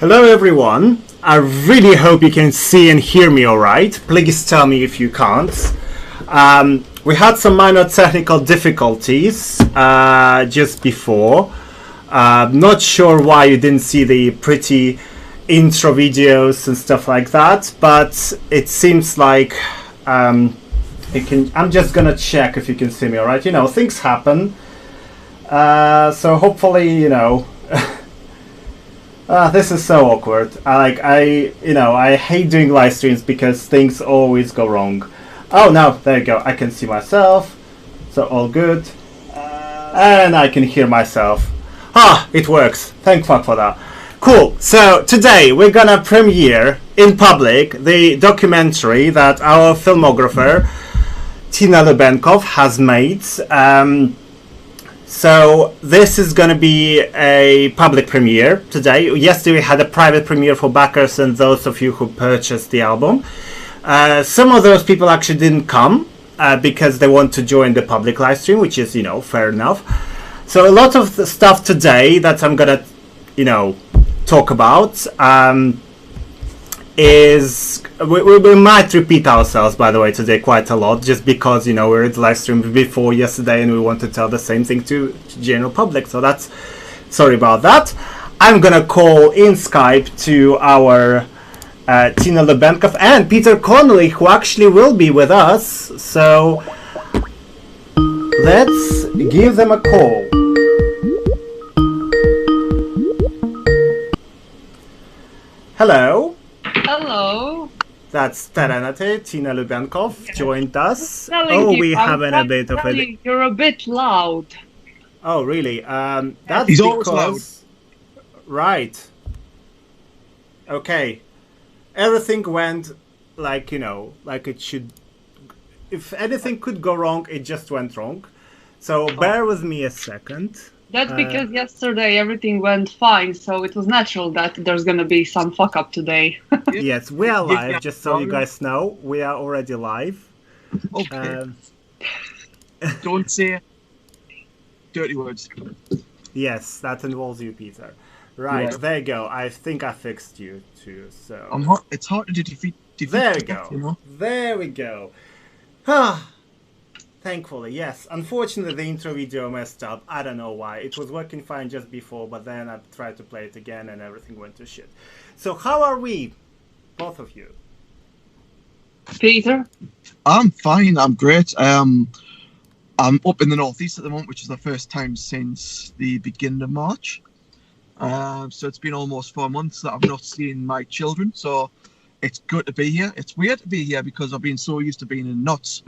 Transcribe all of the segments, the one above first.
Hello everyone. I really hope you can see and hear me alright. Please tell me if you can't. We had some minor technical difficulties just before. Not sure why you didn't see the pretty intro videos and stuff like that, but it seems like I'm just gonna check if you can see me alright. You know, things happen. So hopefully, you know, this is so awkward. I hate doing live streams because things always go wrong. Oh no, there you go. I can see myself, so all good, and I can hear myself. It works. Thank fuck for that. Cool. So today we're gonna premiere in public the documentary that our filmographer Tina Lubenkov has made. So this is going to be a public premiere today. Yesterday we had a private premiere for backers and those of you who purchased the album. Some of those people actually didn't come because they want to join the public live stream, which is, you know, fair enough. So a lot of the stuff today that I'm going to, you know, talk about is we might repeat ourselves, by the way, today quite a lot, just because, you know, we were at the live stream before yesterday and we want to tell the same thing to general public. So that's, sorry about that. I'm gonna call in Skype to our Tina Lubenkov and Peter Connelly, who actually will be with us. So let's give them a call. Hello. Hello. That's Taranate, Tina Lubenkov, joined us. We having a bit of a... You're a bit loud. Oh, really? That's He's because... always loud. Right. Okay. Everything went like, you know, like it should... If anything could go wrong, it just went wrong. So bear with me a second. That's because yesterday everything went fine, so it was natural that there's gonna be some fuck up today. Yes, we are live, just so you guys know. We are already live. Okay. Don't say dirty words. Yes, that involves you, Peter. Right, Yeah. there you go. I think I fixed you too, so... It's hard to defeat There we stuff, go. you know? There we go. Thankfully, yes. Unfortunately, the intro video messed up. I don't know why. It was working fine just before, but then I tried to play it again and everything went to shit. So how are we? Both of you. Peter? I'm fine. I'm great. I'm up in the northeast at the moment, which is the first time since the beginning of March. So it's been almost 4 months that I've not seen my children. So it's good to be here. It's weird to be here because I've been so used to being in knots.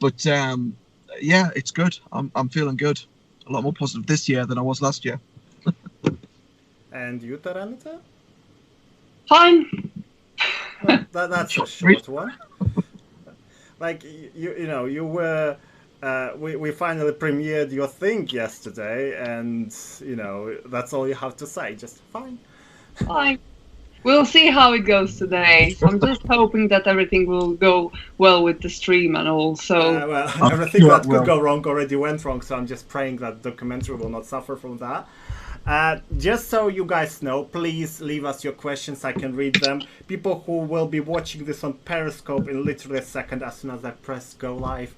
But yeah, it's good. I'm feeling good. A lot more positive this year than I was last year. And you, Taranita? Fine. Well, that's a short one. Like, you know, you were... we finally premiered your thing yesterday, and, you know, that's all you have to say. Just fine. Fine. We'll see how it goes today. I'm just hoping that everything will go well with the stream and all, so... Well, everything that could go wrong already went wrong, so I'm just praying that the documentary will not suffer from that. Just so you guys know, please leave us your questions. I can read them. People who will be watching this on Periscope in literally a second as soon as I press go live.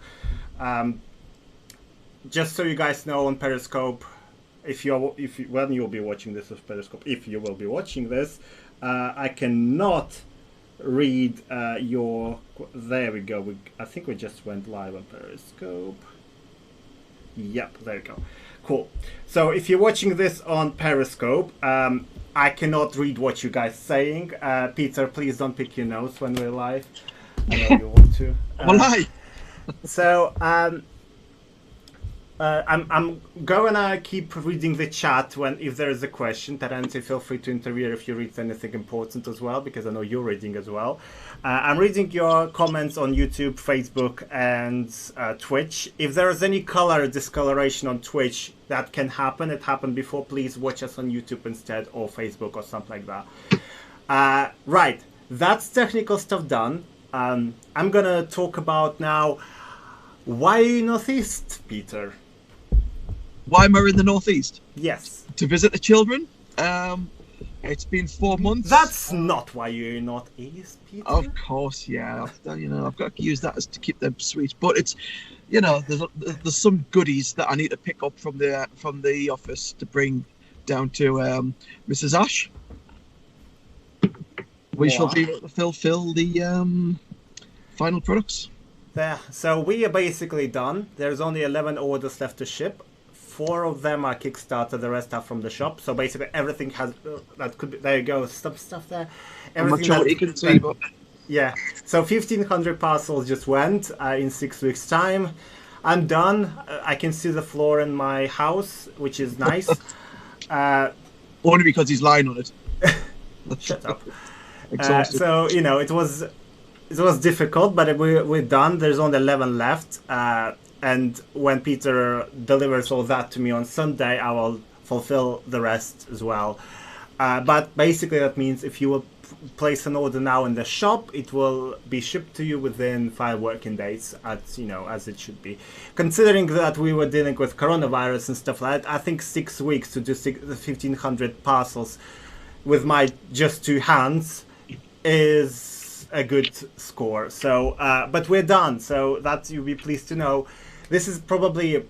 Just so you guys know, on Periscope, when you'll be watching this on Periscope, if you will be watching this, I cannot read your... There we go. I think we just went live on Periscope. Yep, there you go. Cool. So if you're watching this on Periscope, I cannot read what you guys saying. Peter, please don't pick your nose when we're live. I know you want to. I'm live. So I'm gonna keep reading the chat if there is a question. Terence, feel free to intervene if you read anything important as well, because I know you're reading as well. I'm reading your comments on YouTube, Facebook, and Twitch. If there is any color discoloration on Twitch, that can happen. It happened before. Please watch us on YouTube instead, or Facebook, or something like that. Right, that's technical stuff done. I'm gonna talk about now, why are you Northeast, Peter? Why am I in the northeast? Yes. To visit the children. It's been 4 months. That's not why you're not East, Peter. Of course, yeah. I've got to use that as to keep them sweet. But it's, there's some goodies that I need to pick up from the office to bring down to Mrs. Ash. We shall be able to fulfill the final products. There. So we are basically done. There's only 11 orders left to ship. 4 of them are Kickstarter, the rest are from the shop. So basically everything has that could be, there you go, stuff there. I'm not sure what you can see, but yeah. So 1,500 parcels just went in 6 weeks' time. I'm done. I can see the floor in my house, which is nice. Only because he's lying on it. Shut up. Exhausted. So it was difficult, but we're done. There's only 11 left. And when Peter delivers all that to me on Sunday, I will fulfill the rest as well. But basically that means if you will place an order now in the shop, it will be shipped to you within 5 working days, as it should be. Considering that we were dealing with coronavirus and stuff like that, I think 6 weeks to do 1,500 parcels with my just 2 hands is a good score. So, but we're done. So that you'll be pleased to know. This is probably,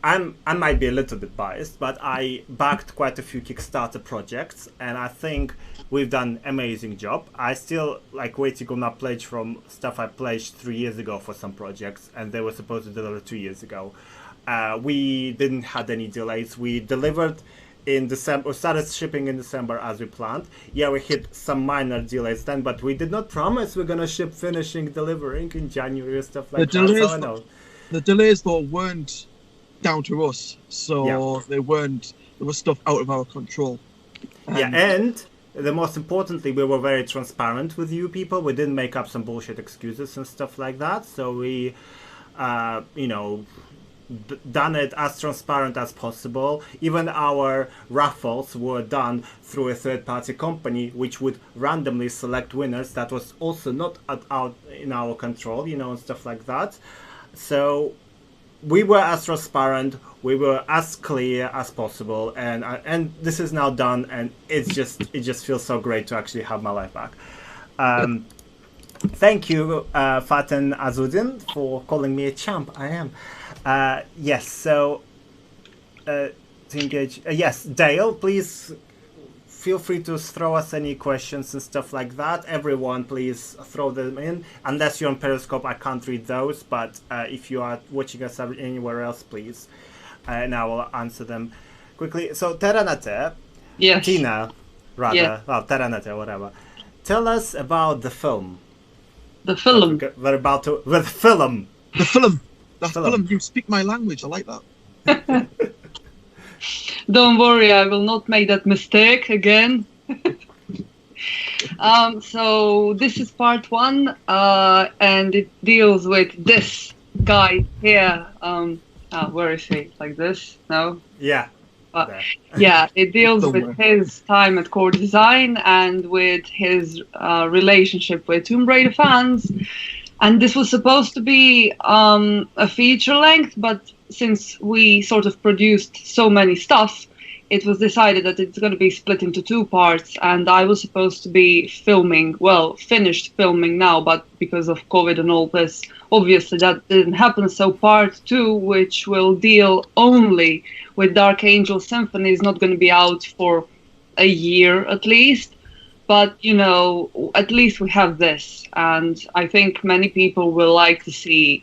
I might be a little bit biased, but I backed quite a few Kickstarter projects, and I think we've done amazing job. I still waiting on my pledge from stuff I pledged 3 years ago for some projects, and they were supposed to deliver 2 years ago. We didn't had any delays. We delivered in December, started shipping in December as we planned. Yeah, we hit some minor delays then, but we did not promise we're gonna ship, finishing, delivering in January or stuff like that. So I know. The delays though weren't down to us, so there was stuff out of our control. And the most importantly, we were very transparent with you people. We didn't make up some bullshit excuses and stuff like that. So we, done it as transparent as possible. Even our raffles were done through a third-party company, which would randomly select winners. That was also not out in our control, and stuff like that. So we were as transparent, we were as clear as possible, and this is now done, and it just feels so great to actually have my life back. Thank you, Faten Azudin, for calling me a champ. I am. Yes. So to engage. Yes, Dale, please feel free to throw us any questions and stuff like that. Everyone, please throw them in. Unless you're on Periscope, I can't read those. But if you are watching us anywhere else, please, and I will answer them quickly. So Teranate, yes. Tina, rather, yeah. Well, Teranate, whatever. Tell us about the film. The film. We're about to the film. The film. The film. You speak my language. I like that. Don't worry, I will not make that mistake again. So this is part 1, and it deals with this guy here. Where is he? Like this? No? Yeah. Yeah, it deals with his time at Core Design and with his relationship with Tomb Raider fans. And this was supposed to be a feature length, but since we sort of produced so many stuff, it was decided that it's going to be split into 2 parts. And I was supposed to be finished filming now, but because of COVID and all this, obviously that didn't happen. So part 2, which will deal only with Dark Angel Symphony, is not going to be out for a year at least. But, at least we have this. And I think many people will like to see,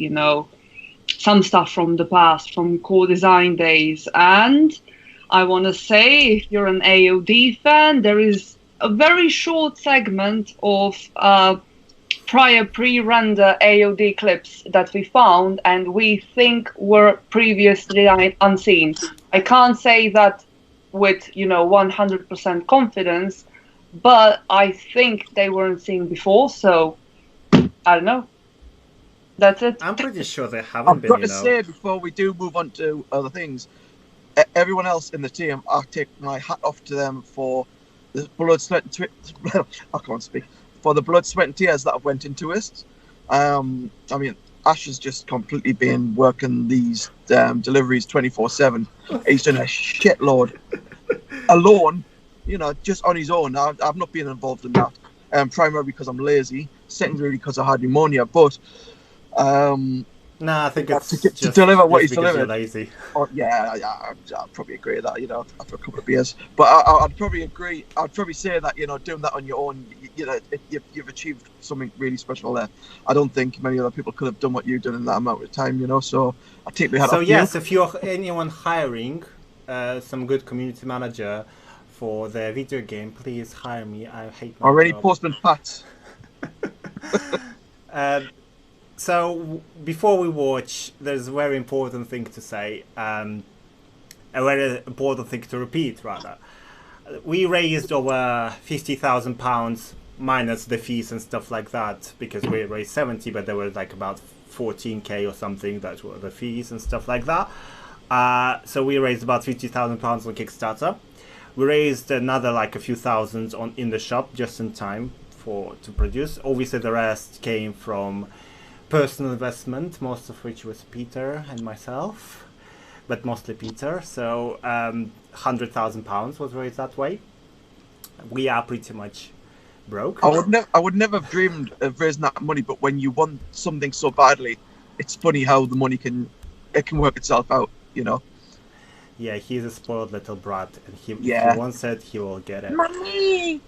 some stuff from the past, from Core Design days. And I want to say, if you're an AOD fan, there is a very short segment of prior pre-render AOD clips that we found and we think were previously unseen. I can't say that with, 100% confidence, but I think they weren't seen before, so I don't know. That's it. I'm pretty sure they haven't been, I've got to say, before we do move on to other things, everyone else in the team, I take my hat off to them for the blood, sweat, and tears. I can't speak. For the blood, sweat, and tears that have went into it. I mean, Ash has just completely been working these deliveries 24/7. He's done a shitload alone. you know, just on his own. I've not been involved in that. Primarily because I'm lazy. Secondarily because I had pneumonia. But no, I think it's to deliver what he's because delivered. You're lazy. Oh, I'd probably agree with that. You know, after a couple of beers. But I'd probably agree. I'd probably say that, you know, doing that on your own, you know, you've achieved something really special there. I don't think many other people could have done what you've done in that amount of time. You know, so I take my hat off. So yes, if you're anyone hiring some good community manager for the video game, please hire me. I hate my already job. Postman Pat. So before we watch, there's a very important thing to say, a very important thing to repeat rather. We raised over £50,000 minus the fees and stuff like that, because we raised 70, but there were like about 14k or something that were the fees and stuff like that. So we raised about £50,000 on Kickstarter. We raised another like a few thousands in the shop just in time to produce. Obviously the rest came from personal investment, most of which was Peter and myself, but mostly Peter. So £100,000 was raised that way. We are pretty much broke. I would never have dreamed of raising that money, but when you want something so badly, it's funny how the money can work itself out, you know. Yeah, he's a spoiled little brat, and if he wants it, he will get it. Money!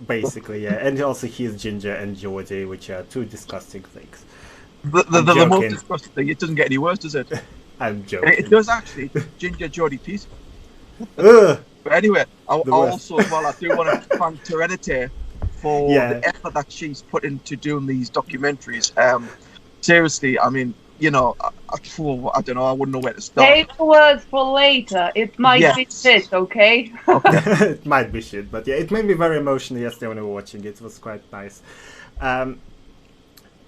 Basically, yeah. And also he's Ginger and Geordie, which are two disgusting things. The most disgusting thing, it doesn't get any worse, does it? I'm joking. It does actually. Ginger, Geordie, peace. But anyway, I also, well, I do want to thank Serenity for the effort that she's put into doing these documentaries. Seriously, I mean, you know, I don't know, I wouldn't know where to start. Save the words for later. It might be shit, okay? It might be shit, but yeah, it made me very emotional yesterday when we were watching it. It was quite nice.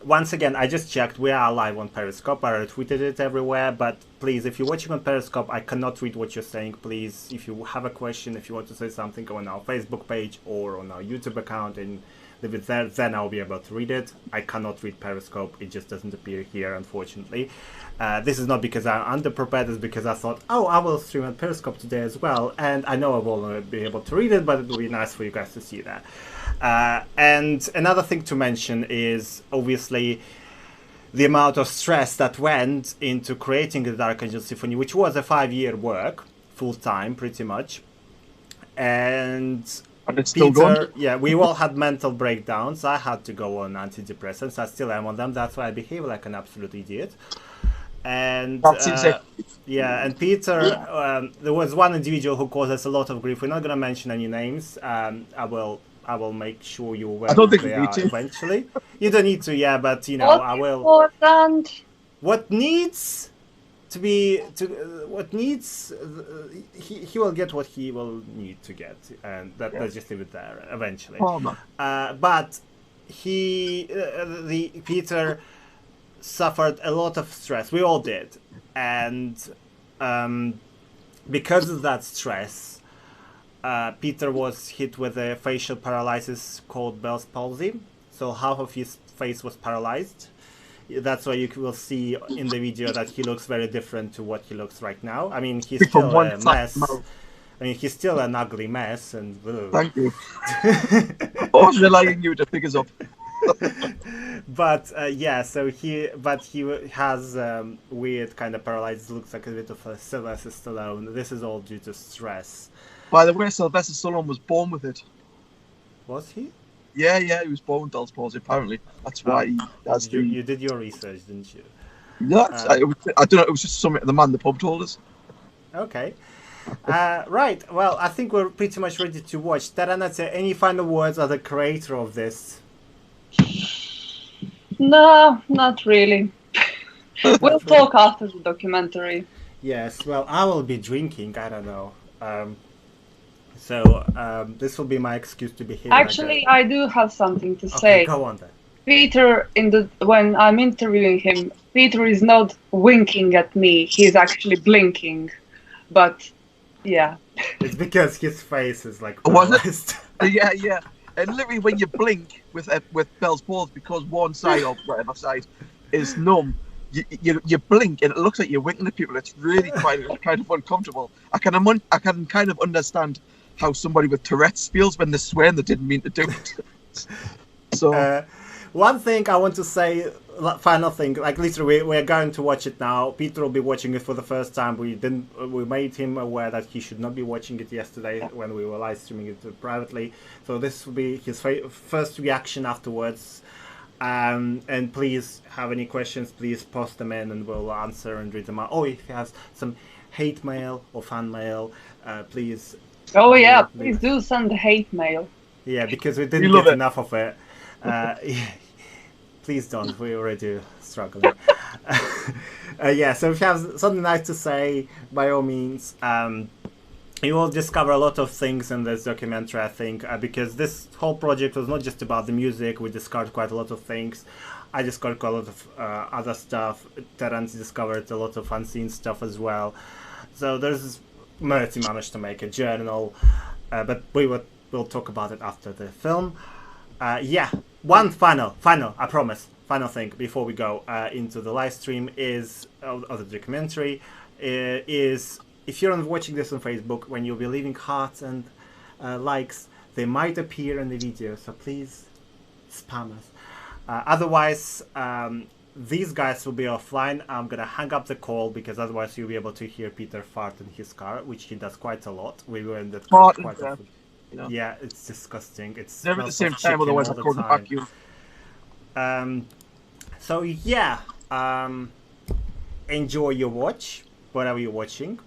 Once again, I just checked. We are live on Periscope. I retweeted it everywhere, but please, if you're watching on Periscope, I cannot read what you're saying. Please, if you have a question, if you want to say something, go on our Facebook page or on our YouTube account and leave it there. Then I'll be able to read it. I cannot read Periscope. It just doesn't appear here, unfortunately. This is not because I'm underprepared. It's because I thought, oh, I will stream on Periscope today as well. And I know I won't be able to read it, but it will be nice for you guys to see that. And another thing to mention is obviously the amount of stress that went into creating the Dark Angel Symphony, which was a 5-year work, full-time pretty much. And it's still going. Yeah, we all had mental breakdowns. I had to go on antidepressants. I still am on them. That's why I behave like an absolute idiot. And yeah, and Peter, there was one individual who caused us a lot of grief. We're not going to mention any names. I will make sure you're aware. I don't think they you are need to. Eventually. You don't need to, yeah, but you know, What's I will. Important? What needs to be he will get what he will need to get, and let's just leave it there eventually. But Peter suffered a lot of stress. We all did, and because of that stress, Peter was hit with a facial paralysis called Bell's palsy. So half of his face was paralyzed. That's why you will see in the video that he looks very different to what he looks right now. I mean, he's still a mess. I mean, he's still an ugly mess. And thank you. I was relying you to pick us up. But yeah, so he has weird kind of paralysis. Looks like a bit of a Sylvester Stallone. This is all due to stress. By the way, Sylvester Stallone was born with it. Was he? Yeah, he was born with Bell's palsy, apparently. That's why he has you did your research, didn't you? Yeah, I don't know, it was just something the man the pub told us. Okay. Right, well, I think we're pretty much ready to watch. Taranatse, any final words as the creator of this? No, not really. We'll talk after the documentary. Yes, well, I will be drinking, I don't know. So this will be my excuse to be here. Actually, I do have something to say. Okay, go on then. Peter, when I'm interviewing him, Peter is not winking at me. He's actually blinking. But yeah. It's because his face is like paralyzed. Yeah. And literally, when you blink with Bell's palsy, because one side or whatever side is numb, you blink and it looks like you're winking at people. It's really quite kind of uncomfortable. I can kind of understand how somebody with Tourette's feels when they swear and they didn't mean to do it. So one thing I want to say, final thing, like literally we're going to watch it now. Peter will be watching it for the first time. We made him aware that he should not be watching it yesterday when we were live streaming it privately. So this will be his first reaction afterwards. And please have any questions, please post them in and we'll answer and read them out. Oh, if he has some hate mail or fan mail, please. Oh yeah, please do send the hate mail. Yeah, because we didn't get enough of it. Please don't, we're already struggling. Yeah, so if you have something nice to say, by all means, you will discover a lot of things in this documentary, I think, because this whole project was not just about the music. We discovered quite a lot of things. I discovered quite a lot of other stuff. Terence discovered a lot of unseen stuff as well. So there's Mercy managed to make a journal, but we'll talk about it after the film. Yeah, one final, I promise, final thing before we go into the live stream is of the documentary is if you're watching this on Facebook, when you'll be leaving hearts and likes, they might appear in the video, so please spam us. Otherwise, these guys will be offline. I'm gonna hang up the call because otherwise you'll be able to hear Peter fart in his car, which he does quite a lot. We were in that car quite often. Yeah, it's disgusting. It's never at the same time, otherwise I couldn't back you. So yeah, enjoy your watch, whatever you're watching.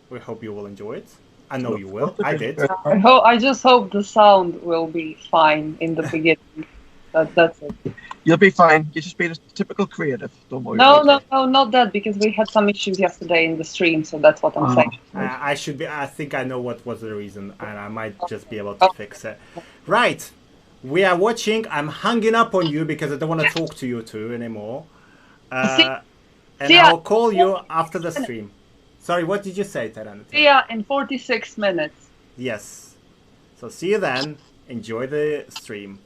We hope you will enjoy it. I know you will. I did. I just hope the sound will be fine in the beginning. That's it. You'll be fine. You're just being a typical creative. Don't worry. No, not that, because we had some issues yesterday in the stream, so that's what I'm saying. I think I know what was the reason, and I might just be able to fix it. Right. We are watching. I'm hanging up on you because I don't want to talk to you two anymore. And I'll call you after the stream. Sorry, what did you say, Terence? Yeah, in 46 minutes. Yes. So see you then. Enjoy the stream.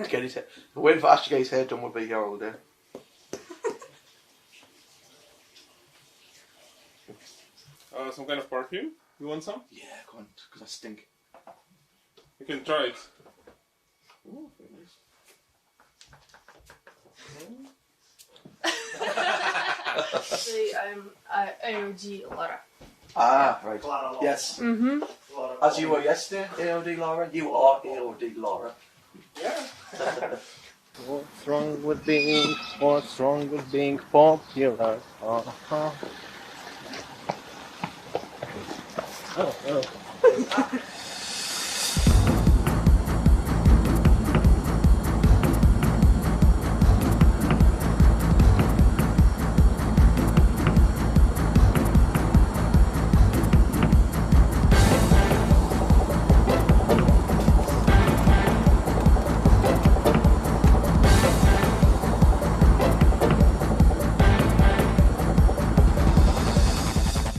Get his head. Waiting for Ash to get his hair done would be here all day. Some kind of perfume? You want some? Yeah, go on, because I stink. You can try it. Ooh, very nice. AOD Laura. Ah, right. Clara. Yes. Mm-hmm. As you were yesterday, AOD Laura. You are AOD Laura. Yeah. What's wrong with being popular?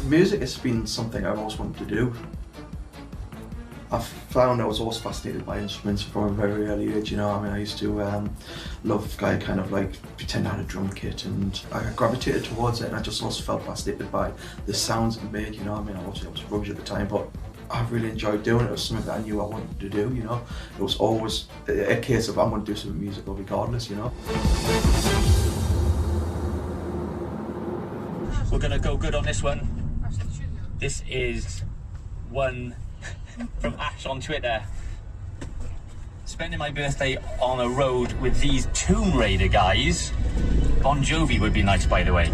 Music has been something I've always wanted to do. I found I was always fascinated by instruments from a very early age, you know. I mean, I used to love kind of like pretend I had a drum kit, and I gravitated towards it, and I just also felt fascinated by the sounds it made, you know. I mean, obviously I was rubbish at the time, but I really enjoyed doing it. It was something that I knew I wanted to do, you know. It was always a case of I'm going to do something musical regardless, you know. We're going to go good on this one. This is one from Ash on Twitter. Spending my birthday on a road with these Tomb Raider guys. Bon Jovi would be nice, by the way.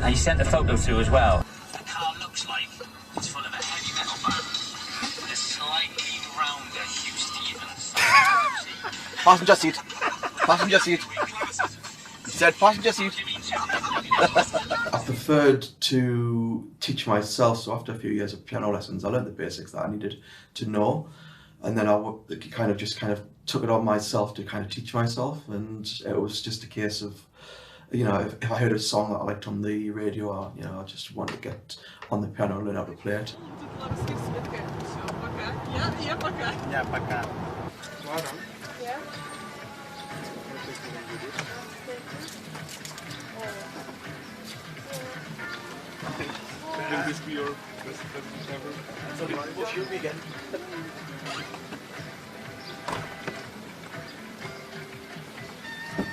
And he sent a photo through as well. The car looks like it's full of a heavy metal band with a slightly rounder Hugh Stevens. Passenger seat. Passenger seat. He said passenger seat. I preferred to teach myself, so after a few years of piano lessons I learned the basics that I needed to know, and then I kind of took it on myself to kind of teach myself, and it was just a case of, you know, if I heard a song that I liked on the radio, you know, I just wanted to get on the piano and learn how to play it. Yeah, пока. Yeah. Will this be your best present ever? We'll shoot me again.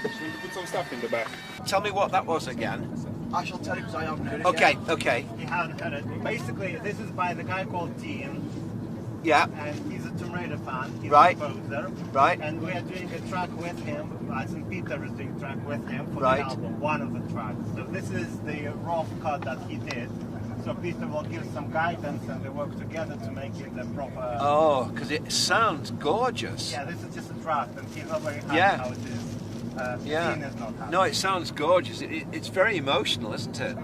So you put some stuff in the back. Tell me what that was again. I shall tell you because I haven't heard it Okay, yet. okay. You haven't heard it. Basically, this is by the guy called Dean, Yeah, and he's a Tomb Raider fan. He's Right. a composer. right. And we are doing a track with him, and Peter is doing a track with him for Right. the album, one of the tracks. So this is the rough cut that he did. So Peter will give some guidance, and they work together to make it a proper... Oh, because it sounds gorgeous. Yeah, this is just a draft, and he's not very happy Yeah. how it is. Yeah. Dean is not happy. No, it sounds gorgeous. It's very emotional, isn't it?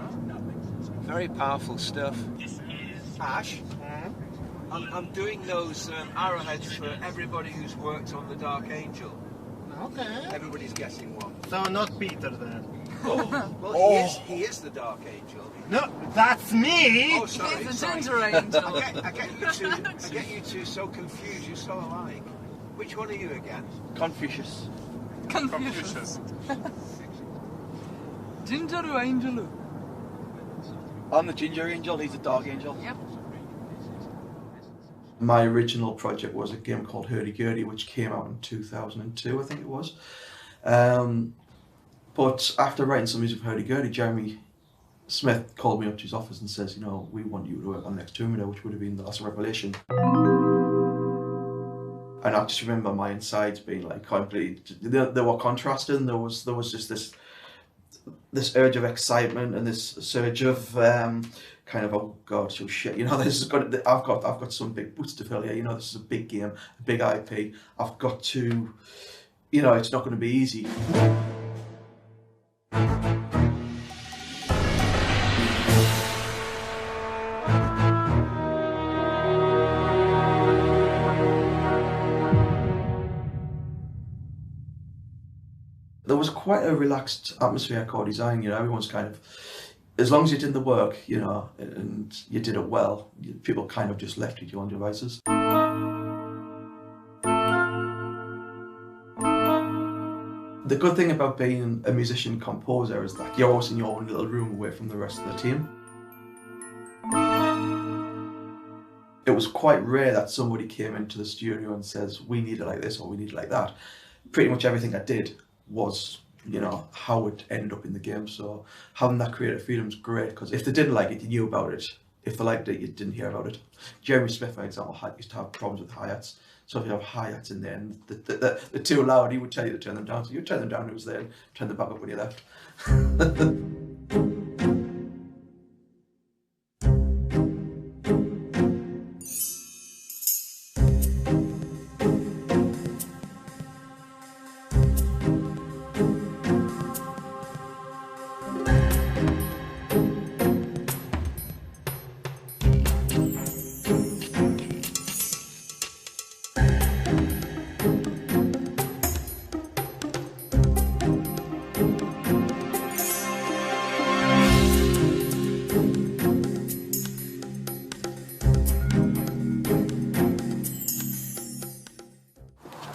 Very powerful stuff. Ash, I'm doing those arrowheads for everybody who's worked on the Dark Angel. Okay. Everybody's guessing one. So not Peter then. Well, he is the Dark Angel. No, that's me! Oh, sorry. He's a sorry. ginger angel. I get you two so confused. You're so alike. Which one are you again? Confucius. Confucius. Ginger angel. I'm the ginger angel, he's the dark angel. Yep. My original project was a game called Hurdy-Gurdy, which came out in 2002, I think it was. But after writing some music for Hurdy-Gurdy, Jeremy Smith called me up to his office and says, you know, we want you to work on the next Tomb Raider, which would have been The Last Revelation. And I just remember my insides being like completely, they were contrasting. There was just this urge of excitement and this surge of kind of, oh god, so shit, you know, this is gonna, I've got some big boots to fill here, you know, this is a big game, a big IP. I've got to, you know, it's not going to be easy. There was quite a relaxed atmosphere at core design, you know, everyone's kind of, as long as you did the work, you know, and you did it well, people kind of just left you to your own devices. The good thing about being a musician-composer is that you're always in your own little room away from the rest of the team. It was quite rare that somebody came into the studio and says, we need it like this or we need it like that. Pretty much everything I did was, you know, how it ended up in the game. So having that creative freedom is great, because if they didn't like it, you knew about it. If they liked it, you didn't hear about it. Jeremy Smith, for example, used to have problems with hi-hats. So if you have hi-hats in there and they're too loud, he would tell you to turn them down. So you turn them down, it was there, and turn them back up when you left.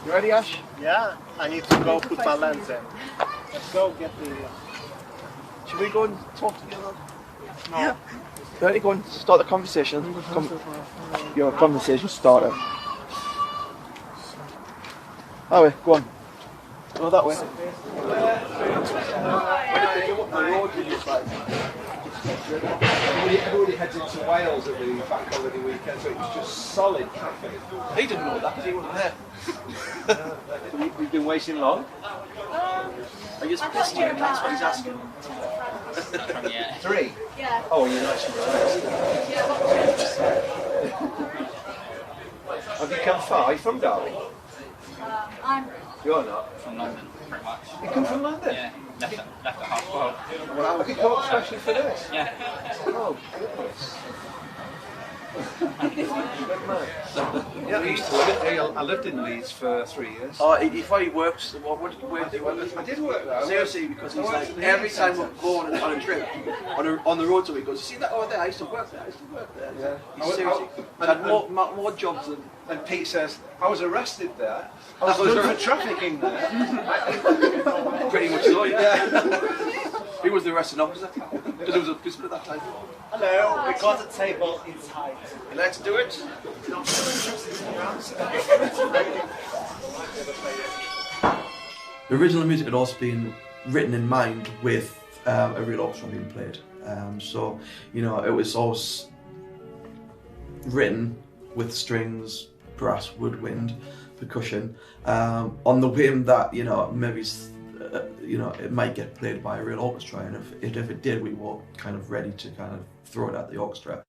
You ready, Ash? Yeah, I need to go put my lens in. Let's go get the... Should we go and talk together? No. You ready? Go and start the conversation. You're a conversation starter. That way, go on. Go that way. Everybody heads into Wales at the bank holiday weekend, so it was just solid traffic. He didn't know that because he wasn't there. We've been waiting long. I just pissed you, that's what he's asking. 3? Yeah. Oh, you're not surprised. Have you come far? Are you from Derby? I'm You're not? From London, pretty much. You come from London? Yeah, left at half 12. Well, have you come up especially for this? Yeah. Oh, goodness. Good man. Yeah, I used to live there. I lived in Leeds for 3 years. Oh, he probably works. Where do you work? I did work there. Seriously, because he's like, every time we're going on a trip, on the road to it, he goes, you see that over there? I used to work there. Yeah. He's seriously. I had more jobs than... And Pete says, I was arrested there. I was done for trafficking there. Pretty much so, yeah. He was the arresting officer, because it was a Christmas at that time. Hello, we got a table inside. Let's do it. The original music had also been written in mind with a real orchestra being played. So, you know, it was always written with strings, brass, woodwind, percussion, on the whim that, you know, maybe it might get played by a real orchestra, and if it did, we were kind of ready to kind of throw it at the orchestra.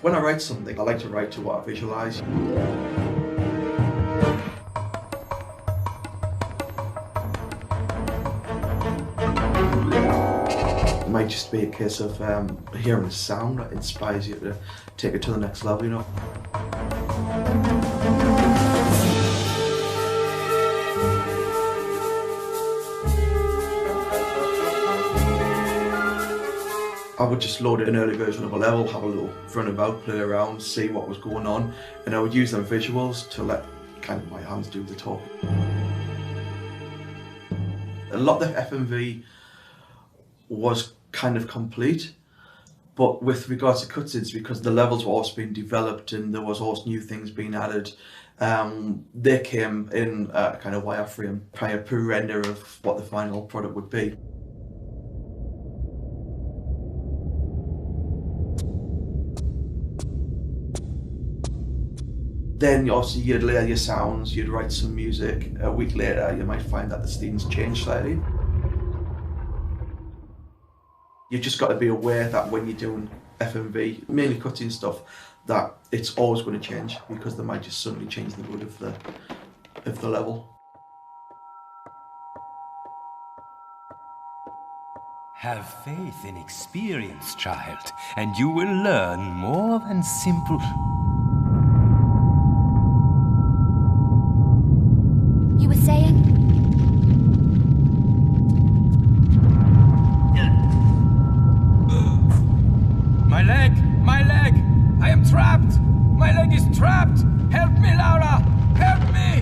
When I write something, I like to write to what I visualise. It might just be a case of hearing a sound that inspires you to take it to the next level, you know. I would just load an early version of a level, have a little run about, play around, see what was going on, and I would use them visuals to let kind of my hands do the talking. A lot of the FMV was kind of complete, but with regards to cutscenes, because the levels were also being developed and there was also new things being added, they came in a kind of wireframe, prior pre-render of what the final product would be. Then obviously you'd layer your sounds, you'd write some music. A week later you might find that the scenes changed slightly. You've just got to be aware that when you're doing FMV, mainly cutting stuff, that it's always going to change, because they might just suddenly change the mood of the level. Have faith in experience, child, and you will learn more than simple... You were saying? leg! My leg! I am trapped! My leg is trapped! Help me, Laura! Help me!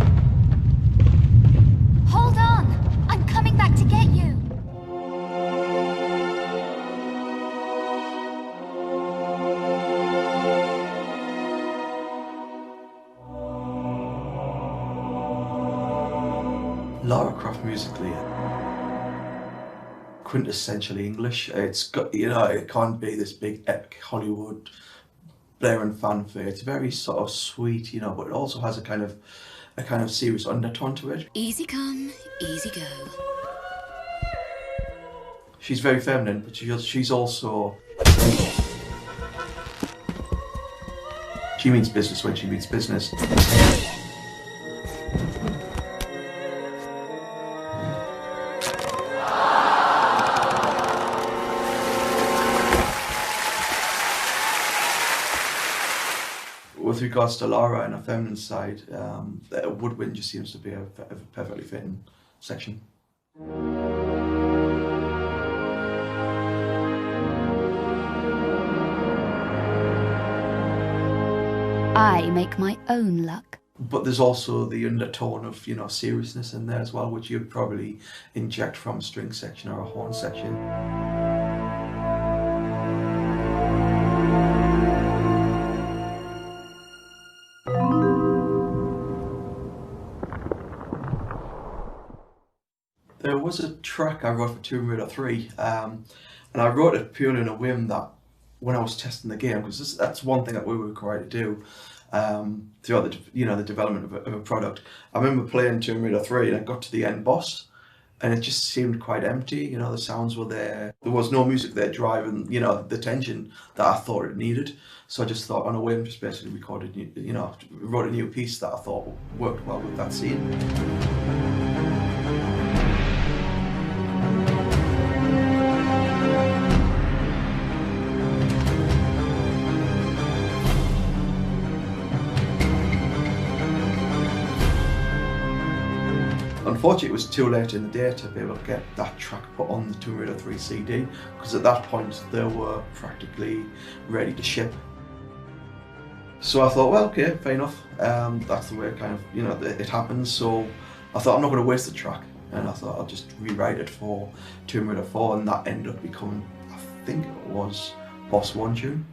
Hold on! I'm coming back to get you! Lara Croft musically, quintessentially English. It's got, you know, it can't be this big epic Hollywood blaring fanfare. It's very sort of sweet, you know, but it also has a kind of serious undertone to it. Easy come, easy go. She's very feminine, but she's also, she means business when she means business. With regards to Lara and her feminine side, the woodwind just seems to be a perfectly fitting section. I make my own luck. But there's also the undertone of, you know, seriousness in there as well, which you'd probably inject from a string section or a horn section. There was a track I wrote for Tomb Raider 3, and I wrote it purely on a whim that when I was testing the game, because that's one thing that we were required to do throughout the development of a product. I remember playing Tomb Raider 3 and I got to the end boss, and it just seemed quite empty. You know, the sounds were there. There was no music there driving, you know, the tension that I thought it needed. So I just thought, on a whim, just basically recorded, you know, wrote a new piece that I thought worked well with that scene. Unfortunately, it was too late in the day to be able to get that track put on the Tomb Raider 3 CD, because at that point they were practically ready to ship. So I thought, well, okay, fair enough. That's the way it kind of, you know, it happens. So I thought, I'm not going to waste the track, and I thought I'll just rewrite it for Tomb Raider 4, and that ended up becoming, I think it was Boss 1 tune.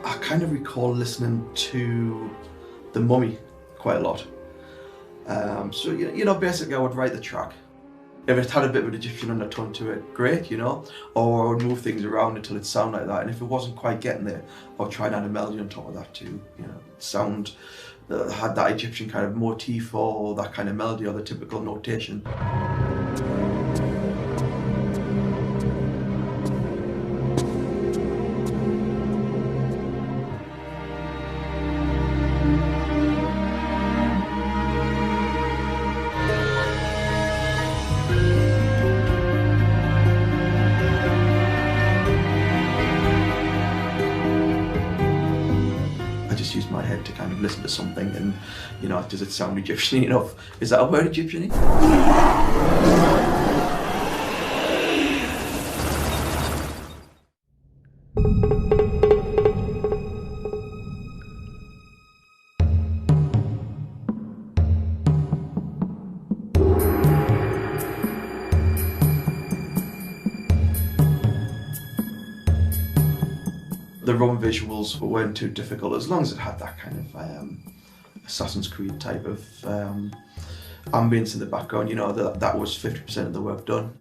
I kind of recall listening to The Mummy quite a lot. So, you know, basically I would write the track. If it had a bit of an Egyptian undertone to it, great, you know, or I would move things around until it sounded like that. And if it wasn't quite getting there, I would try and add a melody on top of that too, you know, sound that had that Egyptian kind of motif or that kind of melody or the typical notation. Use my head to kind of listen to something and, you know, does it sound Egyptian enough? Is that a word, Egyptian? The run visuals weren't too difficult as long as it had that kind of Assassin's Creed type of ambience in the background. You know, that was 50% of the work done.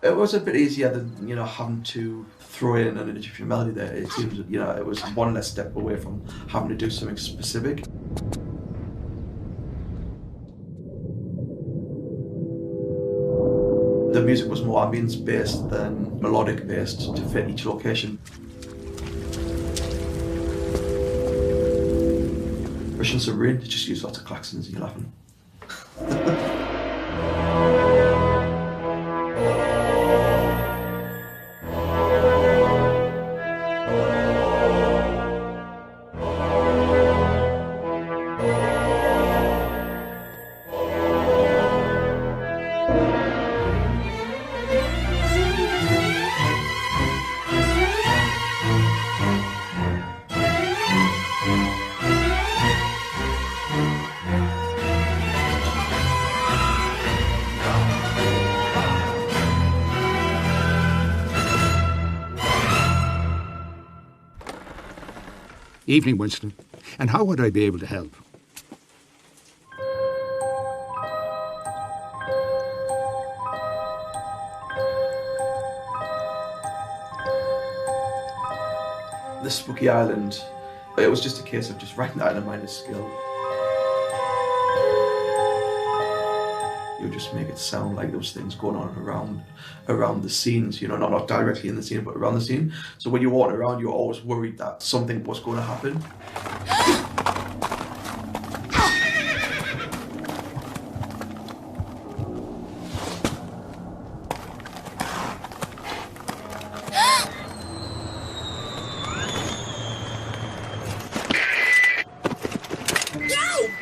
It was a bit easier than, you know, having to throw in an Egyptian melody there. It seems, you know, it was one less step away from having to do something specific. The music was more ambience-based than melodic-based to fit each location. Russian Submarine, just use lots of klaxons and you're laughing. Evening, Winston. And how would I be able to help? The Spooky Island, it was just a case of just writing that in a minor skill. You would just make it sound like there was things going on around the scenes, you know, not directly in the scene, but around the scene. So when you're walking around, you're always worried that something was going to happen.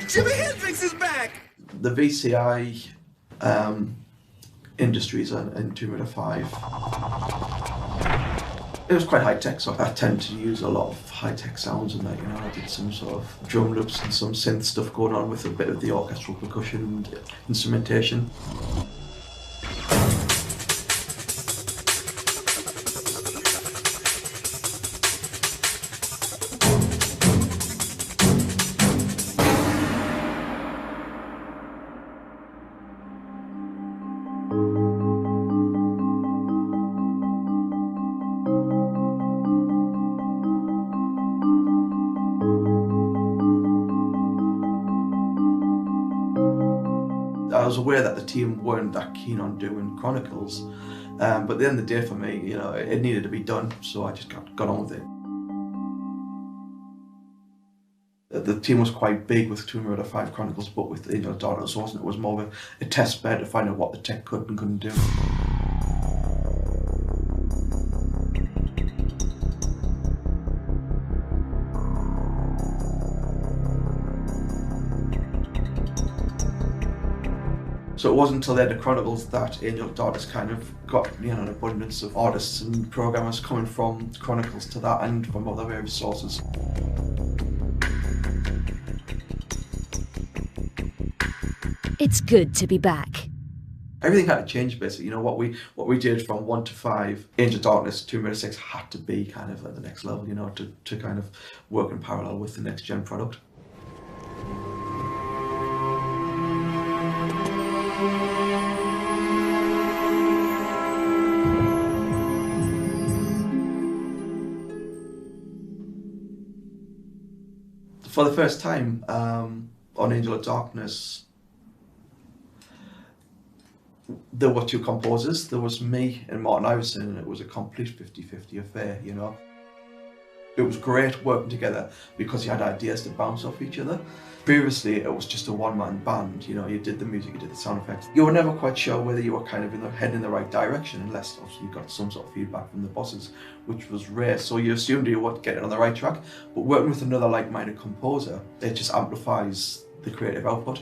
Jimi Hendrix is back! The VCI industries in Tomb Raider 5, it was quite high tech, so I tend to use a lot of high tech sounds in that, you know. I did some sort of drum loops and some synth stuff going on with a bit of the orchestral percussion and instrumentation. I was aware that the team weren't that keen on doing Chronicles, but at the end of the day for me, you know, it needed to be done, so I just got on with it. The team was quite big with Tomb Raider 5 Chronicles, but with, you know, Dark Angel, it was more of a test bed to find out what the tech could and couldn't do. So it wasn't until they had the Chronicles that Angel Darkness kind of got, you know, an abundance of artists and programmers coming from Chronicles to that and from other various sources. It's good to be back. Everything had to change basically. You know, what we did from 1 to 5, Angel Darkness, Tomb Raider 6 had to be kind of at the next level, you know, to kind of work in parallel with the next gen product. For the first time on Angel of Darkness, there were two composers. There was me and Martin Iverson, and it was a complete 50-50 affair, you know. It was great working together because you had ideas to bounce off each other. Previously, it was just a one-man band, you know, you did the music, you did the sound effects. You were never quite sure whether you were kind of heading in the right direction unless obviously you got some sort of feedback from the bosses, which was rare. So you assumed you were getting on the right track, but working with another like-minded composer, it just amplifies the creative output.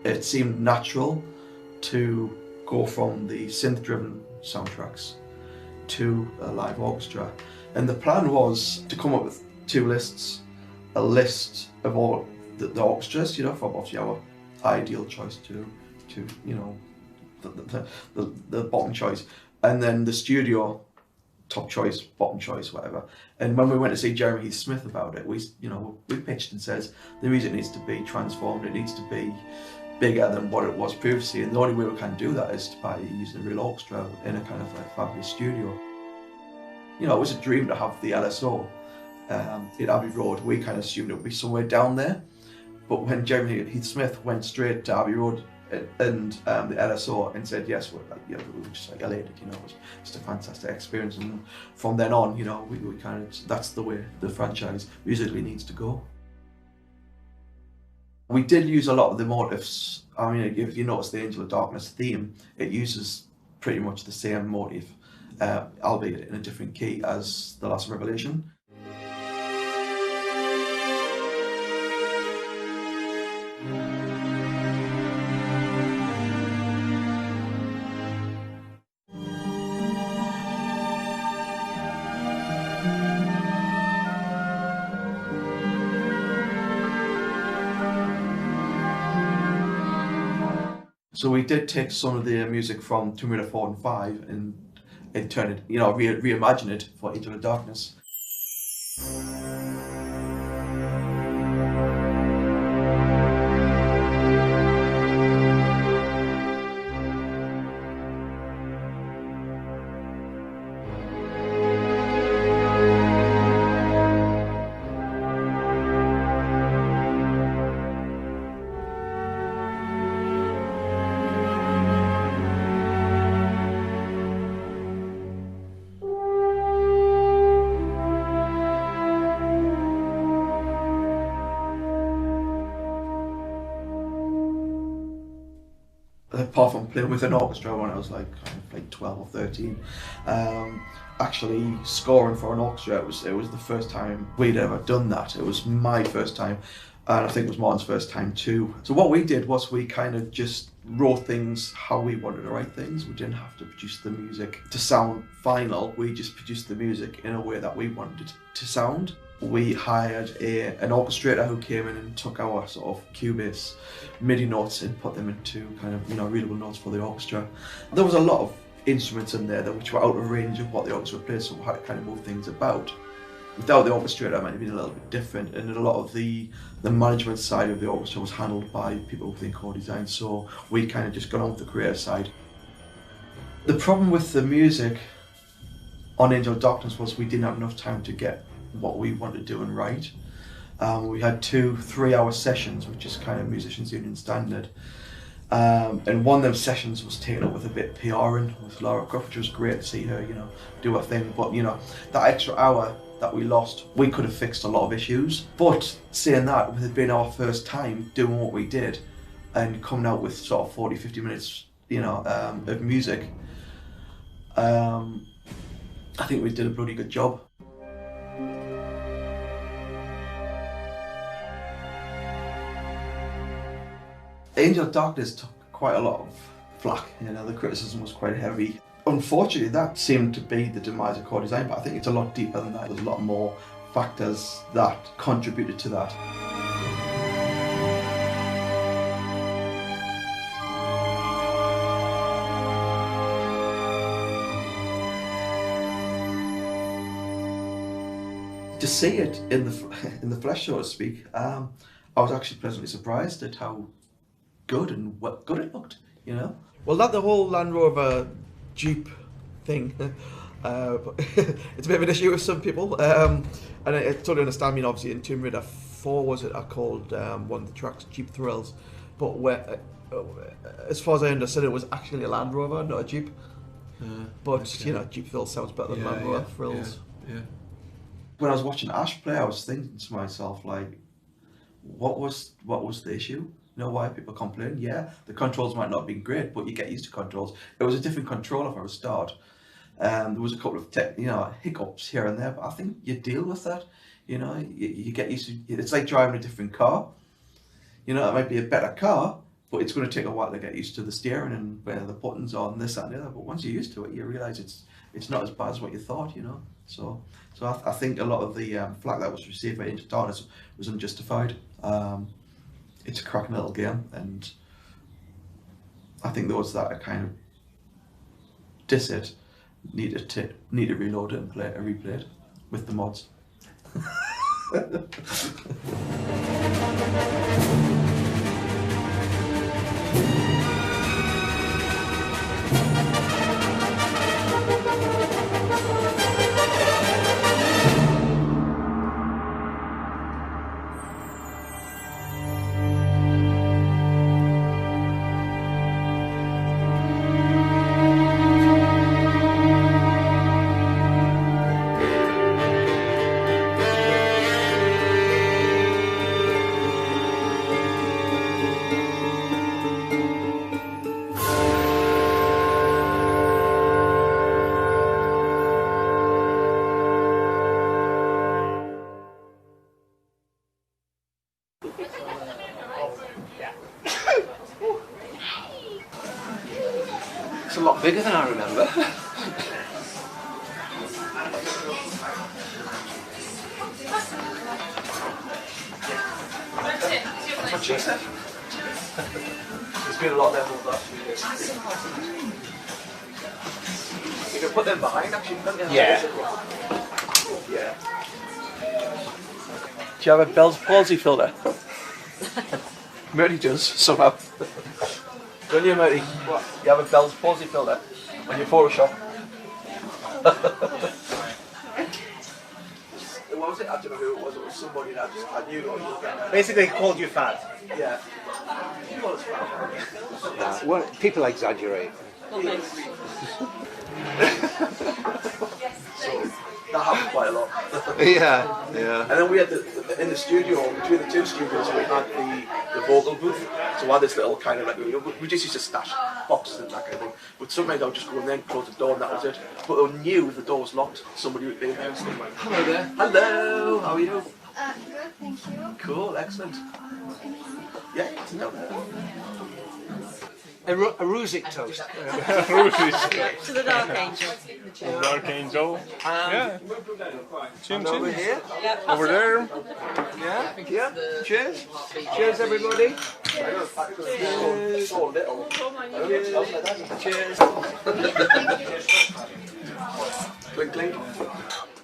It seemed natural to go from the synth-driven soundtracks to a live orchestra. And the plan was to come up with two lists, a list of all the orchestras, you know, from obviously our ideal choice to you know, the bottom choice, and then the studio top choice, bottom choice, whatever. And when we went to see Jeremy Heath Smith about it, we pitched and says the music needs to be transformed, it needs to be bigger than what it was previously, and the only way we can do that is by using a real orchestra in a kind of like fabulous studio. You know, it was a dream to have the LSO in Abbey Road. We kind of assumed it would be somewhere down there, but when Jeremy Heath Smith went straight to Abbey Road and the LSO and said yes, we were just like elated. You know, it was just a fantastic experience, and from then on, you know, we kind of, that's the way the franchise musically needs to go. We did use a lot of the motifs. I mean, if you notice the Angel of Darkness theme, it uses pretty much the same motif, albeit in a different key as The Last Revelation. So we did take some of the music from Tomb Raider 4 and 5 and turn it, you know, reimagine it for Angel of Darkness. Apart from playing with an orchestra when I was like 12 or 13, actually scoring for an orchestra, it was the first time we'd ever done that. It was my first time, and I think it was Martin's first time too. So what we did was we kind of just wrote things how we wanted to write things. We didn't have to produce the music to sound final. We just produced the music in a way that we wanted it to sound. We hired an orchestrator who came in and took our sort of Cubase MIDI notes and put them into kind of, you know, readable notes for the orchestra. There was a lot of instruments in there which were out of range of what the orchestra played, so we had to kind of move things about. Without the orchestrator, it might have been a little bit different, and a lot of the management side of the orchestra was handled by people within core design, so we kind of just got on with the creative side. The problem with the music on Angel of Darkness was we didn't have enough time to get what we wanted to do and write. We had 2-3 hour sessions, which is kind of Musicians Union standard. And one of those sessions was taken up with a bit of PRing with Laura Croft, which was great to see her, you know, do her thing. But, you know, that extra hour that we lost, we could have fixed a lot of issues. But saying that, with it being our first time doing what we did and coming out with sort of 40-50 minutes, you know, of music, I think we did a bloody good job. Angel of Darkness took quite a lot of flack, you know, the criticism was quite heavy. Unfortunately, that seemed to be the demise of core design, but I think it's a lot deeper than that. There's a lot more factors that contributed to that. To see it in the flesh, so to speak, I was actually pleasantly surprised at how good and what good it looked, you know. Well, not the whole Land Rover Jeep thing. It's a bit of an issue with some people, and I totally understand. I mean, obviously in Tomb Raider 4, was it? I called one of the tracks Jeep Thrills, but where, as far as I understood, it was actually a Land Rover, not a Jeep. But okay. You know, Jeep Thrills sounds better than Land Rover Thrills. Yeah. When I was watching Ash play, I was thinking to myself, like, what was the issue? You know, why people complain? Yeah, the controls might not have been great, but you get used to controls. It was a different controller for a start. There was a couple of hiccups here and there, but I think you deal with that. You know, you get used to. It's like driving a different car. You know, it might be a better car, but it's going to take a while to get used to the steering and where the buttons are and this, that, and the other. But once you're used to it, you realise it's not as bad as what you thought. You know, so I think a lot of the flack that was received by Angel of Darkness was unjustified. It's a cracking little game, and I think there was that kind of diss it, need to reload it and replay it with the mods. It's a lot bigger than I remember. That's what she said. There's been a lot of them over the last few years. You can put them behind actually, can't you? Yeah. Yeah. Do you have a Bell's palsy filter? Murty does, somehow. Don't you, Murty? What? You have a Bell's palsy filter on your Photoshop? What was it? I don't know who it was. It was somebody that I knew. Basically, called you fat. Yeah. Well, people exaggerate. So, that happened quite a lot. Yeah, yeah. And then we had in the studio, between the two studios, we had the vocal booth. So we had this little kind of like, we just used to stash boxes and that kind of thing. But sometimes I would just go in there and close the door and that was it. But I knew the door was locked. Somebody would be in there and stuff like, hello there. Hello, how are you? Good, thank you. Cool, excellent. Yeah, no. A Rusic toast. To the Dark Angel. Dark Angel. Yeah. Chin chin. Over here. Yep. Over there. Yeah. Yeah. Cheers. Cheers, everybody. Cheers. So little. Cheers. Clink clink.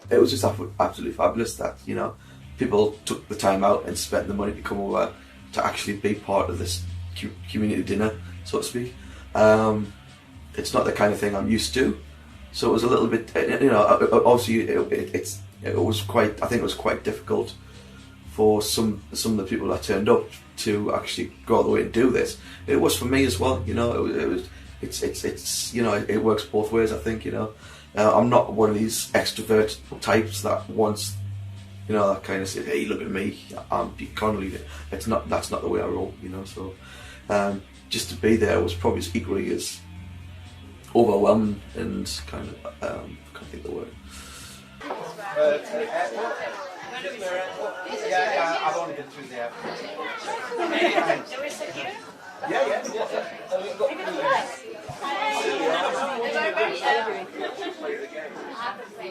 It was just absolutely fabulous that, you know, people took the time out and spent the money to come over to actually be part of this community dinner, so to speak. It's not the kind of thing I'm used to, so it was a little bit, you know, obviously it was quite, I think it was quite difficult for some of the people that turned up to actually go all the way and do this. It was for me as well, you know. It's you know, it works both ways, I think, you know. I'm not one of these extrovert types that wants, you know, that kind of say, hey, look at me, I'm Connelly. That's not the way I roll, you know. So just to be there was probably equally as overwhelming and kind of I can't think of the word. Yeah, I've only been through there. Yeah.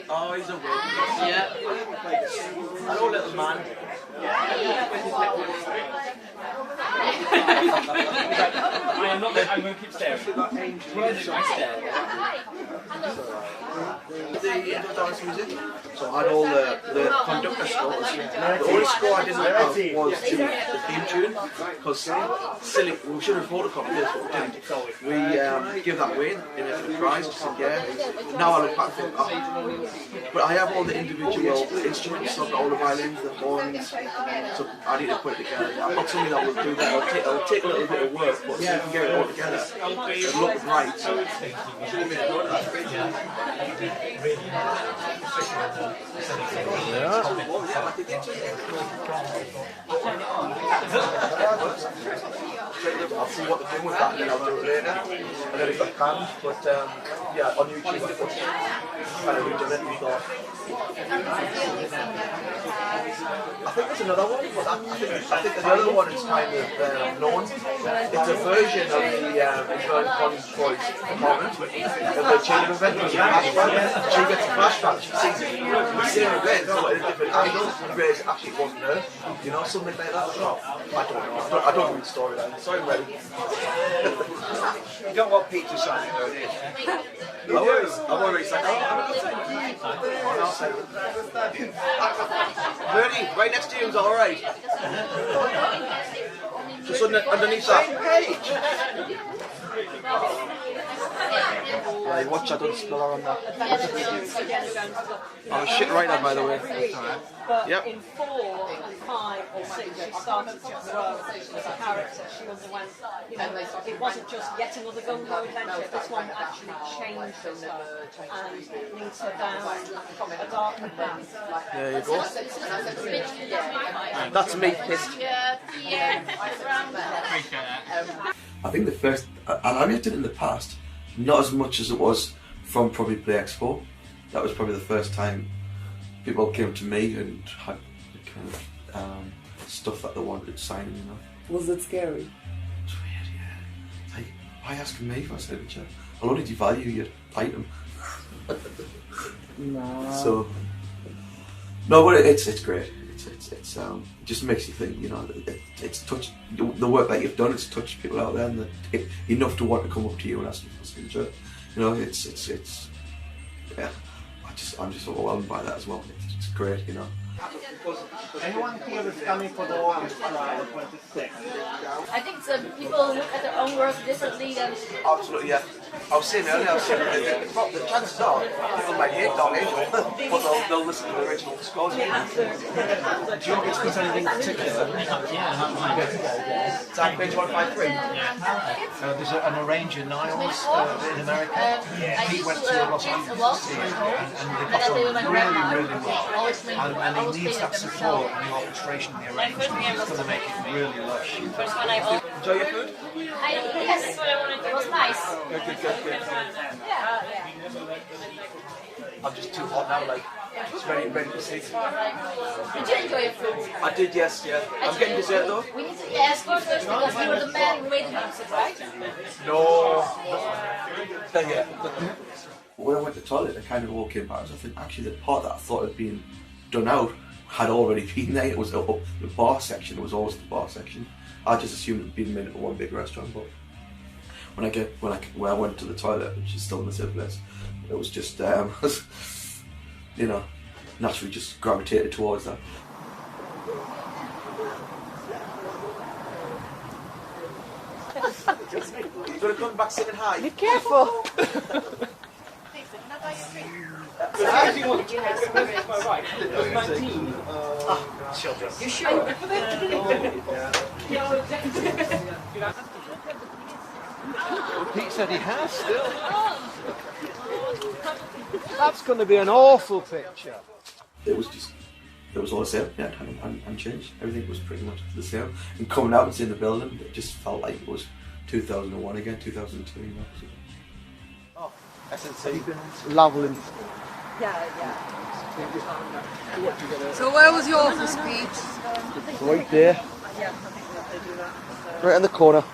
Oh, he's a win. Yeah. Hello, little man. I am not. I'm going to keep staring. The indoor dance music. So I had all the conductor scores. The only score I didn't have was the theme tune, because silly, we should have photocopied this, but we didn't. We give that away in a prize. Yeah. Now I look back and think, oh. But I have all the individual instruments, so I've got all the violins, the horns, so I need to put it together. I've got somebody that will do that. It'll take a little bit of work, but if you can get it all together, it'll look right. I'll see what they're doing with that, and then I'll do it later. And then if I can, but Yeah, on YouTube. Kind of redone it and thought. I think there's another one, but I think the other one is kind of known. It's a version of the Inverted Connie's Boys performance of the Chain of Event. She gets a flashback, she sees the same event, but in a different angle, and realizes actually it wasn't her. You know, something like that. I don't know. I don't read storyline. Sorry, ready. You don't want Pete to sign it, though, do you? I've already said Bertie, right next to you is alright. Just underneath that. Right, watch I don't spill her on that. Oh shit right now, by the way. Yep. In 4 and 5 or 6 she started to grow as a character. She underwent, you know, it wasn't just yet another gung-ho adventure. This one actually changed herself and leads her down a darker path. There you go. That's me pissed. I think the first, and I read it in the past, not as much as it was from probably Play Expo. That was probably the first time people came to me and had the kind of stuff that they wanted signing, you know. Was it scary? It's weird, yeah. Like, why asking me for a signature? I'll only devalue your item. No. So, no, but it's great. It just makes you think, you know, it's touched, the work that you've done, it's touched people out there, and enough to want to come up to you and ask you for a signature. You know, yeah, I'm just overwhelmed by that as well. It's great, you know. Anyone here is coming for the one trial, 26? I think some people look at their own work differently than... Absolutely, yeah. I was saying earlier, the chances are people might hate Dark Angel, but they'll listen to the original scores. Do you want me to put anything particular? It's on page 153. There's an arranger, Niles, in America. He went to Los Angeles to see it, and they got on really, really well. And he needs that support and the orchestration and the arrangement. It's going to make it really lush. Enjoy your food? Yes, it was nice. Good. I'm just too hot now, like, just ready to sleep. Did you enjoy your food? I did, yes, yeah. I'm getting dessert though. We need to ask first because you were the man who made the music, right? No. Yeah. When I went to the toilet, I kind of all came back. I think actually the part that I thought had been done out had already been there. It was up the bar section. It was always the bar section. I just assumed it had been made at one big restaurant, but when I went to the toilet, which is still in the same place, it was just you know, naturally just gravitated towards that. You're gonna come back singing hi. Be careful. Children. You sure? Pete said he has still. That's going to be an awful picture. It was all the same, yeah, unchanged. Everything was pretty much the same. And coming out and seeing the building, it just felt like it was 2001 again, 2002, you know. Oh, SNC. Leveling. Yeah. So where was your office, Pete? Right there. Right in the corner.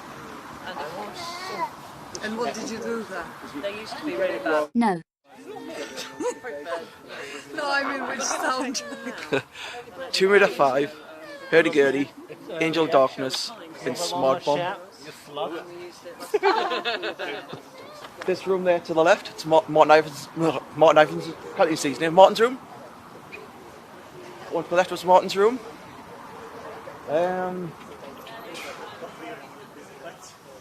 And what did you do there? They used to be really bad. No. No, I mean which sound? 2 meter 5, hurdy-gurdy, Angel Darkness, and Smart Bomb. This room there to the left, it's Martin Ivans, can't even see his name, Martin's room. One to the left was Martin's room.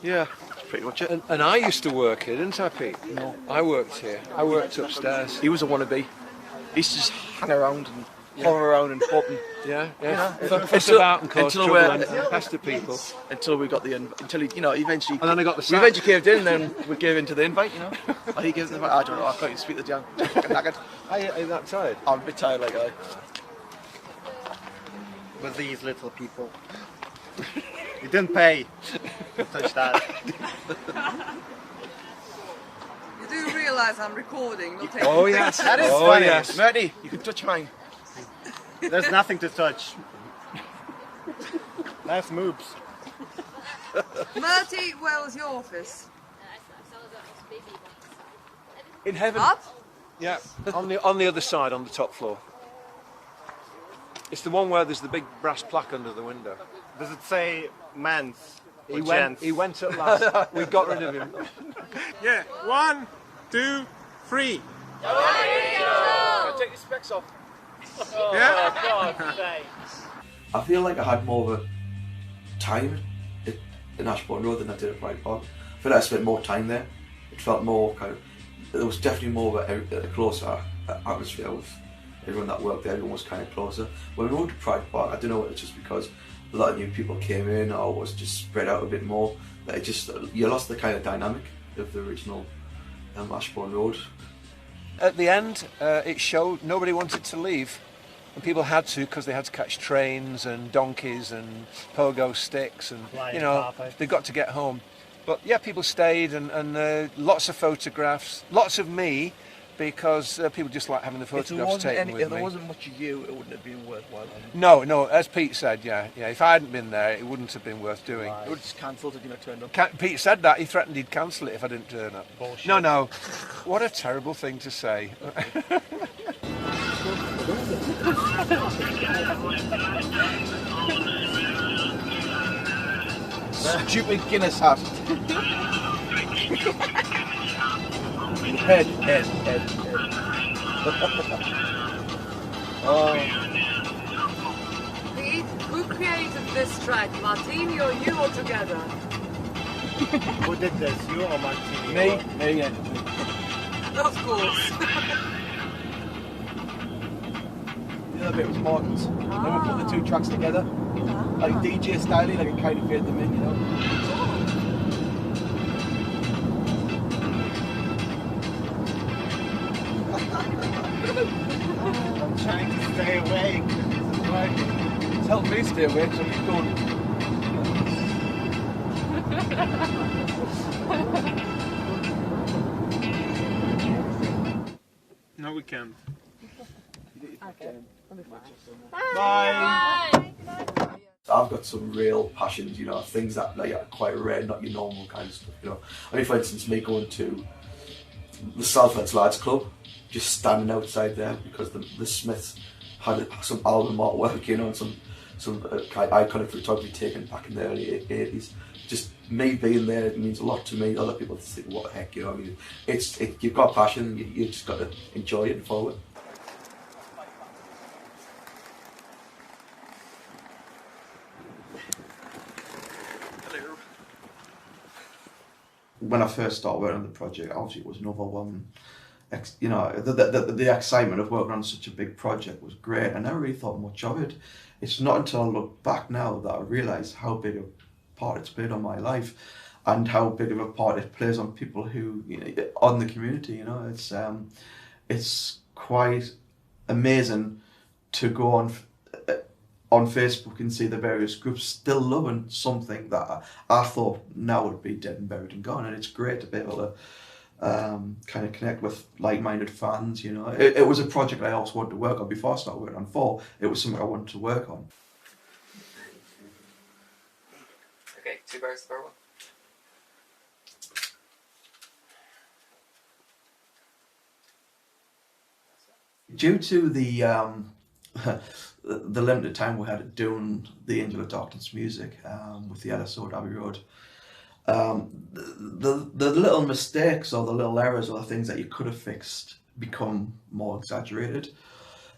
Yeah, that's pretty much it. And I used to work here, didn't I, Pete? No. I worked here. I worked upstairs. He was a wannabe. He used to just hang around and hover around and pop and Fuss about and cause trouble and pester people. Until we got the until he, you know, eventually. And then I got the we sack. eventually caved in, and then we gave in to the invite, you know. Or he gave the invite. I don't know. I can't even speak the jam. Knackered. Are you that tired? I'm a bit tired, like I. With these little people. You didn't pay. Touch that. You do realise realise I'm recording. Not taking Oh yes, pictures. that is funny. Yes. Murdy, you can touch mine. There's nothing to touch. Nice moves. Murty, where was your office? In heaven. Up? Yeah, on the other side, on the top floor. It's the one where there's the big brass plaque under the window. Does it say men's? He went at last. We got rid of him. Yeah, 1, 2, 3. Take your specs off. Yeah. I feel like I had more of a time in Ashbourne Road than I did at Pride Park. I feel like I spent more time there. It felt more kind of. There was definitely more of a closer atmosphere with everyone that worked there. Everyone was kind of closer. When we moved to Pride Park, I don't know if it's just because a lot of new people came in or it was just spread out a bit more. That it just you lost the kind of dynamic of the original Ashbourne Road. At the end, it showed nobody wanted to leave. And people had to because they had to catch trains and donkeys and pogo sticks and, you know, they got to get home. But yeah, people stayed and lots of photographs, lots of me, because people just like having the photographs taken with me. If there wasn't much of you, it wouldn't have been worthwhile. No, as Pete said, yeah. If I hadn't been there, it wouldn't have been worth doing. It would have just cancelled if you turned up. Pete said that, he threatened he'd cancel it if I didn't turn up. Bullshit. No, what a terrible thing to say. Stupid Guinness hat. Head. Pete, who created this track? Martini or you or together? Who did this? You or Martini? Me, yeah. Of course. The other bit was Martin's. Then we put the two tracks together, like DJ style, like it kind of fade them in, you know. I'm trying to stay awake. It's helped me stay awake, so keep going. No, we can't. Okay. Bye. I've got some real passions, you know, things that like are quite rare, not your normal kind of stuff, you know. I mean, for instance, me going to the Salford Lads Club, just standing outside there because the Smiths had some album artwork, you know, and some iconic photography taken back in the early 80s. Just me being there, it means a lot to me. Other people think, what the heck, you know, I mean, you've got passion, you just got to enjoy it and follow it. When I first started working on the project, obviously it was an overwhelming, you know, the excitement of working on such a big project was great. I never really thought much of it. It's not until I look back now that I realise how big a part it's played on my life and how big of a part it plays on people who, you know, on the community, you know. It's quite amazing to go on Facebook and see the various groups still loving something that I thought now would be dead and buried and gone, and it's great to be able to kind of connect with like-minded fans, you know. It was a project I also wanted to work on before I started working on 4. It was something I wanted to work on. Okay, 2 bars per 1. Due to the limited time we had doing the Angel of Darkness music with the LSO at Abbey Road, the little mistakes or the little errors or the things that you could have fixed become more exaggerated.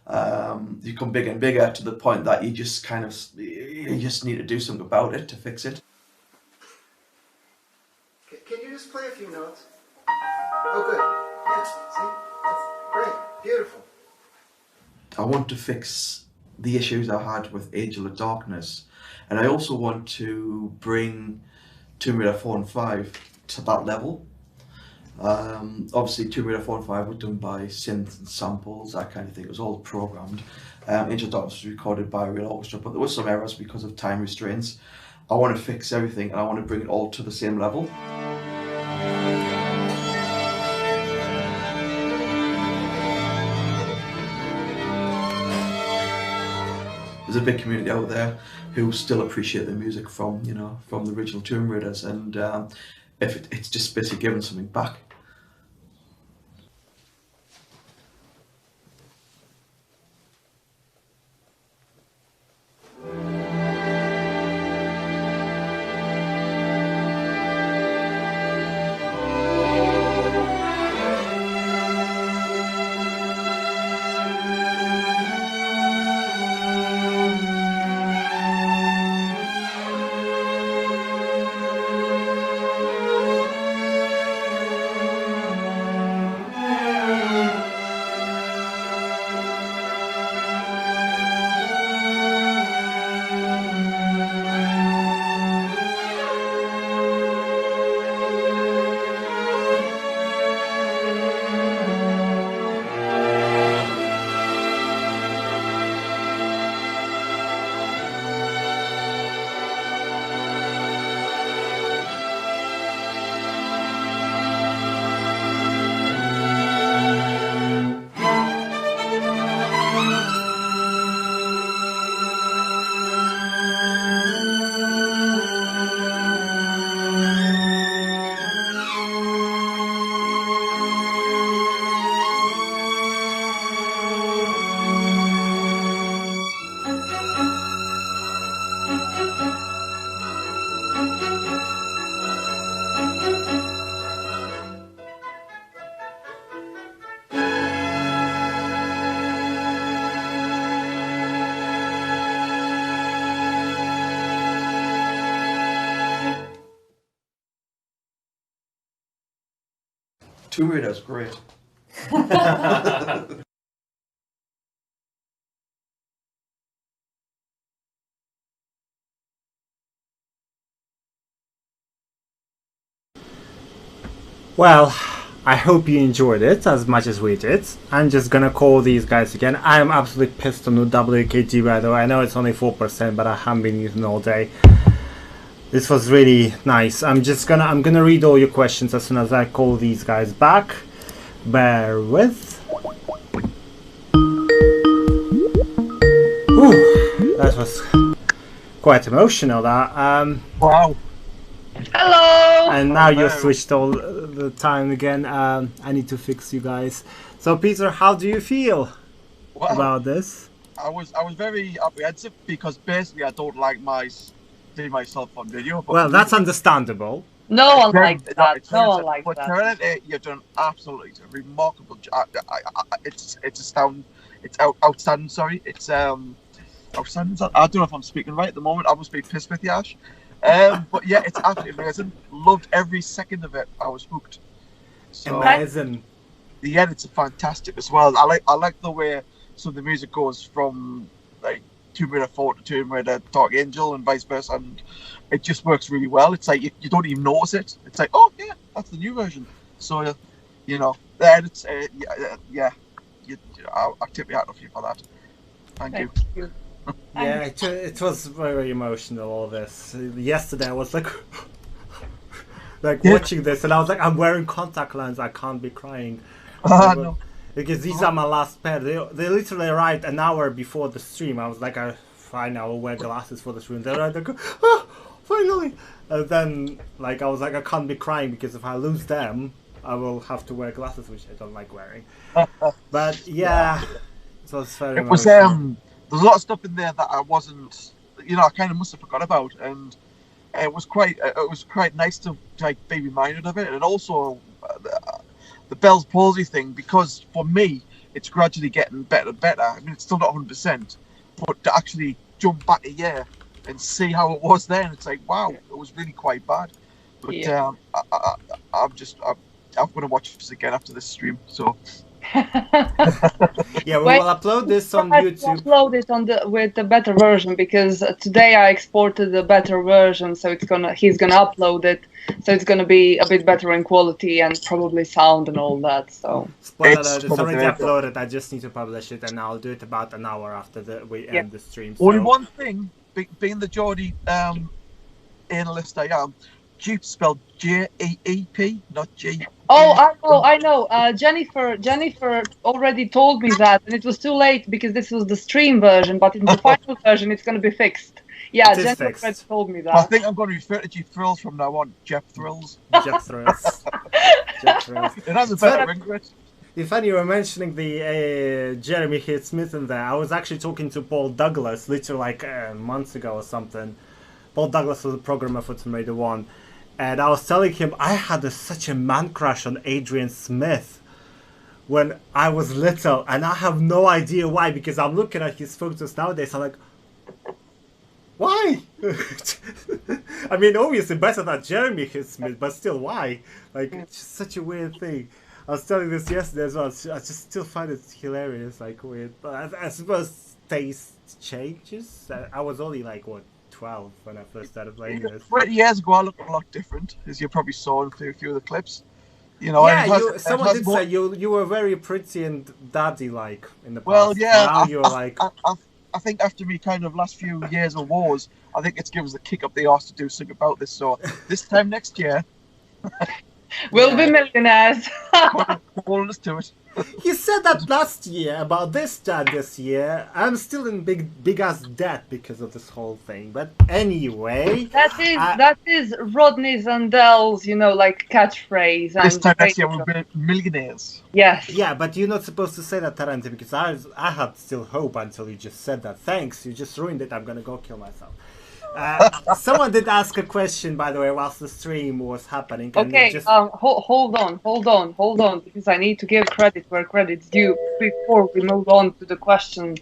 You become bigger and bigger to the point that you just need to do something about it to fix it. Can you just play a few notes? Oh, good. Yes, see? That's great. Beautiful. I want to fix the issues I had with Angel of Darkness, and I also want to bring Tomb Raider 4 and 5 to that level. Obviously Tomb Raider 4 and 5 were done by synth and samples, that kind of thing. It was all programmed. Angel of Darkness was recorded by a real orchestra, but there were some errors because of time restraints. I want to fix everything and I want to bring it all to the same level. there's a big community out there who still appreciate the music from, you know, from the original Tomb Raiders, and if it's just basically giving something back. Tomb Raider's great. Well, I hope you enjoyed it as much as we did. I'm just gonna call these guys again. I am absolutely pissed on the WKG, by the way. I know it's only 4%, but I haven't been using all day. This was really nice. I'm gonna read all your questions as soon as I call these guys back. Bear with. Ooh, that was quite emotional. That wow. Hello. And now you've switched all the time again. I need to fix you guys. So Peter, how do you feel about this? I was very apprehensive because basically I don't like seeing myself on video. But Well, that's understandable. No one likes that. No one likes that. But you've done absolutely a remarkable job. It's astounding. It's outstanding. Sorry, it's outstanding. I don't know if I'm speaking right at the moment. I must be pissed with you, Ash. But yeah, it's absolutely amazing. Loved every second of it. I was hooked. So, amazing. The edits are fantastic as well. I like the way some of the music goes from like Tomb Raider 4 to Tomb Raider Dark Angel and vice versa, and it just works really well. It's like you don't even notice it. It's like, oh yeah, that's the new version. So you know, the edits. Yeah. I'll tip your hat off you for that. Thank you. Yeah, it was very emotional, all this. Yesterday I was like watching this and I was like, I'm wearing contact lenses, I can't be crying. No. Because these are my last pair. They literally arrived an hour before the stream. I was like, fine, I will wear glasses for the stream. They arrived like, oh, finally! And then I was like, I can't be crying because if I lose them, I will have to wear glasses, which I don't like wearing. But yeah, it was very emotional. There's a lot of stuff in there that I wasn't, I kind of must have forgot about, and it was quite nice to be reminded of it, and also the Bell's palsy thing, because for me it's gradually getting better and better. I mean, it's still not 100%, but to actually jump back a year and see how it was then, it's like, wow, it was really quite bad. But yeah. I'm going to watch this again after this stream. So. Yeah, we will upload this on YouTube. Upload it with the better version, because today I exported the better version, so he's gonna upload it, so it's gonna be a bit better in quality and probably sound and all that. So spoiler alert, it's already uploaded. I just need to publish it, and I'll do it about an hour after we end the stream. So. Only one thing, being the Geordie analyst I am, Jeep spelled Jeep, not G. Oh, I know. Jennifer already told me that, and it was too late because this was the stream version. But in the final version, it's going to be fixed. Yeah, It is Jennifer fixed. already told me I that. think I'm going to refer to Jeep Thrills from now on. Jeep Thrills. Jeep Thrills. Jeep Thrills. It has a better ring to it. If you were mentioning the Jeremy Hit Smith in there, I was actually talking to Paul Douglas literally like months ago or something. Paul Douglas was a programmer for Tomb Raider 1. And I was telling him I had such a man crush on Adrian Smith when I was little. And I have no idea why, because I'm looking at his photos nowadays. I'm like, why? I mean, obviously better than Jeremy Hit Smith, but still, why? Like, it's just such a weird thing. I was telling this yesterday as well. I just still find it hilarious, like weird. But I suppose taste changes. I was only like, what, 12 when I first started playing this. 20 years ago, I looked a lot different, as you probably saw in a few of the clips. You know, yeah, someone did say you were very pretty and daddy-like in the past. Well, yeah, now you're like. I think after me kind of last few years of wars, I think it's given us a kick up the arse to do something about this. So this time next year, we'll be millionaires. Hold us to it. You said that last year about this year. I'm still in big ass debt because of this whole thing. But anyway, that is Rodney Zandel's, like catchphrase. This time next year we'll be millionaires. Yes. Yeah, but you're not supposed to say that, Tarantino, because I had still hope until you just said that. Thanks, you just ruined it. I'm gonna go kill myself. Someone did ask a question, by the way, whilst the stream was happening. Okay, hold on, because I need to give credit where credit's due before we move on to the question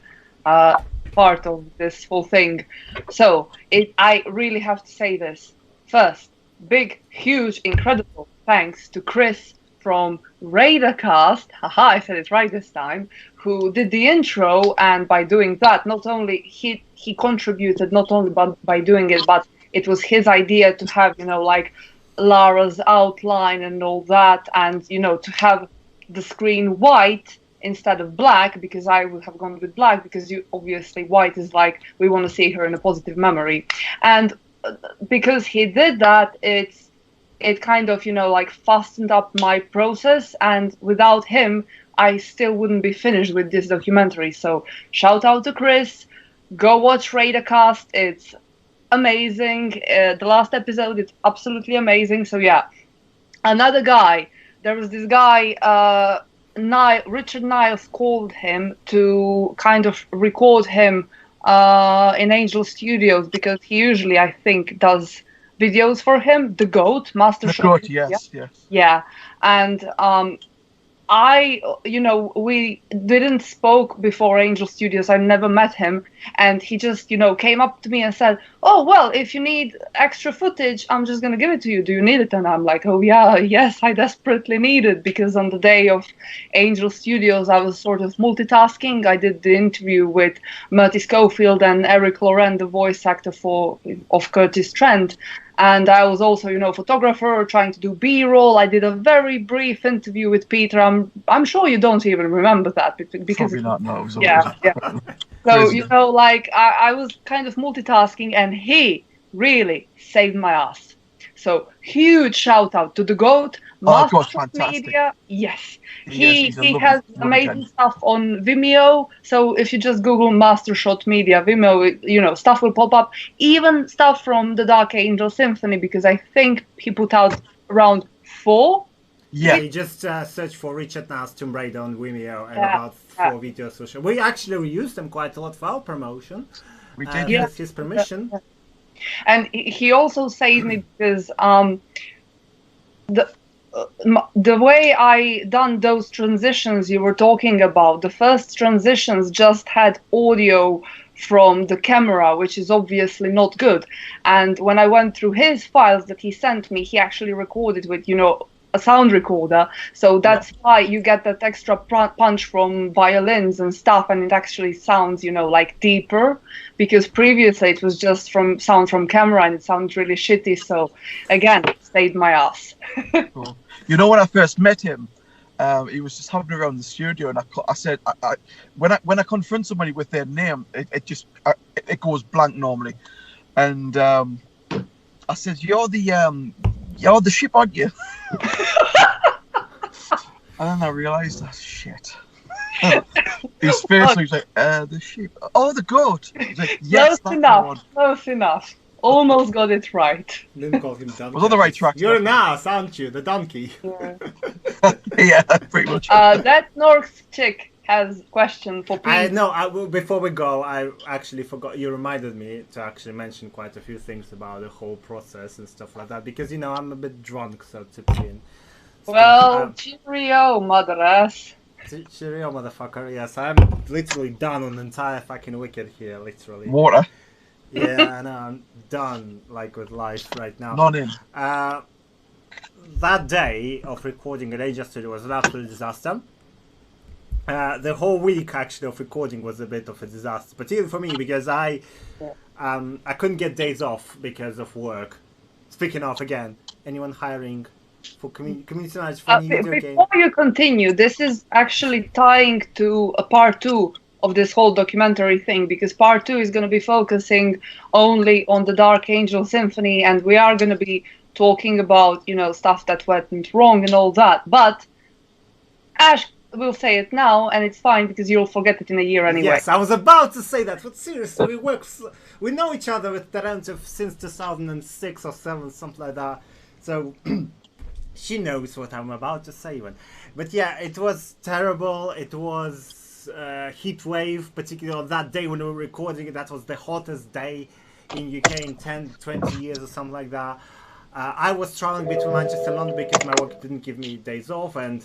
part of this whole thing. So, I really have to say this. First, big, huge, incredible thanks to Chris from Raidercast, haha, I said it right this time, who did the intro, and by doing that, not only he contributed not only by doing it, but it was his idea to have, like Lara's outline and all that, and, to have the screen white instead of black, because I would have gone with black, because obviously white is like, we want to see her in a positive memory. And because he did that, it kind of, like fastened up my process, and without him, I still wouldn't be finished with this documentary. So shout out to Chris, go watch Raidercast, it's amazing. The last episode, it's absolutely amazing. So yeah, another guy, there was this guy, Richard Niles called him to kind of record him in Angel Studios, because he usually, I think, does videos for him. The Goat, Master Shot. The Goat, yes. Yeah, and we didn't spoke before Angel Studios. I never met him, and he just, came up to me and said, "Oh, well, if you need extra footage, I'm just gonna give it to you. Do you need it?" And I'm like, "Oh yeah, yes, I desperately need it," because on the day of Angel Studios, I was sort of multitasking. I did the interview with Murty Schofield and Eric Loren, the voice actor of Curtis Trent. And I was also, photographer, trying to do B-roll. I did a very brief interview with Peter. I'm sure you don't even remember that, because probably not. No. Yeah. So I was kind of multitasking, and he really saved my ass. So huge shout out to the Goat, Master Media. Yes, he has amazing stuff on Vimeo. So if you just Google Master Shot Media Vimeo, stuff will pop up. Even stuff from the Dark Angel Symphony, because I think he put out around 4. Yeah, you just search for Richard Niles Tomb Raider on Vimeo, and about 4 videos. We actually used them quite a lot for our promotion. We did. With his permission. And he also saved me because the way I done those transitions you were talking about, the first transitions just had audio from the camera, which is obviously not good. And when I went through his files that he sent me, he actually recorded with, a sound recorder. So that's why you get that extra punch from violins and stuff, and it actually sounds, like deeper, because previously it was just sound from camera, and it sounds really shitty. So again, saved my ass. Cool. When I first met him, he was just hovering around the studio, and I said, when I confront somebody with their name, it goes blank normally, and I said, "You're the you're the ship, aren't you? And then I realised, oh, shit. His face was like, the sheep. Oh, the goat. Like, yes, close enough. Close enough. Almost got it right. Didn't call him donkey. Was on the right track. You're an ass, aren't you? The donkey. Yeah, yeah, pretty much. That Norks chick has a question for Pete. I know. Before we go, I actually forgot. You reminded me to actually mention quite a few things about the whole process and stuff like that because I'm a bit drunk, so tipsy. And well, cheerio, mother ass. Cheerio, motherfucker. Yes, I'm literally done on the entire fucking wicked here. Literally. Water. Yeah, I know. I'm done, like, with life right now. Not in. That day of recording at Angel Studio was an absolute disaster. The whole week, actually, of recording was a bit of a disaster. Particularly for me, because I couldn't get days off because of work. Speaking of, again, anyone hiring for community managers for any video game? Before you continue, this is actually tying to a part 2 of this whole documentary thing, because part 2 is going to be focusing only on the Dark Angel Symphony, and we are going to be talking about, stuff that went wrong and all that. But Ash will say it now, and it's fine because you'll forget it in a year anyway. Yes, I was about to say that, but seriously, we know each other with Tarantino since 2006 or 7, something like that. So she knows what I'm about to say. But yeah, it was terrible. It was heat wave, particularly on that day when we were recording it. That was the hottest day in UK in 10-20 years or something like that. I was traveling between Manchester and London because my work didn't give me days off, and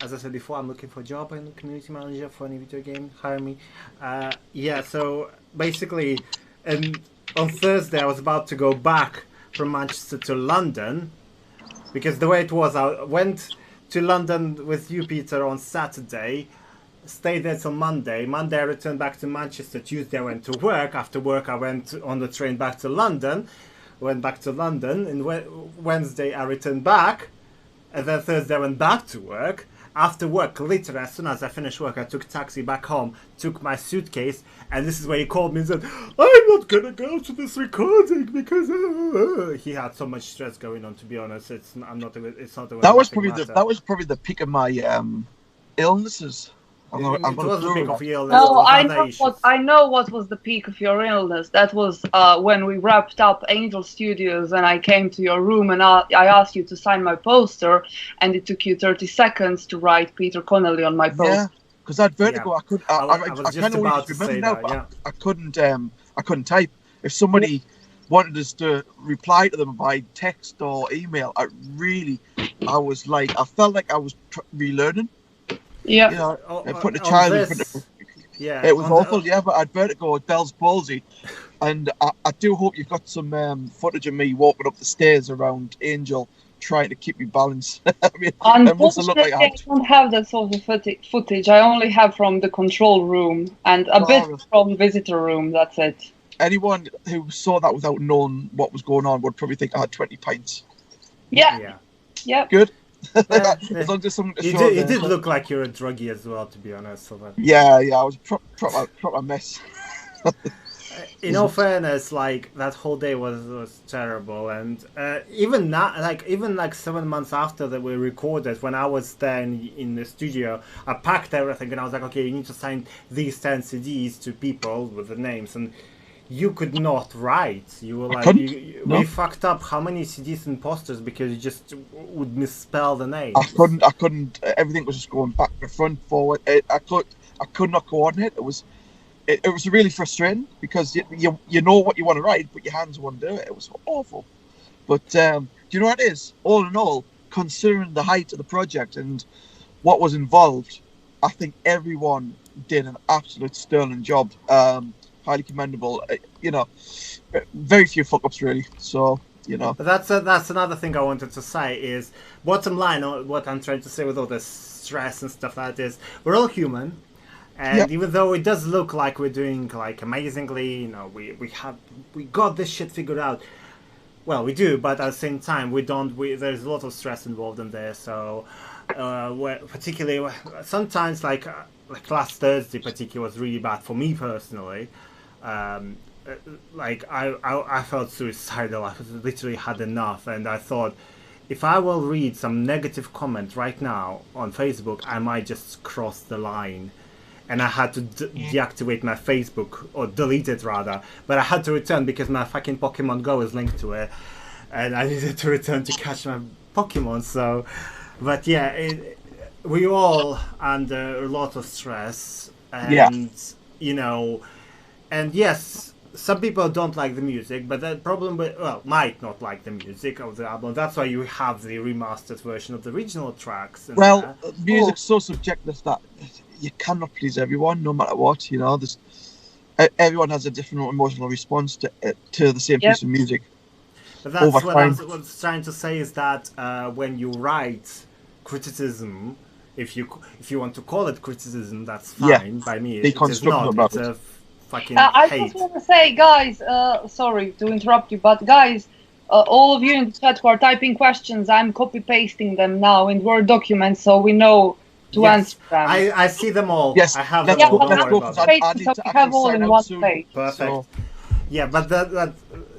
as I said before, I'm looking for a job. I'm a community manager for any video game. Hire me. Yeah, so basically, on Thursday I was about to go back from Manchester to London, because the way it was, I went to London with you, Peter, on Saturday, stayed there till Monday. Monday I returned back to Manchester. Tuesday I went to work. After work I went on the train back to London. Went back to London, and Wednesday I returned back, and then Thursday I went back to work. After work, literally as soon as I finished work, I took a taxi back home, took my suitcase, and this is where he called me and said, I'm not gonna go to this recording because he had so much stress going on. To be honest, it's not. That was probably the peak of my illnesses. It was the peak of your illness. No, I know what was the peak of your illness. That was when we wrapped up Angel Studios and I came to your room and I asked you to sign my poster, and it took you 30 seconds to write Peter Connelly on my poster. Yeah, because I had vertigo. Yeah. I kind of remember now, but I couldn't type. If somebody wanted us to reply to them by text or email, I felt like I was relearning. Yeah, putting a child in front of it was awful. But I had vertigo, Bell's palsy, and I do hope you've got some footage of me walking up the stairs around Angel, trying to keep me balanced. I mean, unfortunately, I don't have that sort of footage. I only have from the control room and a bit from visitor room. That's it. Anyone who saw that without knowing what was going on would probably think I had 20 pints. Yeah. Good. As long as you did look like you're a druggie as well, to be honest. So yeah, I was proper mess. In all fairness, like that whole day was terrible, and even 7 months after that we recorded, when I was there in the studio, I packed everything and I was like, okay, you need to sign these 10 CDs to people with the names, and you could not write. You were like, we fucked up how many CDs and posters because you just would misspell the names. I couldn't. Everything was just going back to front, forward. I could not coordinate. It was really frustrating because you know what you want to write, but your hands won't do it. It was awful. But do you know what it is? All in all, considering the height of the project and what was involved, I think everyone did an absolute sterling job. Highly commendable. Very few fuck-ups really. So, But that's another thing I wanted to say is, bottom line, what I'm trying to say with all this stress and stuff like that is, we're all human. And even though it does look like we're doing like amazingly, we got this shit figured out. Well, we do, but at the same time, we don't. There's a lot of stress involved in there. So, particularly sometimes, like last Thursday, particularly was really bad for me personally. like I felt suicidal. I literally had enough, and I thought, if I will read some negative comment right now on Facebook, I might just cross the line. And I had to deactivate my Facebook, or delete it rather. But I had to return because my fucking Pokemon Go is linked to it. And I needed to return to catch my Pokemon, so... But yeah, we all under a lot of stress. And, you know... And yes, some people don't like the music, but the problem with... Well, might not like the music of the album. That's why you have the remastered version of the original tracks. And music's so subjective that you cannot please everyone, no matter what. You know, everyone has a different emotional response to the same piece of music. But that's what I was trying to say, is that when you write criticism, if you want to call it criticism, that's fine by me. It is not. It's a fucking I hate. just want to say, guys, sorry to interrupt you, but guys, all of you in the chat who are typing questions, I'm copy-pasting them now in Word documents so we know to answer them. I see them all. Yes, I have them all. Don't worry about it. We have all in one page. Perfect. So. Yeah, but that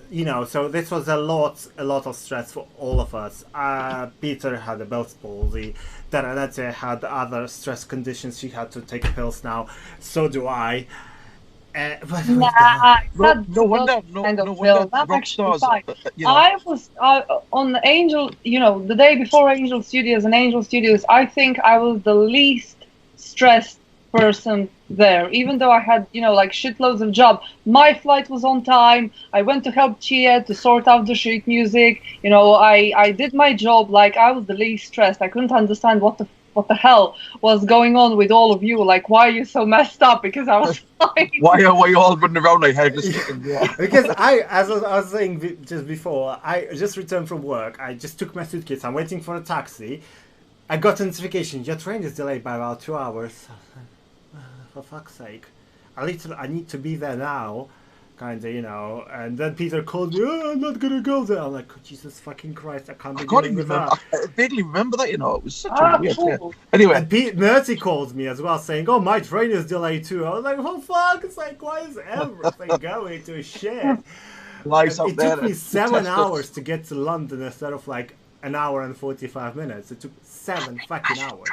you know, so this was a lot of stress for all of us. Peter had a Bell's palsy. Taranete had other stress conditions. She had to take pills now. So do I. No wonder Rockstars. I was on Angel, you know, the day before Angel Studios and Angel Studios, I think I was the least stressed person there, even though I had, you know, like shitloads of job. My flight was on time. I went to help Chia to sort out the sheet music. You know, I did my job. Like, I was the least stressed. I couldn't understand what the hell was going on with all of you. Like, why are you so messed up? Because I was fine. Why are you all running around like headless chickens? Yeah. Because as I was saying just before, I just returned from work. I just took my suitcase. I'm waiting for a taxi. I got a notification. Your train is delayed by about 2 hours. For fuck's sake. I need to be there now. Kind of, you know. And then Peter called me, oh, I'm not gonna go there. I'm like, oh, Jesus fucking Christ, I can't be dealing with that. I vaguely remember that, you know. It was such a weird thing. Anyway. And Mercy called me as well, saying, oh, my train is delayed too. I was like, oh, fuck. It's like, why is everything going to shit? It took me 7 hours to get to London instead of like an hour and 45 minutes. It took 7 fucking hours.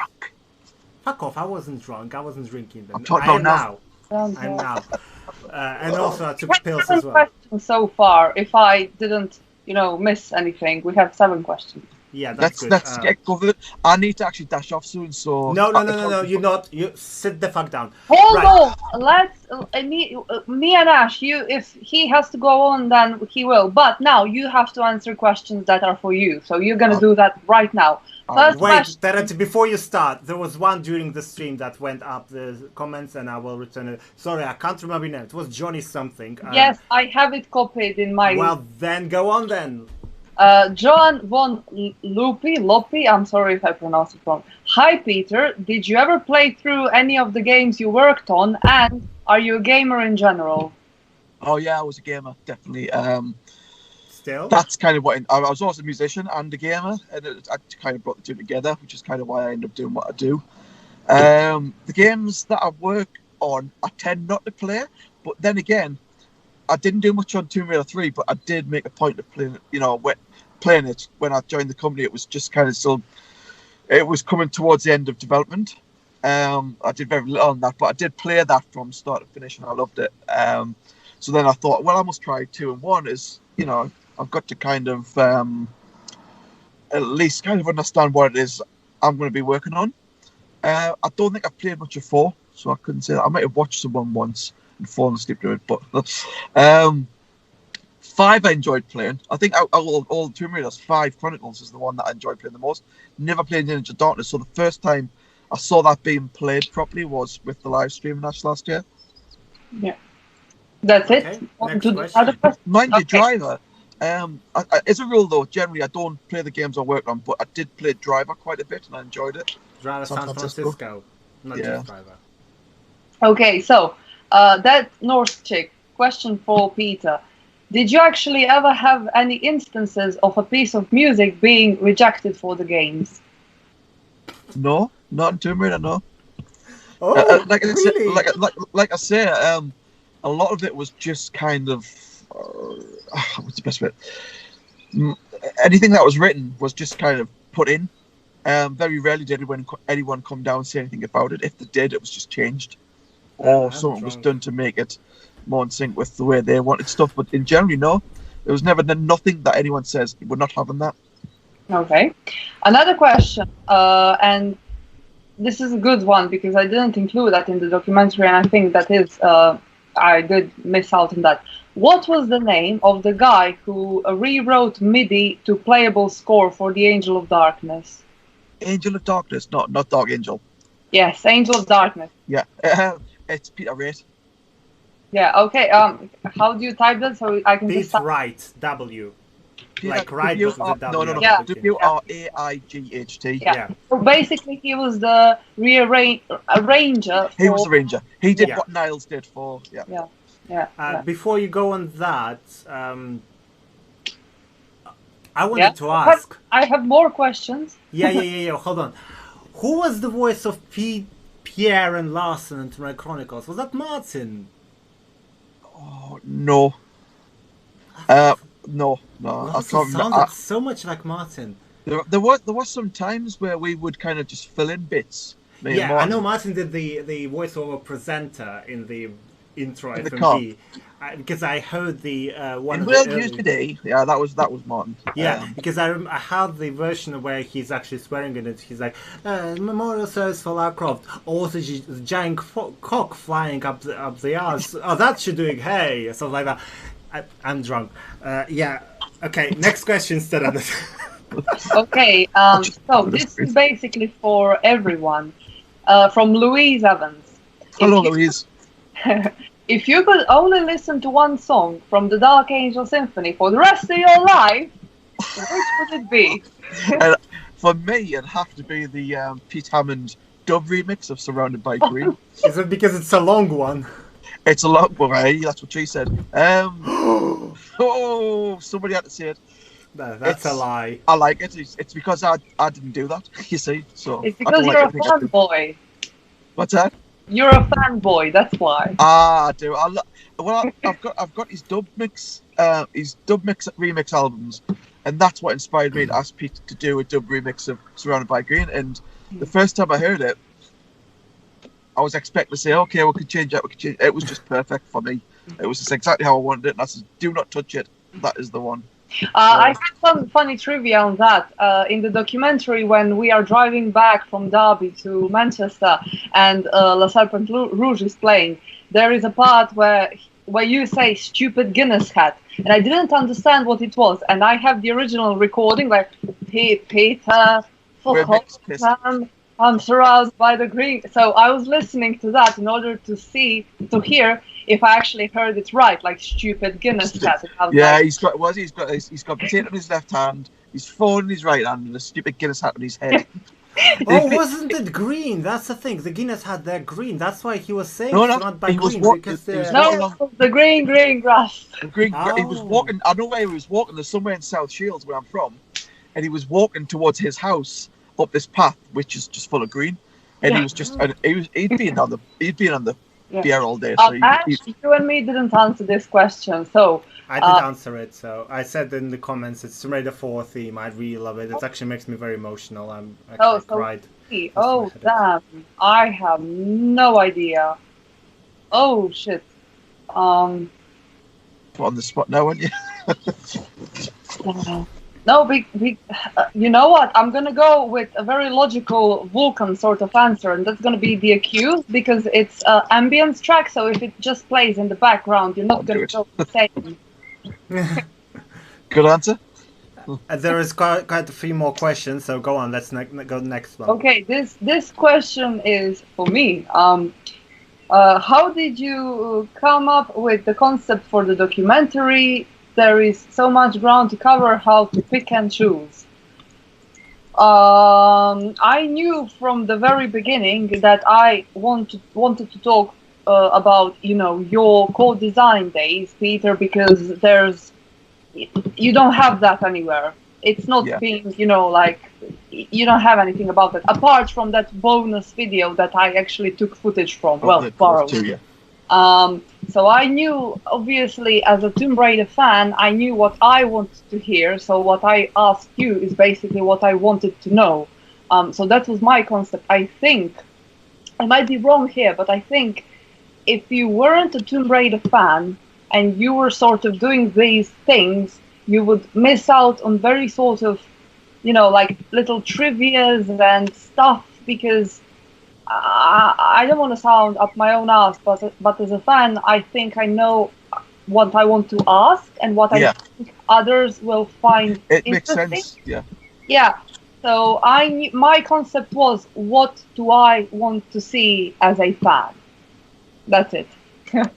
Fuck off, I wasn't drunk. I wasn't drinking them. I am now. I'm now. And also I took pills as well. 7 questions so far. If I didn't, you know, miss anything, we have 7 questions. Yeah, that's good. Let's get covered. I need to actually dash off soon, so... No, you're not. You sit the fuck down. Hold on. Let's... me and Ash, if he has to go on, then he will. But now you have to answer questions that are for you. So you're going to do that right now. First wait, Terence, before you start, there was one during the stream that went up the comments, and I will return it. Sorry, I can't remember your name. It was Johnny something. Yes, I have it copied in my... Well, then go on then. Joan von Lopi, I'm sorry if I pronounce it wrong. Hi Peter, did you ever play through any of the games you worked on, and are you a gamer in general? Oh yeah, I was a gamer, definitely. Still? That's kind of what I was also a musician and a gamer, and I kind of brought the two together, which is kind of why I end up doing what I do. The games that I work on, I tend not to play, but then again, I didn't do much on Tomb Raider 3, but I did make a point of playing it, you know, playing it when I joined the company. It was just kind of still, it was coming towards the end of development. I did very little on that, but I did play that from start to finish, and I loved it. So then I thought, well, I must try 2, and 1 is, you know, I've got to kind of at least kind of understand what it is I'm going to be working on. I don't think I've played much of 4, so I couldn't say that. I might have watched someone once and fallen asleep to it, but 5 I enjoyed playing. I think all Tomb Raiders, 5 Chronicles is the one that I enjoyed playing the most. Never played Ninja Darkness, so the first time I saw that being played properly was with the live stream last year. Yeah, that's it. Mind you, Driver. As a rule, though, generally I don't play the games I work on, but I did play Driver quite a bit, and I enjoyed it. Driver San Francisco, not just Driver. Okay, so that Norse chick, question for Peter. Did you actually ever have any instances of a piece of music being rejected for the games? No, not in Tomb Raider, no. Oh, like really? I say, a lot of it was just kind of what's the best bit? Anything that was written was just kind of put in. Very rarely did anyone come down and say anything about it. If they did, it was just changed, or something was done to make it more in sync with the way they wanted stuff. But in general, no, there was never nothing that anyone says we're not having that. Okay. Another question, and this is a good one because I didn't include that in the documentary, and I think that is I did miss out on that. What was the name of the guy who rewrote MIDI to playable score for the Angel of Darkness? Angel of Darkness, not Dark Angel. Yes, Angel of Darkness. Yeah, it's Peter Wright. Yeah. Okay. How do you type that so I can Peter just? Wright, W. Peter, Like right, but with a W. No. Yeah. WRAIGHT. Yeah. So basically, he was the arranger. He was the arranger. He did Yeah. what Niles did for. Yeah. Yeah. Before you go on that, I wanted to ask. I have more questions. Yeah. Hold on. Who was the voice of Pierre and Larson in Chronicles? Was that Martin? Oh no. No. I can't remember. Sounded so much like Martin. There was some times where we would kind of just fill in bits. Yeah, I know Martin did the voiceover presenter in the intro In the FMV because I heard the one of World the News Today. Yeah, that was Martin. Yeah, because I heard the version where he's actually swearing in it. He's like, "Memorial service for Lara Croft." Also, the giant cock flying up the ass. Oh, that's you doing. Hey, something like that. I'm drunk. Yeah. Okay. Next question, Stella. Okay. So this is basically for everyone. From Louise Evans. Hello, Louise. If you could only listen to one song from the Dark Angel Symphony for the rest of your life, which would it be? And for me, it'd have to be the Pete Hammond dub remix of "Surrounded by Green." Is it because it's a long one? It's a long one. That's what she said. Oh, somebody had to say it. No, that's a lie. I like it. It's because I didn't do that. You see, so It's because you're a fanboy. What's that? You're a fanboy. That's why. I do. I've got his dub mix remix albums, and that's what inspired me to ask Pete to do a dub remix of "Surrounded by Green." And the first time I heard it, I was expecting to say, "Okay, we could change that. We could change." It was just perfect for me. It was just exactly how I wanted it. And I said, "Do not touch it. That is the one." I have some funny trivia on that. In the documentary, when we are driving back from Derby to Manchester and La Serpent Rouge is playing, there is a part where you say "stupid Guinness hat," and I didn't understand what it was. And I have the original recording, like Peter, I'm surrounded by the green. So I was listening to that in order to hear if I actually heard it right, like "stupid Guinness cat." Yeah, he's got potato in his left hand, his phone in his right hand, and a stupid Guinness hat on his head. Oh, wasn't it green? That's the thing. The Guinness had their green. That's why he was saying No, it's not by he was green because the green grass. He was walking. I know where he was walking. There's somewhere in South Shields where I'm from, and he was walking towards his house up this path, which is just full of green. And he was just, and he'd been on the beer all day. So you and me didn't answer this question, so I did answer it. So I said in the comments, it's Raider 4 theme. I really love it. It actually makes me very emotional. I'm actually cried. Oh damn! I have no idea. Oh shit. On the spot now, aren't you? No, you know what? I'm gonna go with a very logical Vulcan sort of answer, and that's gonna be The Accused because it's an ambience track. So if it just plays in the background, you're not gonna go the same. Good answer. There is quite a few more questions, so go on. Let's go to the next one. Okay, this question is for me. How did you come up with the concept for the documentary? There is so much ground to cover. How to pick and choose? I knew from the very beginning that I wanted to talk about your co-design days, Peter, because you don't have that anywhere. It's not being like you don't have anything about it apart from that bonus video that I actually took footage from. Well, borrowed. So I knew, obviously, as a Tomb Raider fan, I knew what I wanted to hear. So what I asked you is basically what I wanted to know. So that was my concept. I think, I might be wrong here, but I think if you weren't a Tomb Raider fan and you were sort of doing these things, you would miss out on very sort of, you know, like little trivias and stuff, because I don't want to sound up my own ass, but as a fan, I think I know what I want to ask and what I think others will find It interesting. makes sense. Yeah. Yeah. So my concept was, what do I want to see as a fan? That's it. Good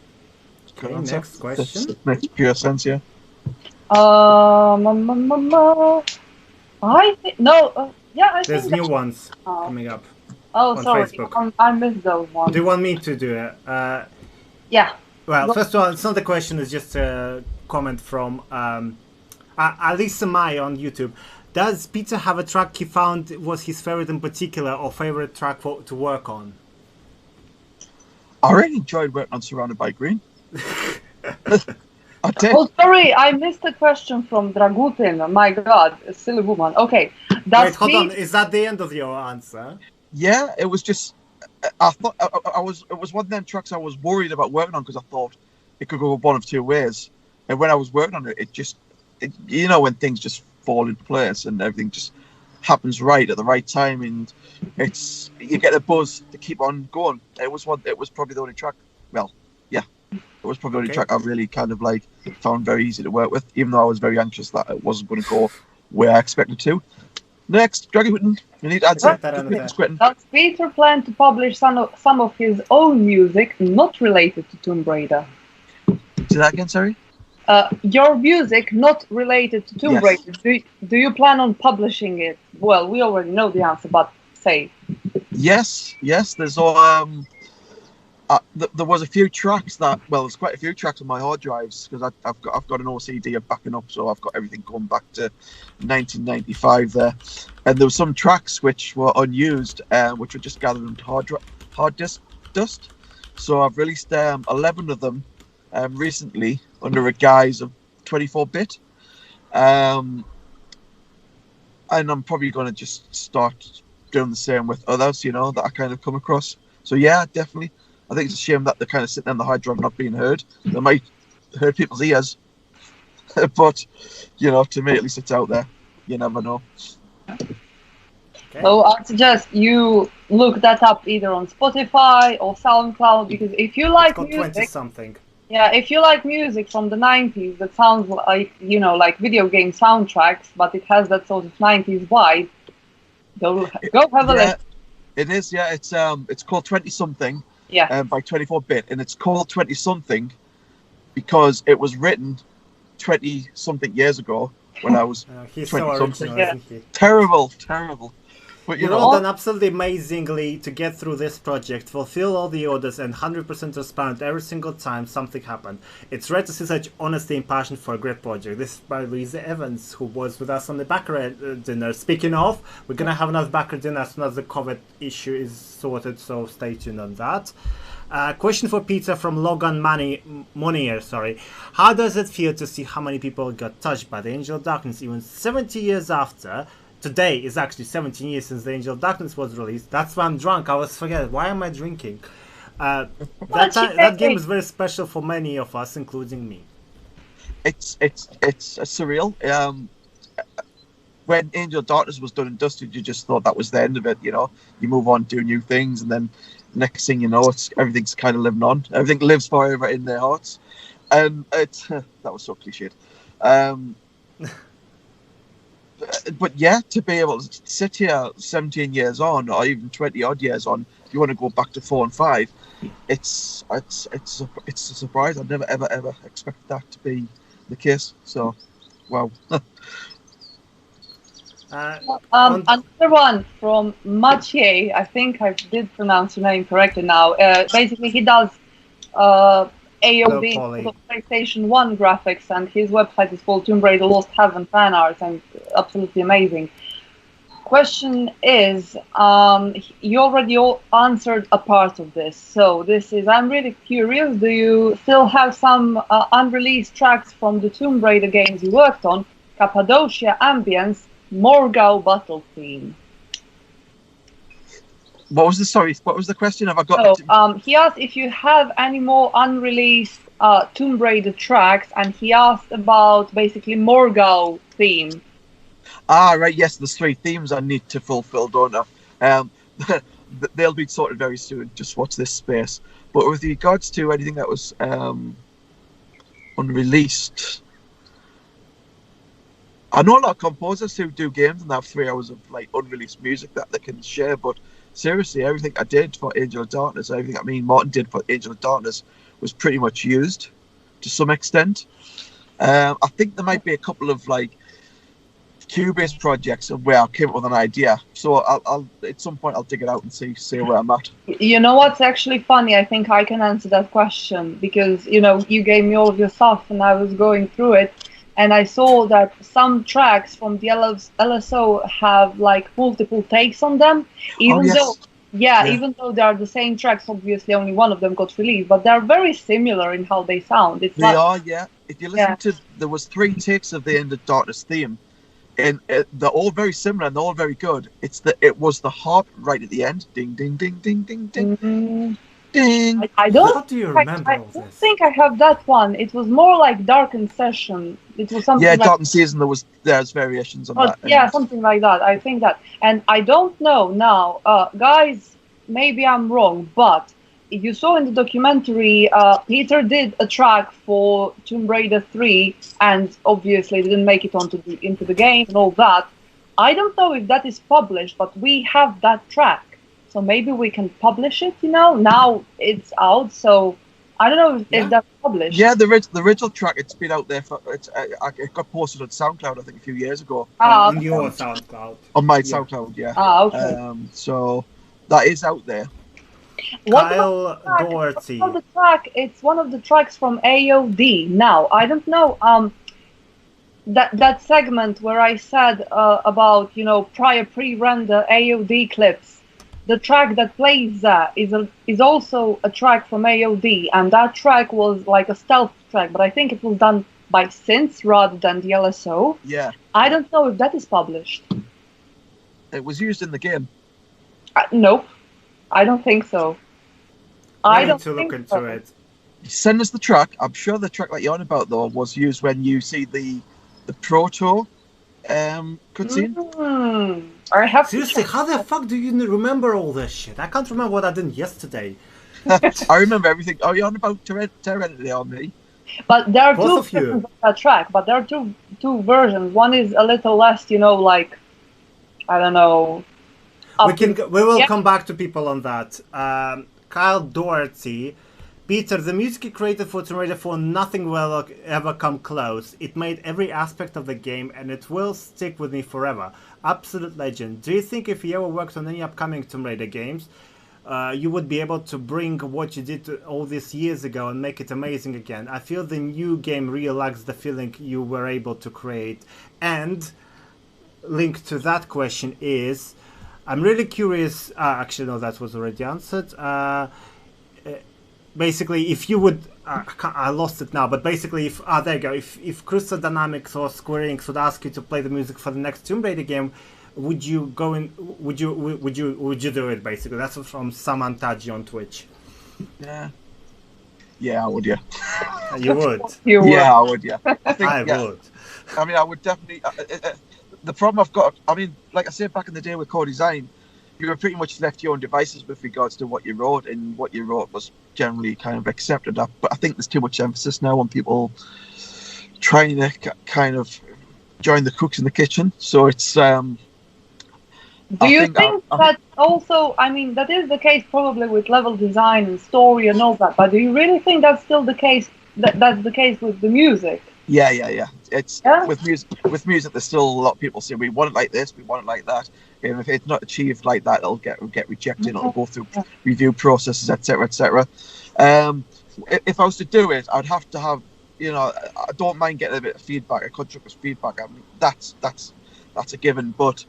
answer. Next question. That makes pure sense, yeah. I think no. Yeah, I There's think new ones coming up. Oh, on sorry, Facebook. I missed those ones. Do you want me to do it? Yeah. Well, first of all, it's not a question, it's just a comment from Alisa Mai on YouTube. Does Peter have a track he found was his favorite in particular, or favorite track to work on? I really enjoyed working on Surrounded by Green. I did. Oh, sorry, I missed a question from Dragutin. My God, a silly woman. Okay. Wait, hold on. Is that the end of your answer? Yeah, it was just. I thought it was one of them tracks I was worried about working on, because I thought it could go one of two ways. And when I was working on it, you know, when things just fall into place and everything just happens right at the right time, and you get a buzz to keep on going. It was probably the only track. Well, yeah, it was probably the only track I really kind of like found very easy to work with, even though I was very anxious that it wasn't going to go where I expected to. Next, Dragon, you need to add something. Does Peter plan to publish some of his own music not related to Tomb Raider? Say that again, sorry? Your music not related to Tomb Raider. Do you plan on publishing it? Well, we already know the answer, but say. Yes. There's there was a few tracks there's quite a few tracks on my hard drives, because I've got an OCD of backing up, so I've got everything going back to 1995 there, and there were some tracks which were unused, which were just gathered into hard disk dust. So I've released 11 of them recently under a guise of 24-bit, and I'm probably going to just start doing the same with others, you know, that I kind of come across. So yeah, definitely. I think it's a shame that they're kind of sitting on the hard drive not being heard. They might hurt people's ears, but, you know, to me at least it's out there. You never know. Okay. So I suggest you look that up either on Spotify or SoundCloud, because if you like music, 20-something. Yeah, if you like music from the 90s that sounds like, you know, like video game soundtracks, but it has that sort of 90s vibe, go have a listen. It is, yeah. It's called 20-something. Yeah. By 24-bit, and it's called 20-something because it was written 20-something years ago when I was 20-something. Isn't he? Terrible. But You've all done absolutely amazingly to get through this project, fulfill all the orders, and 100% transparent every single time something happened. It's rare to see such honesty and passion for a great project. This is by Louisa Evans, who was with us on the Backer dinner. Speaking of, we're going to have another Backer dinner as soon as the COVID issue is sorted, so stay tuned on that. Question for Peter from Logan Monier. How does it feel to see how many people got touched by the Angel of Darkness even 70 years after? Today is actually 17 years since the Angel of Darkness was released. That's why I'm drunk. I was forgetting. Why am I drinking? That game is very special for many of us, including me. It's surreal. When Angel of Darkness was done and dusted, you just thought that was the end of it. You know, you move on, do new things, and then next thing you know, everything's kind of living on. Everything lives forever in their hearts, and that was so cliched. But yeah, to be able to sit here 17 years on, or even 20 odd years on, if you want to go back to 4 and 5, it's a surprise. I'd never ever expected that to be the case. So, wow. Another one from Mathieu. I think I did pronounce your name correctly now. Basically, he does AOV PlayStation 1 graphics, and his website is called Tomb Raider Lost Heaven Fan Art, and absolutely amazing. Question is, you already answered a part of this. So this is, I'm really curious, do you still have some unreleased tracks from the Tomb Raider games you worked on? Cappadocia Ambience, Morgau Battle Theme. What was the question? Have I got? So, he asked if you have any more unreleased Tomb Raider tracks, and he asked about basically Morgau theme. Ah, right. Yes, there's 3 themes I need to fulfill, don't I? They'll be sorted very soon. Just watch this space. But with regards to anything that was unreleased, I know a lot of composers who do games and have 3 hours of like unreleased music that they can share. But seriously, everything I did for Angel of Darkness, everything Martin did for Angel of Darkness was pretty much used to some extent. I think there might be a couple of like Cubase projects where I came up with an idea. So I'll at some point I'll dig it out and see where I'm at. You know what's actually funny? I think I can answer that question because you gave me all of your stuff and I was going through it, and I saw that some tracks from the LSO have like multiple takes on them, even though even though they are the same tracks. Obviously, only one of them got released, but they're very similar in how they sound. If you listen to, there was 3 takes of the End of Darkness theme. And they're all very similar and they're all very good. It was the harp right at the end. Ding, ding, ding, ding, ding, ding, ding. I don't. How do you remember all I don't this? think I have that one. It was more like Darkened Session. It was something. Yeah, like, Darkened Season. There's variations on that. Yeah, something like that. I think that, and I don't know now, guys. Maybe I'm wrong, but you saw in the documentary, Peter did a track for Tomb Raider 3, and obviously didn't make it into the game and all that. I don't know if that is published, but we have that track, so maybe we can publish it. Now it's out, so I don't know if that's published. Yeah, the original track, it's been out there for it got posted on SoundCloud I think a few years ago. On your SoundCloud. On my SoundCloud, yeah. Okay. So that is out there. Kyle Doherty. It's one of the tracks from AOD. Now, I don't know, that segment where I said about, prior pre-render AOD clips, the track that plays there is also a track from AOD, and that track was like a stealth track, but I think it was done by synths rather than the LSO. Yeah. I don't know if that is published. It was used in the game. Nope. I don't think so. I need to look into it. Send us the track. I'm sure the track that you're on about though was used when you see the proto cutscene. I have seriously. How the fuck do you remember all this shit? I can't remember what I did yesterday. I remember everything. Oh, you're on about Serenity on me. But there are Both two of you. versions of that track. But there are two versions. One is a little less, like I don't know. We will come back to people on that. Kyle Doherty, Peter, the music you created for Tomb Raider 4, nothing will ever come close. It made every aspect of the game, and it will stick with me forever. Absolute legend. Do you think if you ever worked on any upcoming Tomb Raider games, you would be able to bring what you did all these years ago and make it amazing again? I feel the new game really lacks the feeling you were able to create. And linked to that question is, I'm really curious. Actually, no, that was already answered. Basically, if you would, I lost it now. But basically, if there you go. If Crystal Dynamics or Square Enix would ask you to play the music for the next Tomb Raider game, would you go in? Would you do it? Basically, that's from Saman Taji on Twitch. Yeah, I would. Yeah. You would. Yeah, I would. Yeah. I would. I mean, I would definitely. The problem I've got, I mean, like I said back in the day with core design, you were pretty much left to your own devices with regards to what you wrote, and what you wrote was generally kind of accepted. But I think there's too much emphasis now on people trying to kind of join the cooks in the kitchen. So it's. Do you think that also? I mean, that is the case probably with level design and story and all that. But do you really think that's still the case? That's the case with the music? Yeah. It's with music. There's still a lot of people say we want it like this, we want it like that. And if it's not achieved like that, it'll get rejected. It'll go through review processes, etc., etc. If I was to do it, I'd have to have, I don't mind getting a bit of feedback, a constructive feedback. I mean, that's a given. But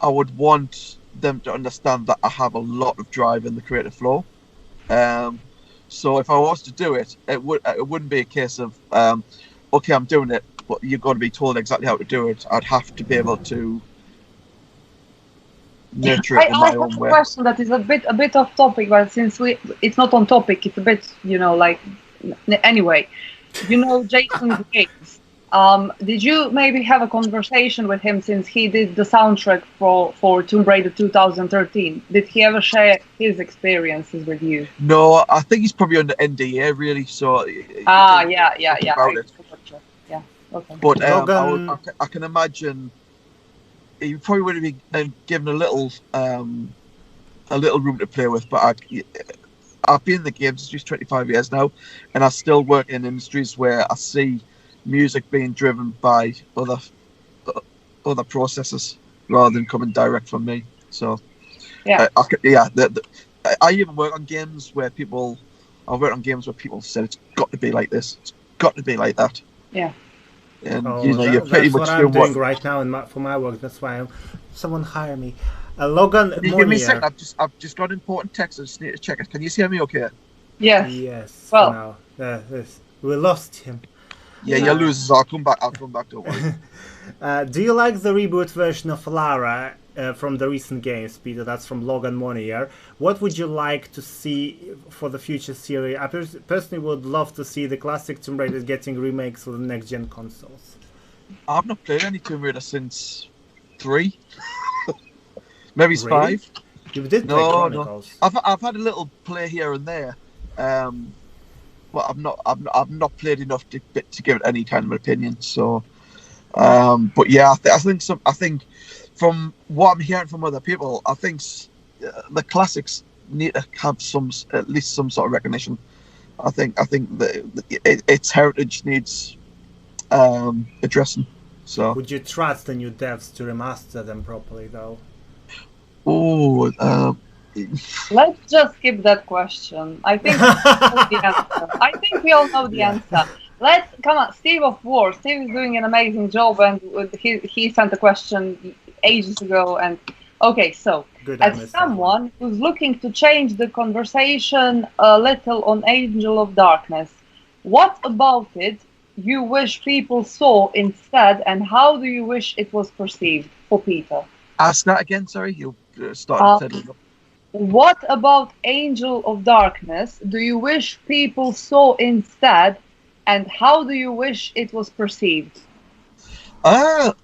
I would want them to understand that I have a lot of drive in the creative flow. So if I was to do it, it wouldn't be a case of okay, I'm doing it, but you've got to be told exactly how to do it. I'd have to be able to nurture it in my own way. I have a question that is a bit off topic, but since it's not on topic, it's a bit, like, anyway, Jason Gates. Did you maybe have a conversation with him since he did the soundtrack for Tomb Raider 2013? Did he ever share his experiences with you? No, I think he's probably under NDA, really. So yeah. Yeah, okay. But I can imagine he probably would have been given a little room to play with. But I've been in the games industry 25 years now, and I still work in industries where I see music being driven by other processes rather than coming direct from me. So yeah, I even work on games where people said it's got to be like this, it's got to be like that. Yeah. And you're pretty much what I'm doing right now for my work. That's why someone hire me. Logan, can you give me a second? I've just got an important text. I just need to check it. Can you hear me okay? Yes. Yes. Well, we lost him. Yeah, you lose. I'll come back. Don't worry. Do you like the reboot version of Lara from the recent games, Peter? That's from Logan Monier. What would you like to see for the future series? I personally would love to see the classic Tomb Raider getting remakes for the next-gen consoles. I've not played any Tomb Raider since 3. Maybe it's Really? 5. You did play Chronicles. No. I've had a little play here and there. But I've not played enough to give it any kind of opinion. So, but yeah, I think from what I'm hearing from other people, I think the classics need to have at least some sort of recognition. I think its heritage needs addressing. So, would you trust the new devs to remaster them properly, though? Oh. Let's just skip that question. I think we all know the answer. I think we all know the answer. Let's come on, Steve of War. Steve is doing an amazing job, and he sent a question ages ago. And okay, so as someone who's looking to change the conversation a little on Angel of Darkness, what about it you wish people saw instead, and how do you wish it was perceived? For Peter. Ask that again. Sorry, you started. What about Angel of Darkness do you wish people saw instead, and how do you wish it was perceived? I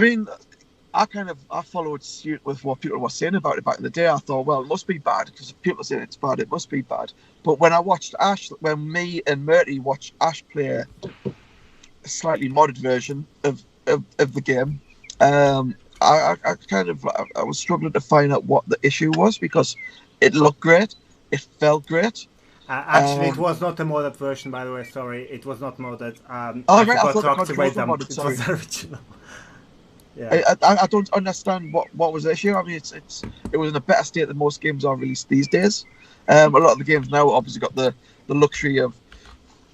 mean, I followed suit with what people were saying about it back in the day. I thought, well, it must be bad because if people are saying it's bad, it must be bad. But when I watched when me and Murty watched Ash play a slightly modded version of the game, I was struggling to find out what the issue was because it looked great, it felt great. Actually, it was not a modded version, by the way. Sorry, it was not modded. I thought the controls were modded. Sorry. It was original. Yeah. I don't understand what was the issue. I mean, it was in a better state than most games are released these days. A lot of the games now obviously got the luxury of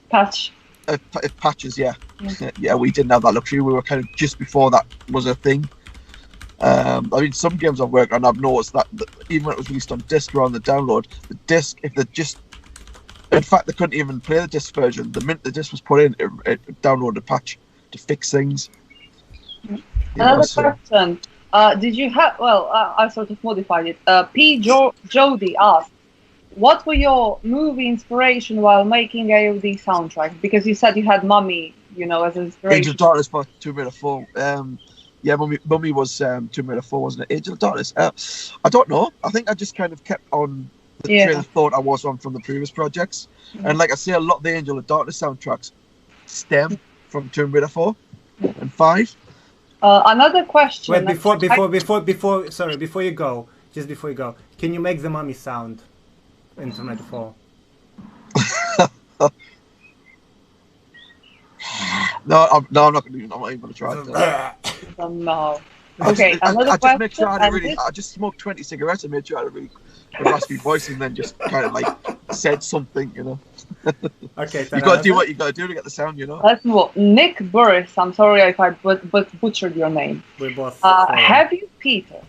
patches. Yeah, we didn't have that luxury. We were kind of just before that was a thing. I mean, some games I've worked on, I've noticed that even when it was released on disc rather than download, the disc, in fact, they couldn't even play the disc version. The minute the disc was put in, it downloaded a patch to fix things. Another question. Did you have, I sort of modified it. P. Jody asked, what were your movie inspiration while making AOD soundtrack? Because you said you had Mummy, as an inspiration. Angel of Darkness for Tomb Raider 4. Yeah, Mummy was Tomb Raider 4, wasn't it? Angel of Darkness. I don't know. I think I just kind of kept on the train of thought I was on from the previous projects. And like I say, a lot of the Angel of Darkness soundtracks stem from Tomb Raider 4 and 5. Another question. Wait, before you go, can you make the Mummy sound in Tomb Raider 4? No, I'm not going to do it. I'm not even going to try it. No. Okay, another question. I just smoked 20 cigarettes and made sure I had a really raspy voice, and then just kind of like said something, you know. Okay, you got to do what you got to do to get the sound, you know. Let's move. Nick Burris, I'm sorry if I butchered your name. We both. Have you, Peter?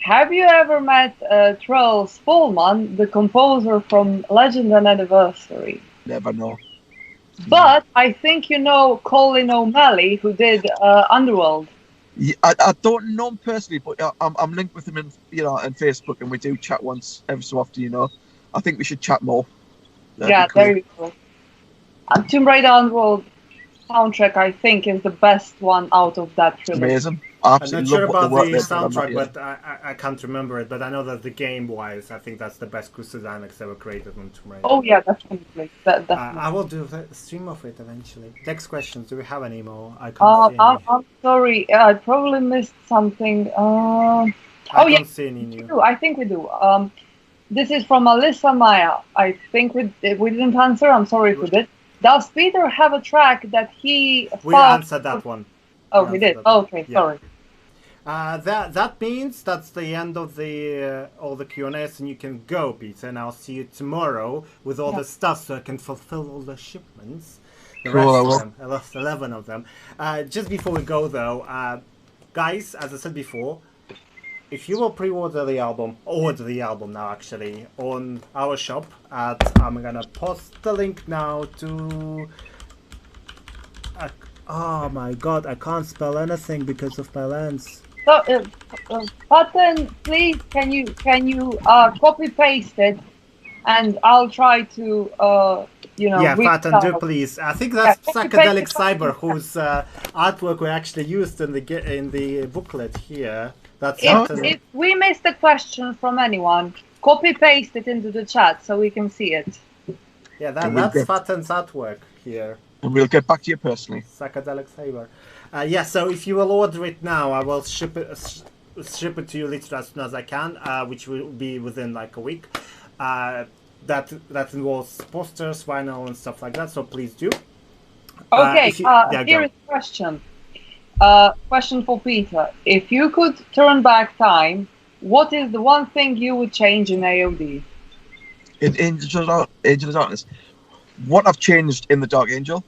Have you ever met Charles Spallman, the composer from Legend and Anniversary? Never know. But I think you know Colin O'Malley, who did Underworld. Yeah, I don't know him personally, but I'm linked with him in on Facebook, and we do chat once every so often. You know, I think we should chat more. That'd be cool. There you go. Tomb Raider Underworld soundtrack, I think, is the best one out of that trilogy. Amazing. Absolutely. I'm not sure about the soundtrack, but I can't remember it. But I know that the game-wise, I think that's the best Kusadanics ever created on Tomb Raider. Oh yeah, definitely. Definitely. I will do a stream of it eventually. Next questions. Do we have any more? I can't see any. I'm sorry. I probably missed something. I don't see any new. I think we do. This is from Alyssa Maya. I think we didn't answer. I'm sorry if we did. Does Peter have a track that he found? We answered that one. Oh, he did. Oh, okay, yeah. Sorry. That means that's the end of the all the Q&As, and you can go, Peter, and I'll see you tomorrow with all the stuff so I can fulfill all the shipments. The rest of them, I lost 11 of them. Just before we go, though, guys, as I said before, if you will pre-order the album, order the album now, actually, on our shop, I'm gonna post the link now to... oh my god, I can't spell anything because of my lens. So, Button, please, can you copy paste it, and I'll try to Yeah, Button, do please. I think that's Psychedelic Cyber, whose artwork we actually used in the booklet here. That's if we missed a question from anyone, copy paste it into the chat so we can see it. Yeah, that's Button's artwork here. And we'll get back to you personally. Psychedelic Saber. Yeah, so if you will order it now, I will ship it to you literally as soon as I can, which will be within like a week. That involves posters, vinyl, and stuff like that. So please do. Okay. Here is a question. Question for Peter: if you could turn back time, what is the one thing you would change in AOD? In Angel of Darkness, what I've changed in the Dark Angel.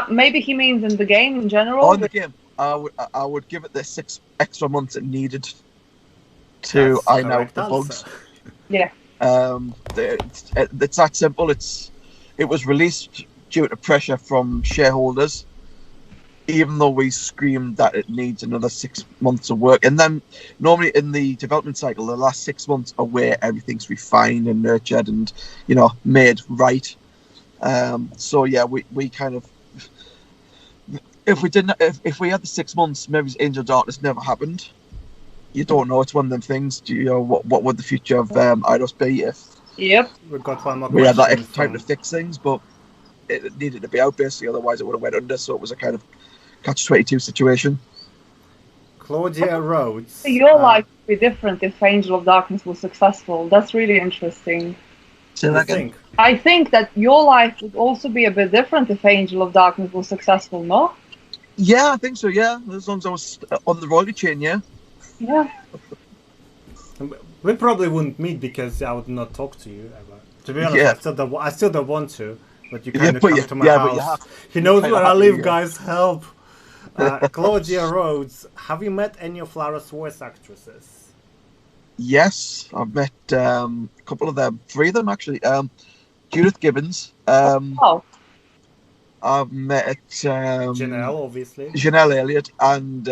Maybe he means in the game in general. On the game, I would give it the 6 extra months it needed to iron out the bugs. Yeah. It's that simple. It was released due to pressure from shareholders, even though we screamed that it needs another 6 months of work. And then normally in the development cycle, the last 6 months are where everything's refined and nurtured and made right. So yeah, we kind of, if we had the 6 months, maybe Angel of Darkness never happened. You don't know. It's one of them things. Do you know what would the future of Eidos be if? Yep. We've got one more. We had that extra time to fix things, but it needed to be out basically. Otherwise, it would have went under. So it was a kind of catch-22 situation. Claudia Rhodes. Your life would be different if Angel of Darkness was successful. That's really interesting. I think that your life would also be a bit different if Angel of Darkness was successful, no? Yeah, I think so, yeah. As long as I was on the royalty chain, yeah. Yeah. We probably wouldn't meet because I would not talk to you ever. To be honest, I still don't want to, but you kind of come to my house. He knows where I live, guys, help. Claudia Rhodes, have you met any of Lara's voice actresses? Yes, I've met a couple of them, 3 of them actually. Judith Gibbons. I've met Janelle, obviously. Janelle Elliott and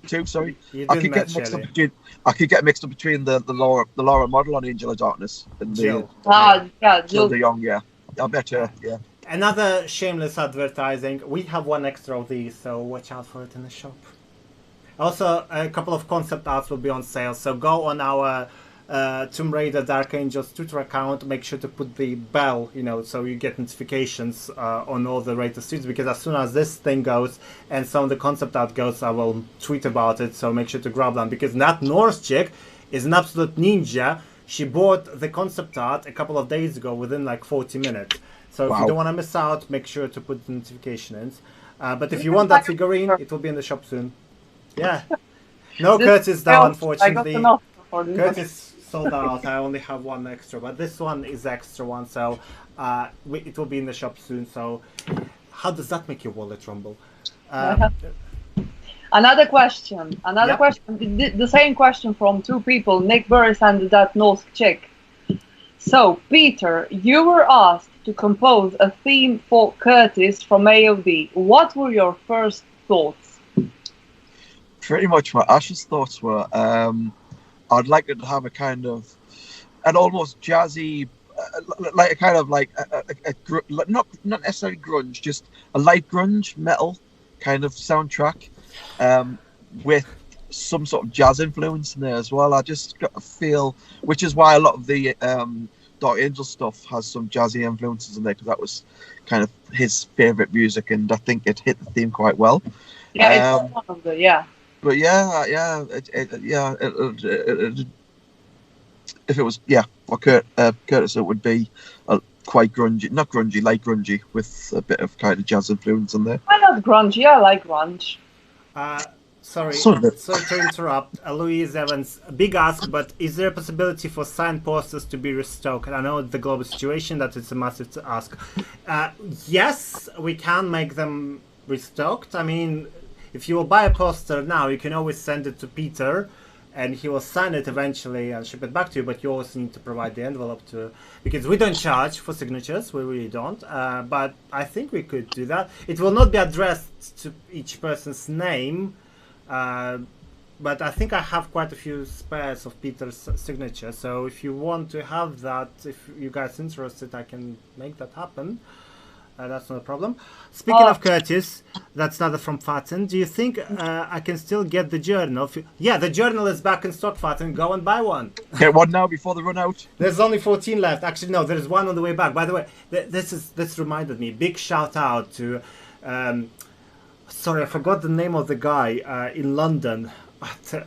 2. Sorry, I could get mixed up between. I could get mixed up between the Laura model on Angel of Darkness and Jill. Jill de Jong. Yeah, I met her. Yeah. Another shameless advertising. We have 1 extra of these, so watch out for it in the shop. Also, a couple of concept arts will be on sale, so go on our Tomb Raider Dark Angels Twitter account. Make sure to put the bell, so you get notifications on all the latest tweets, because as soon as this thing goes and some of the concept art goes, I will tweet about it, so make sure to grab them, because that Norse chick is an absolute ninja. She bought the concept art a couple of days ago within like 40 minutes. So if you don't want to miss out, make sure to put the notification in. But if you want that figurine, it will be in the shop soon. Yeah. No Curtis though, unfortunately. Curtis sold out. I only have one extra, but this one is extra one, so it will be in the shop soon. So, how does that make your wallet rumble? Another question. The same question from two people, Nick Burris and that North chick. So, Peter, you were asked to compose a theme for Curtis from AOD. What were your first thoughts? Pretty much what Ash's thoughts were. I'd like it to have a kind of an almost jazzy, like a kind of like not necessarily grunge, just a light grunge metal kind of soundtrack, with some sort of jazz influence in there as well. I just got a feel, which is why a lot of the Dark Angel stuff has some jazzy influences in there, because that was kind of his favorite music, and I think it hit the theme quite well. Yeah, it's one of the, yeah. But if it was for Curtis, it would be quite grungy, not grungy, light grungy, with a bit of kind of jazz influence in there. I love grunge. I like grunge. Sorry Sort of. to interrupt. Louise Evans, big ask, but is there a possibility for signed posters to be restocked? I know the global situation, that it's a massive ask. Yes, we can make them restocked. I mean, if you will buy a poster now, you can always send it to Peter, and he will sign it eventually and ship it back to you, but you also need to provide the envelope because we don't charge for signatures, we really don't, but I think we could do that. It will not be addressed to each person's name, but I think I have quite a few spares of Peter's signature, so if you want to have that, if you guys are interested, I can make that happen. That's not a problem. Speaking of Curtis, that's another from Fatten. Do you think I can still get the journal? Yeah, the journal is back in stock, Fatten. Go and buy one. Get one now before they run out. There's only 14 left. Actually, no, there's one on the way back. By the way, this reminded me. Big shout out to... sorry, I forgot the name of the guy in London.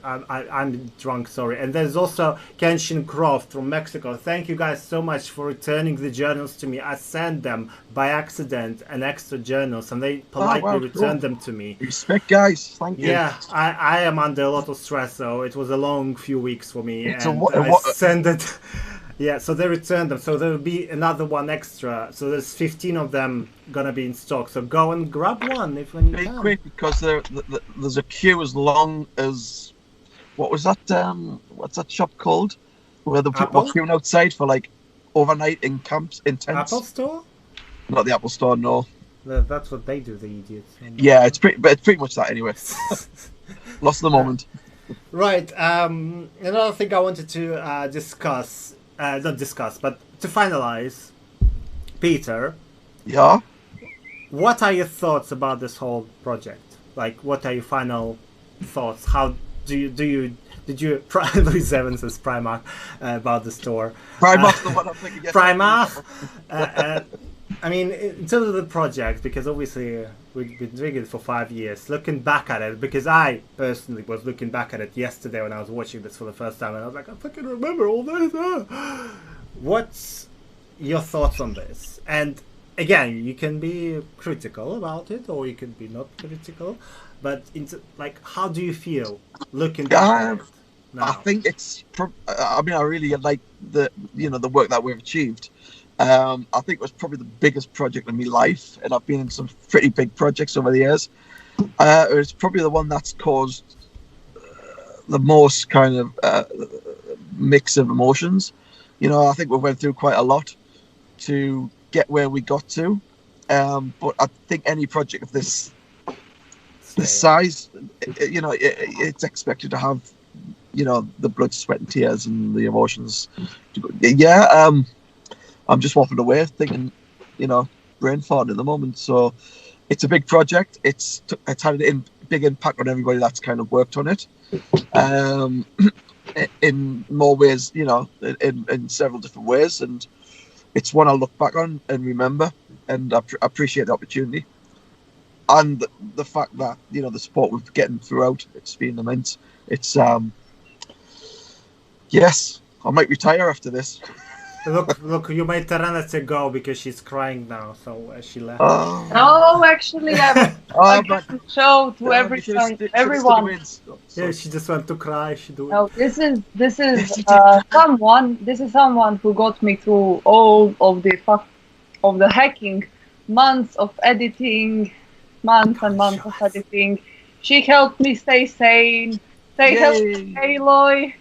I'm drunk, sorry. And there's also Kenshin Croft from Mexico. Thank you guys so much for returning the journals to me. I sent them by accident an extra journals, and they politely returned them to me. Respect, guys. Thank you. Yeah, I am under a lot of stress, so it was a long few weeks for me. It's and I sent it. Yeah, so they returned them. So there will be another one extra. So there's 15 of them gonna be in stock. So go and grab one when you can. Quick, because there's a queue as long as what was that? What's that shop called? Where the people are queuing outside for like overnight in camps, in tents. Apple Store? Not the Apple Store, no. That's what they do, the idiots. Yeah, it's pretty much that anyway. Lost the moment. Right. Another thing I wanted to discuss. Not discuss, but to finalize, Peter. Yeah. What are your thoughts about this whole project? Like, what are your final thoughts? How did you? Louis Evans says Primark about the store. Primark's the one I'm thinking. Primark. I mean, in terms of the project, because obviously we've been doing it for 5 years. Looking back at it, because I personally was looking back at it yesterday when I was watching this for the first time, and I was like, I fucking remember all this. What's your thoughts on this? And again, you can be critical about it, or you can be not critical. But how do you feel looking back at it now? I think it's. I mean, I really like the work that we've achieved. I think it was probably the biggest project in my life, and I've been in some pretty big projects over the years. It's probably the one that's caused the most kind of mix of emotions. I think we went through quite a lot to get where we got to, but I think any project of this size, it's expected to have, the blood, sweat, and tears and the emotions. Yeah. I'm just waffling away thinking, brain fart at the moment. So it's a big project. It's had a big impact on everybody that's kind of worked on it. In more ways, in several different ways. And it's one I'll look back on and remember. And I appreciate the opportunity. And the fact that, the support we're getting throughout, it's been immense. It's, yes, I might retire after this. Look, you made Taranatse go because she's crying now, so she left. No, actually, show to everyone. Yeah, she just went to cry. She do it. No, this is someone who got me through all of the hacking, months of editing, months and months of editing. She helped me stay sane. Helped me, Aloy.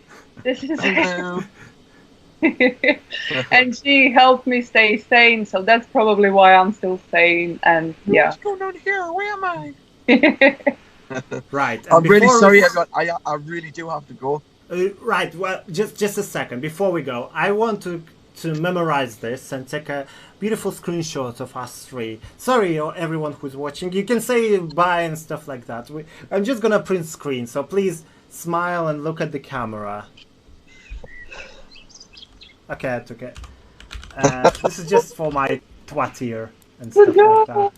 This is and she helped me stay sane, so that's probably why I'm still sane. And yeah. What's going on here? Where am I? Right. I'm really sorry, I really do have to go. Right. Well, just a second before we go, I want to memorize this and take a beautiful screenshot of us three. Sorry, everyone who's watching. You can say bye and stuff like that. I'm just gonna print screen, so please smile and look at the camera. Okay, I took it. This is just for my twat ear and stuff like that.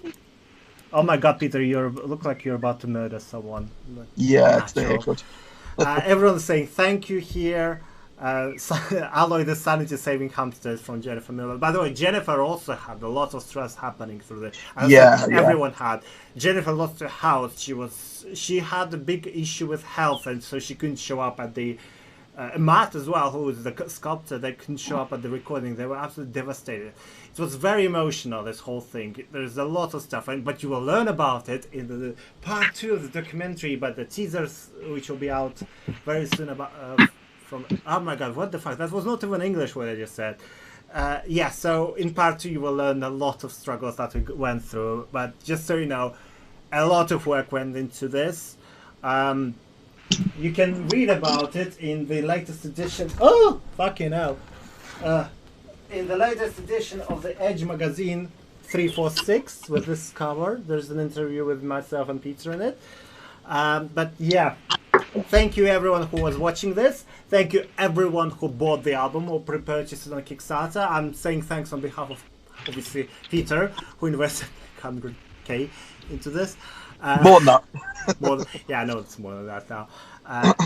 Oh my god, Peter, you look like you're about to murder someone. Yeah, it's the haircut. Everyone's saying thank you here. Aloy the sanity saving hamsters from Jennifer Miller. By the way, Jennifer also had a lot of stress happening through this. Everyone had. Jennifer lost her house. She had a big issue with health, and so she couldn't show up at the Matt as well, who was the sculptor. They couldn't show up at the recording. They were absolutely devastated. It was very emotional, this whole thing. There's a lot of stuff, but you will learn about it in the part 2 of the documentary, but the teasers, which will be out very soon about from. Oh my god, what the fuck? That was not even English what I just said. Yeah, so in part 2 you will learn a lot of struggles that we went through, but just so you know, a lot of work went into this. You can read about it in the latest edition. Oh, fucking hell. In the latest edition of the Edge magazine 346 with this cover. There's an interview with myself and Peter in it. But yeah, thank you everyone who was watching this. Thank you everyone who bought the album or pre-purchased it on Kickstarter. I'm saying thanks on behalf of, obviously, Peter, who invested 100k into this. More than that. Yeah, I know it's more than that now.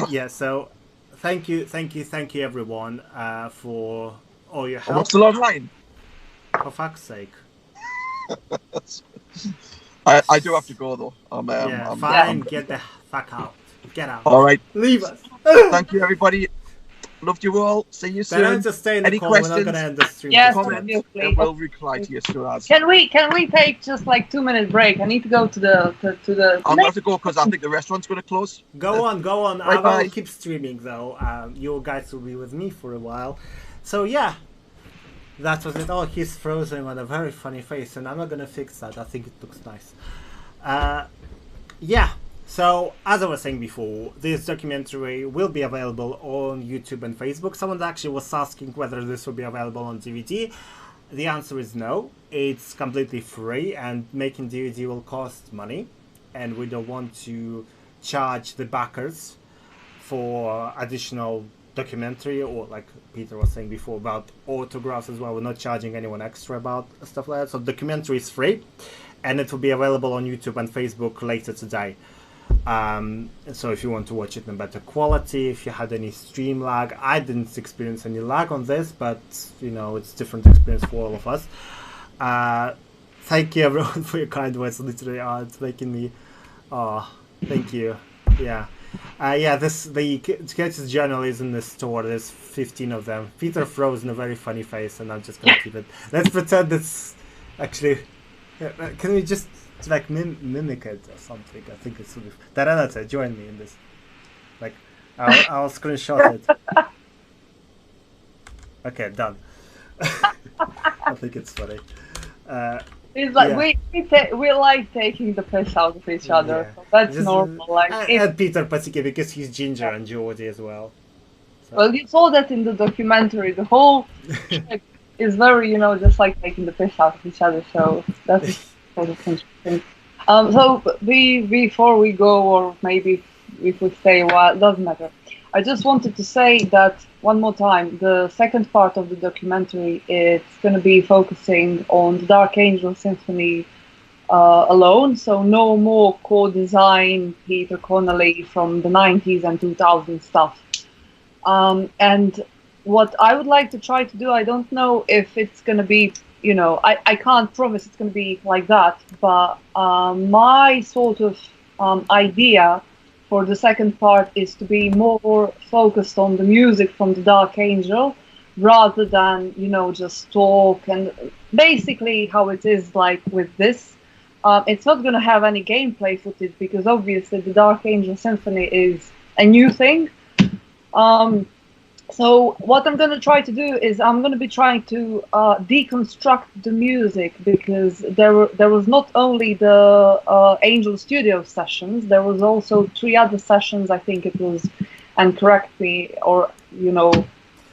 Yeah, so thank you everyone for all your help. What's the log line? For fuck's sake. I do have to go though. Fine, get the fuck out. Get out. All right. Leave us. Thank you everybody. Loved you all. See you soon. Just stay in the Any call. questions? We're not gonna end the stream. Yes, Comment, and we'll reply to you soon as. Can we take just like 2-minute break? I need to go to the. I'm gonna have to go because I think the restaurant's gonna close. Go on. Bye, I will keep streaming though. You guys will be with me for a while. So yeah, that was it. Oh, he's frozen with a very funny face, and I'm not gonna fix that. I think it looks nice. Yeah. So, as I was saying before, this documentary will be available on YouTube and Facebook. Someone actually was asking whether this will be available on DVD. The answer is no. It's completely free, and making DVD will cost money. And we don't want to charge the backers for additional documentary, or like Peter was saying before about autographs as well. We're not charging anyone extra about stuff like that. So, the documentary is free, and it will be available on YouTube and Facebook later today. So if you want to watch it in better quality, if you had any stream lag, I didn't experience any lag on this, but you know, it's different experience for all of us. Thank you everyone for your kind words. Literally, it's making me, thank you. Yeah, the Sketches Journal is in the store. There's 15 of them. Peter froze in a very funny face, and I'm just gonna keep it. Let's pretend it's actually. Can we just like mimic it or something? I think it's sort of. Taranata, join me in this. Like, I'll screenshot it. Okay, done. I think it's funny. It's like we like taking the piss out of each other. Yeah. So that's just normal. Like and Peter particularly because he's ginger and Geordie as well. So. Well, you saw that in the documentary. The whole trip is very, just like taking the piss out of each other. So that's sort of interesting. So before we go, or maybe if we stay a while, doesn't matter. I just wanted to say that one more time, the second part of the documentary, it's going to be focusing on the Dark Angel Symphony alone, so no more co-design Peter Connelly from the 90s and 2000s stuff. And what I would like to try to do, I don't know if it's going to be you know, I can't promise it's going to be like that, but my sort of idea for the second part is to be more focused on the music from the Dark Angel rather than, you know, just talk, and basically how it is like with this. It's not going to have any gameplay footage because obviously the Dark Angel Symphony is a new thing. So what I'm going to try to do is I'm going to be trying to deconstruct the music, because there was not only the Angel Studio sessions, there was also 3 other sessions, I think it was, and correct me, or, you know.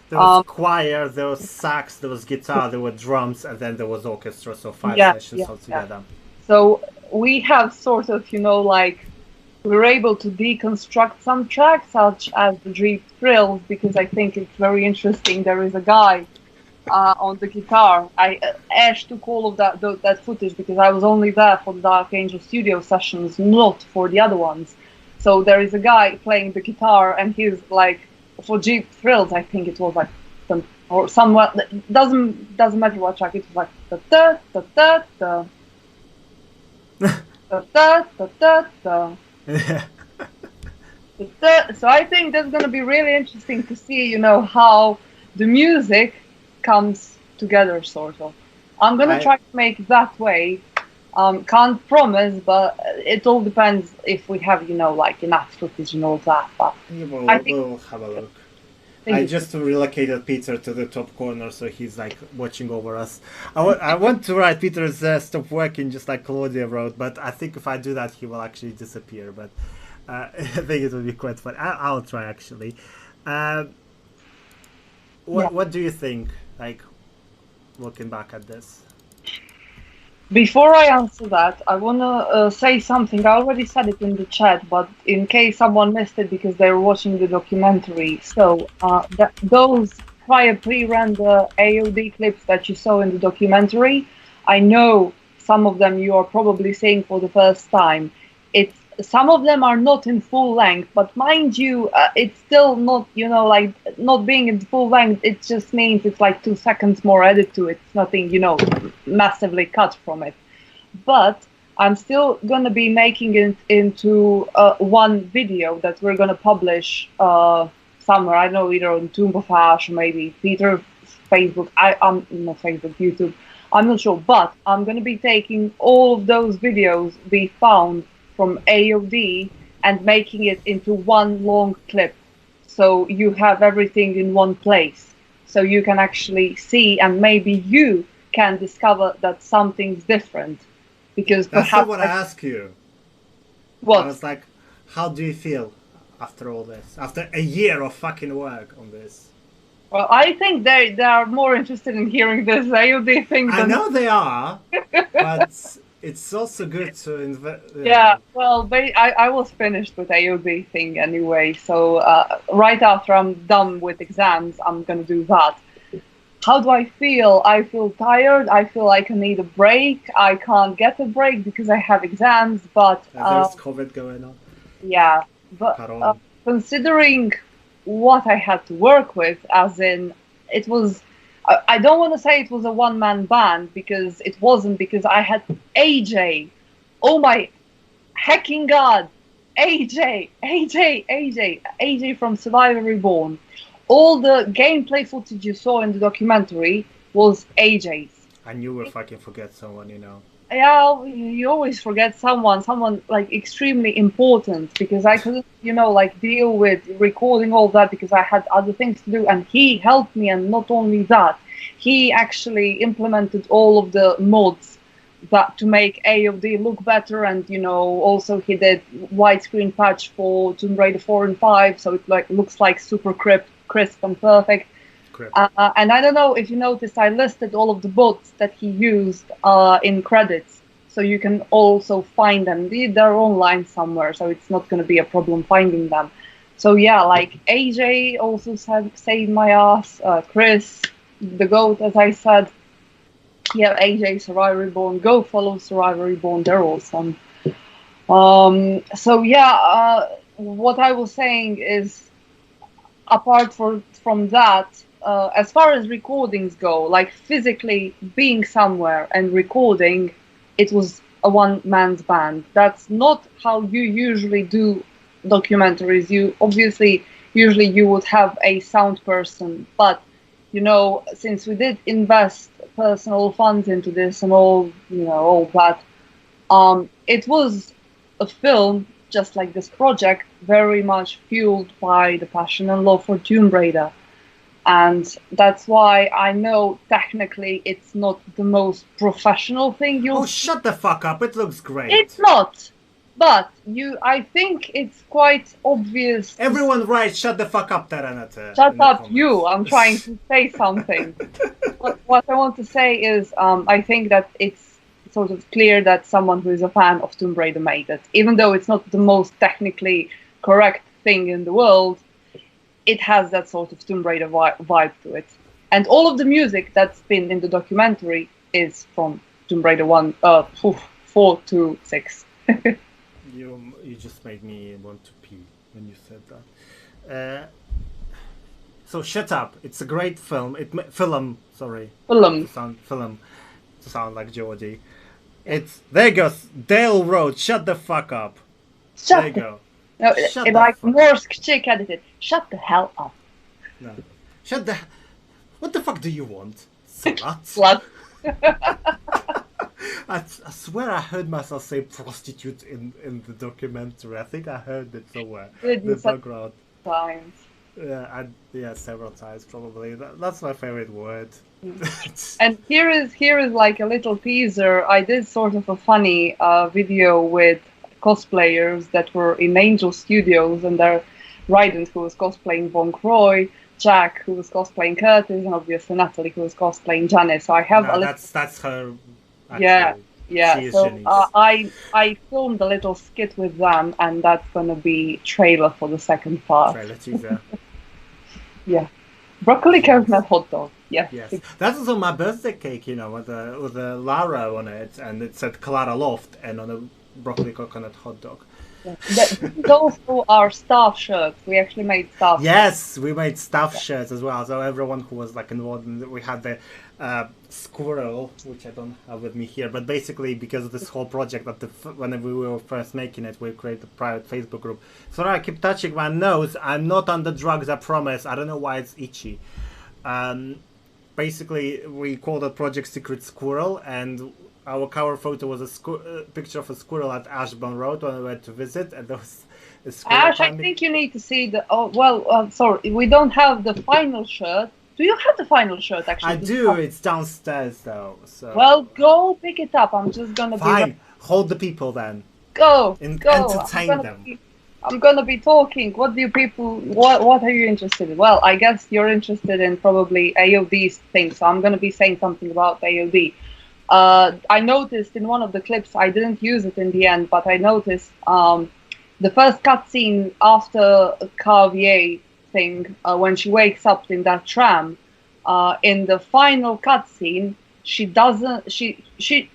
There was choir, there was sax, there was guitar, there were drums, and then there was orchestra, so 5 sessions altogether. So we have sort of, you know, like, we were able to deconstruct some tracks, such as the Deep Thrills, because I think it's very interesting. There is a guy on the guitar. Ash took all of that footage because I was only there for the Dark Angel Studio sessions, not for the other ones. So there is a guy playing the guitar, and he's like, for Deep Thrills, I think it was like, or somewhere, doesn't matter what track, it was like da da da da da da da da da da. So I think that's going to be really interesting to see, you know, how the music comes together, sort of. I'm going to try to make it that way. Can't promise, but it all depends if we have, you know, like enough footage and all that. But we'll have a look. I just relocated Peter to the top corner, so he's like watching over us. I want to write Peter's stop working, just like Claudia wrote, but I think if I do that, he will actually disappear. But I think it will be quite fun. I'll try actually. What do you think? Like, looking back at this. Before I answer that, I want to say something. I already said it in the chat, but in case someone missed it because they were watching the documentary. So those prior pre-render AOD clips that you saw in the documentary, I know some of them you are probably seeing for the first time. Some of them are not in full length, but mind you, it's still not, you know, like, not being in full length, it just means it's like 2 seconds more edit to it. It's nothing, you know, massively cut from it. But I'm still going to be making it into one video that we're going to publish somewhere. I know, either on Tomb of Ash or maybe Peter's Facebook. I'm not Facebook, YouTube. I'm not sure, but I'm going to be taking all of those videos we found from AOD and making it into one long clip, so you have everything in one place, so you can actually see, and maybe you can discover that something's different, because that's not what I asked you. What? I was like, how do you feel after all this, after a year of fucking work on this? Well, I think they are more interested in hearing this AOD thing than... I know they are, but it's also good to Yeah, well, I was finished with AOD thing anyway, so right after I'm done with exams, I'm going to do that. How do I feel? I feel tired. I feel like I need a break. I can't get a break because I have exams, but... there's COVID going on. Yeah, but considering what I had to work with, as in, it was... I don't want to say it was a one-man band, because it wasn't, because I had AJ. Oh my hecking god. AJ from Survivor Reborn. All the gameplay footage you saw in the documentary was AJ's. And you will fucking forget someone, you know. Yeah, you always forget someone like extremely important, because I couldn't, you know, like deal with recording all that because I had other things to do, and he helped me. And not only that, he actually implemented all of the mods that to make AOD look better, and, you know, also he did widescreen patch for Tomb Raider 4 and 5, so it like looks like super crisp and perfect. And I don't know if you noticed, I listed all of the bots that he used in credits, so you can also find them. They're online somewhere, so it's not going to be a problem finding them. So yeah, like AJ also saved my ass. Chris, the GOAT, as I said. Yeah, AJ, Survivor Reborn. Go follow Survivor Reborn. They're awesome. So yeah, what I was saying is, apart from that, as far as recordings go, like physically being somewhere and recording, it was a one-man's band. That's not how you usually do documentaries. You obviously, usually you would have a sound person, but you know, since we did invest personal funds into this and all, you know, all that, it was a film, just like this project, very much fueled by the passion and love for Tomb Raider. And that's why I know technically it's not the most professional thing you'll... Oh, shut the fuck up. It looks great. It's not. But I think it's quite obvious. Everyone writes, shut the fuck up, Taranata. Shut up, you. I'm trying to say something. What I want to say is, I think that it's sort of clear that someone who is a fan of Tomb Raider made it. Even though it's not the most technically correct thing in the world, it has that sort of Tomb Raider vibe to it. And all of the music that's been in the documentary is from Tomb Raider 4 to 6. You just made me want to pee when you said that. So shut up. It's a great film. Film. To sound like Geordie. There goes Dale Road. Shut the fuck up. There you go. No, like Morse chick edited. Shut the hell up. No. What the fuck do you want? Slut? Slut. I swear I heard myself say prostitute in the documentary. I think I heard it somewhere. The background. Times. Yeah, several times probably. That's my favorite word. And here is like a little teaser. I did sort of a funny video with cosplayers that were in Angel Studios, and there Ryden, who was cosplaying Von Croy, Jack, who was cosplaying Curtis, and obviously Natalie, who was cosplaying Janice. So I have a little... That's her. Actually. Yeah. So I filmed a little skit with them, and that's gonna be trailer for the second part. Trailer teaser. Yeah. Broccoli coconut hot dog. Yes. That was on my birthday cake, you know, with a Lara on it, and it said Clara Loft, and on a broccoli coconut hot dog. Yeah. These also are staff shirts. We actually made staff. Yes, we made staff shirts as well. So everyone who was like involved, we had the squirrel, which I don't have with me here. But basically, because of this whole project, when we were first making it, we created a private Facebook group. Sorry, I keep touching my nose. I'm not on the drugs, I promise. I don't know why it's itchy. Basically, we called the project Secret Squirrel, and our cover photo was a picture of a squirrel at Ashbourne Road when we went to visit, and there was a squirrel. Ash, I think you need to see the... Oh, well, sorry, we don't have the final shirt. Do you have the final shirt, actually? I do. It's downstairs, though. So. Well, go pick it up. I'm just gonna Fine. Hold the people, then. Go. Entertain them. I'm gonna be talking. What do you people... What are you interested in? Well, I guess you're interested in probably AOD's thing, so I'm gonna be saying something about AOD. I noticed in one of the clips, I didn't use it in the end, but I noticed the first cutscene after Carvier thing, when she wakes up in that tram, in the final cutscene, she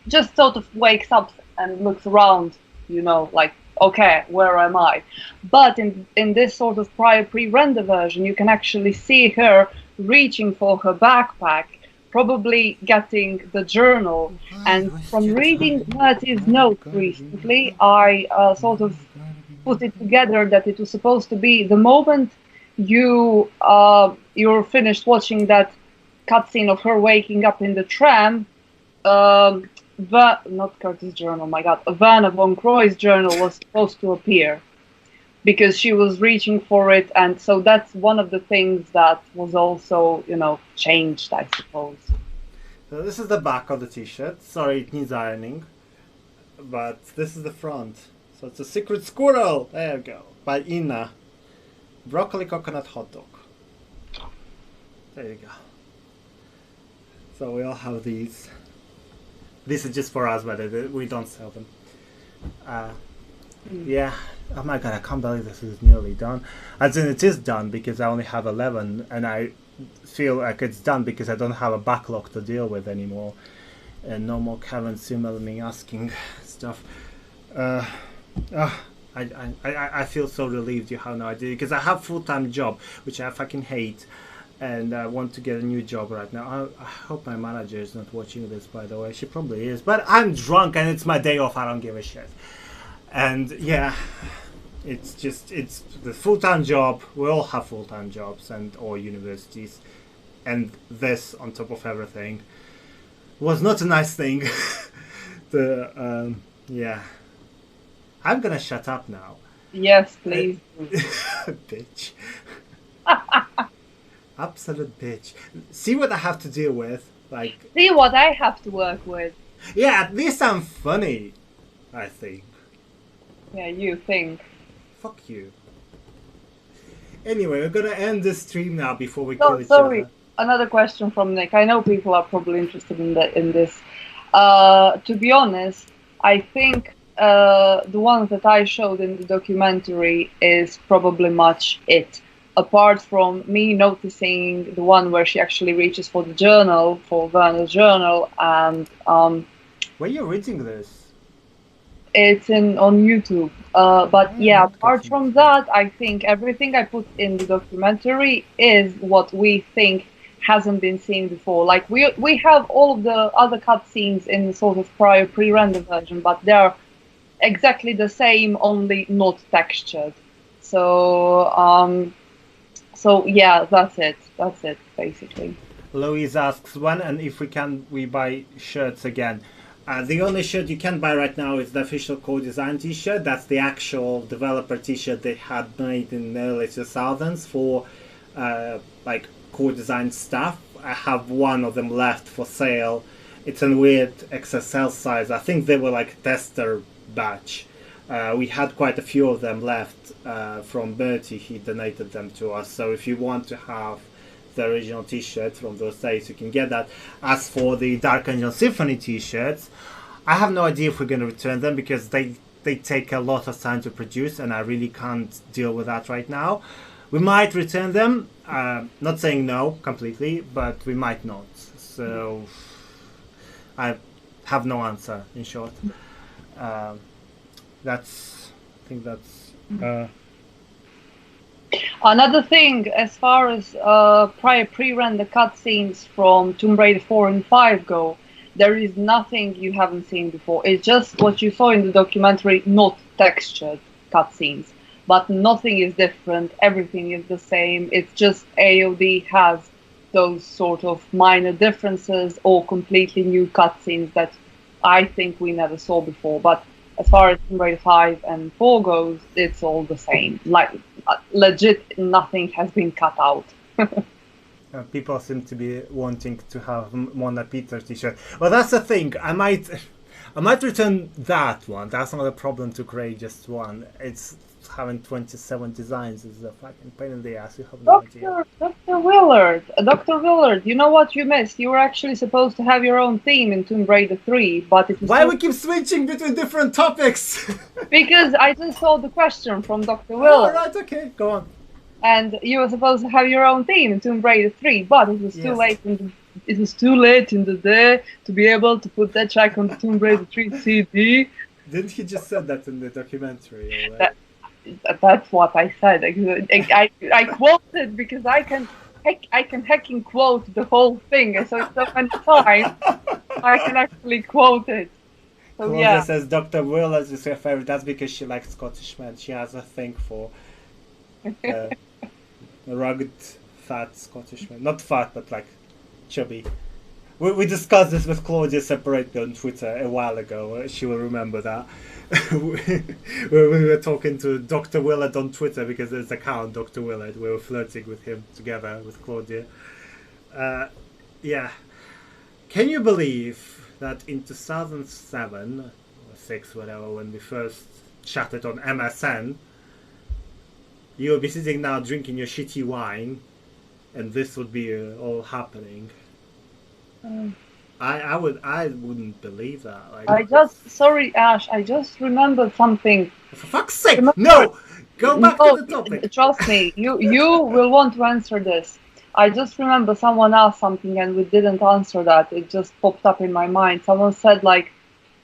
just sort of wakes up and looks around, you know, like, okay, where am I? But in this sort of prior pre-render version, you can actually see her reaching for her backpack, probably getting the journal. And from reading Marty's note recently, I sort of put it together that it was supposed to be the moment you're finished watching that cutscene of her waking up in the tram. Not Curtis' journal, my god, Vanna von Croy's journal was supposed to appear, because she was reaching for it, and so that's one of the things that was also, you know, changed, I suppose. So this is the back of the t-shirt. Sorry, it needs ironing, but this is the front. So it's a Secret Squirrel. There you go. By Ina. Broccoli coconut hot dog. There you go. So we all have these. This is just for us, but we don't sell them. Yeah. Oh my god, I can't believe this is nearly done. As in, it is done because I only have 11, and I feel like it's done because I don't have a backlog to deal with anymore. And no more Kevin emailing me asking stuff. I feel so relieved. You have no idea, because I have a full-time job, which I fucking hate. and I want to get a new job right now. I hope my manager is not watching this, by the way. She probably is, but I'm drunk and it's my day off. I don't give a shit. And yeah, it's the full-time job. We all have full-time jobs and or universities, and this on top of everything was not a nice thing. Yeah, I'm gonna shut up now. Yes, please. Bitch. Absolute bitch. See what I have to deal with. Like, see what I have to work with. Yeah, at least I'm funny, I think. Yeah, you think. Fuck you. Anyway, we're gonna end the stream now before we kill each sorry. other. Another question from Nick. I know people are probably interested in this. To be honest, I think the ones that I showed in the documentary is probably much it. Apart from me noticing the one where she actually reaches for the journal, for Werner's journal, and where are you reading this? It's on YouTube. But yeah, apart from that, I think everything I put in the documentary is what we think hasn't been seen before. Like we have all of the other cutscenes in the sort of prior pre-render version, but they're exactly the same, only not textured. So so yeah, that's it. That's it, basically. Louise asks when and if we buy shirts again. The only shirt you can buy right now is the official Core Design t-shirt. That's the actual developer t-shirt they had made in the early 2000s for like Core Design stuff. I have one of them left for sale. It's a weird XSL size. I think they were like tester batch. We had quite a few of them left from Bertie. He donated them to us. So if you want to have the original t-shirt from those days, you can get that. As for the Dark Angel Symphony t-shirts, I have no idea if we're going to return them because they take a lot of time to produce and I really can't deal with that right now. We might return them, not saying no completely, but we might not. So I have no answer, in short. I think that's another thing, as far as prior pre-render cutscenes from Tomb Raider 4 and 5 go, there is nothing you haven't seen before. It's just what you saw in the documentary, not textured cutscenes. But nothing is different, everything is the same. It's just AOD has those sort of minor differences or completely new cutscenes that I think we never saw before. But as far as Tomb Raider 5 and 4 goes, it's all the same. Like, legit, nothing has been cut out. People seem to be wanting to have Mona Peter t-shirt. Well, that's the thing. I might return that one. That's not a problem to create just one. It's having 27 designs is a fucking pain in the ass. You have no idea. Dr. Willard, you know what you missed? You were actually supposed to have your own theme in Tomb Raider 3, but it was why we keep switching between different topics? Because I just saw the question from Dr. Willard. Alright, okay, go on. And you were supposed to have your own theme in Tomb Raider 3, but it was too late in the day to be able to put that track on the Tomb Raider 3 CD. Didn't he just say that in the documentary? That's what I said. I quoted because I can hacking quote the whole thing. So many times I can actually quote it. So Claudia yeah. says Dr. Willard is her favorite. That's because she likes Scottish men. She has a thing for rugged, fat Scottish men. Not fat, but like chubby. We discussed this with Claudia separately on Twitter a while ago. She will remember that. We were talking to Dr. Willard on Twitter because there's an account, Dr. Willard. We were flirting with him together with Claudia. Yeah. Can you believe that in 2007 or 6, whatever, when we first chatted on MSN, you would be sitting now drinking your shitty wine, and this would be all happening? I wouldn't believe that. Like, sorry, Ash, I just remembered something. For fuck's sake, no! Go back to the topic. Trust me, you will want to answer this. I just remember someone asked something and we didn't answer that. It just popped up in my mind. Someone said, like,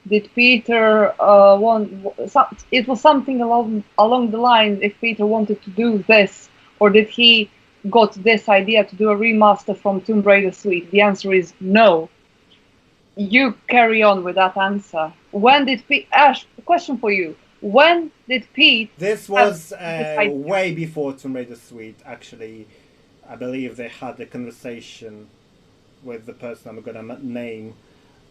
did Peter it was something along the line if Peter wanted to do this, or did he got this idea to do a remaster from Tomb Raider suite? The answer is no. You carry on with that answer. When did Ash, question for you. When did Pete... This was way before Tomb Raider suite, actually. I believe they had a conversation with the person I'm going to name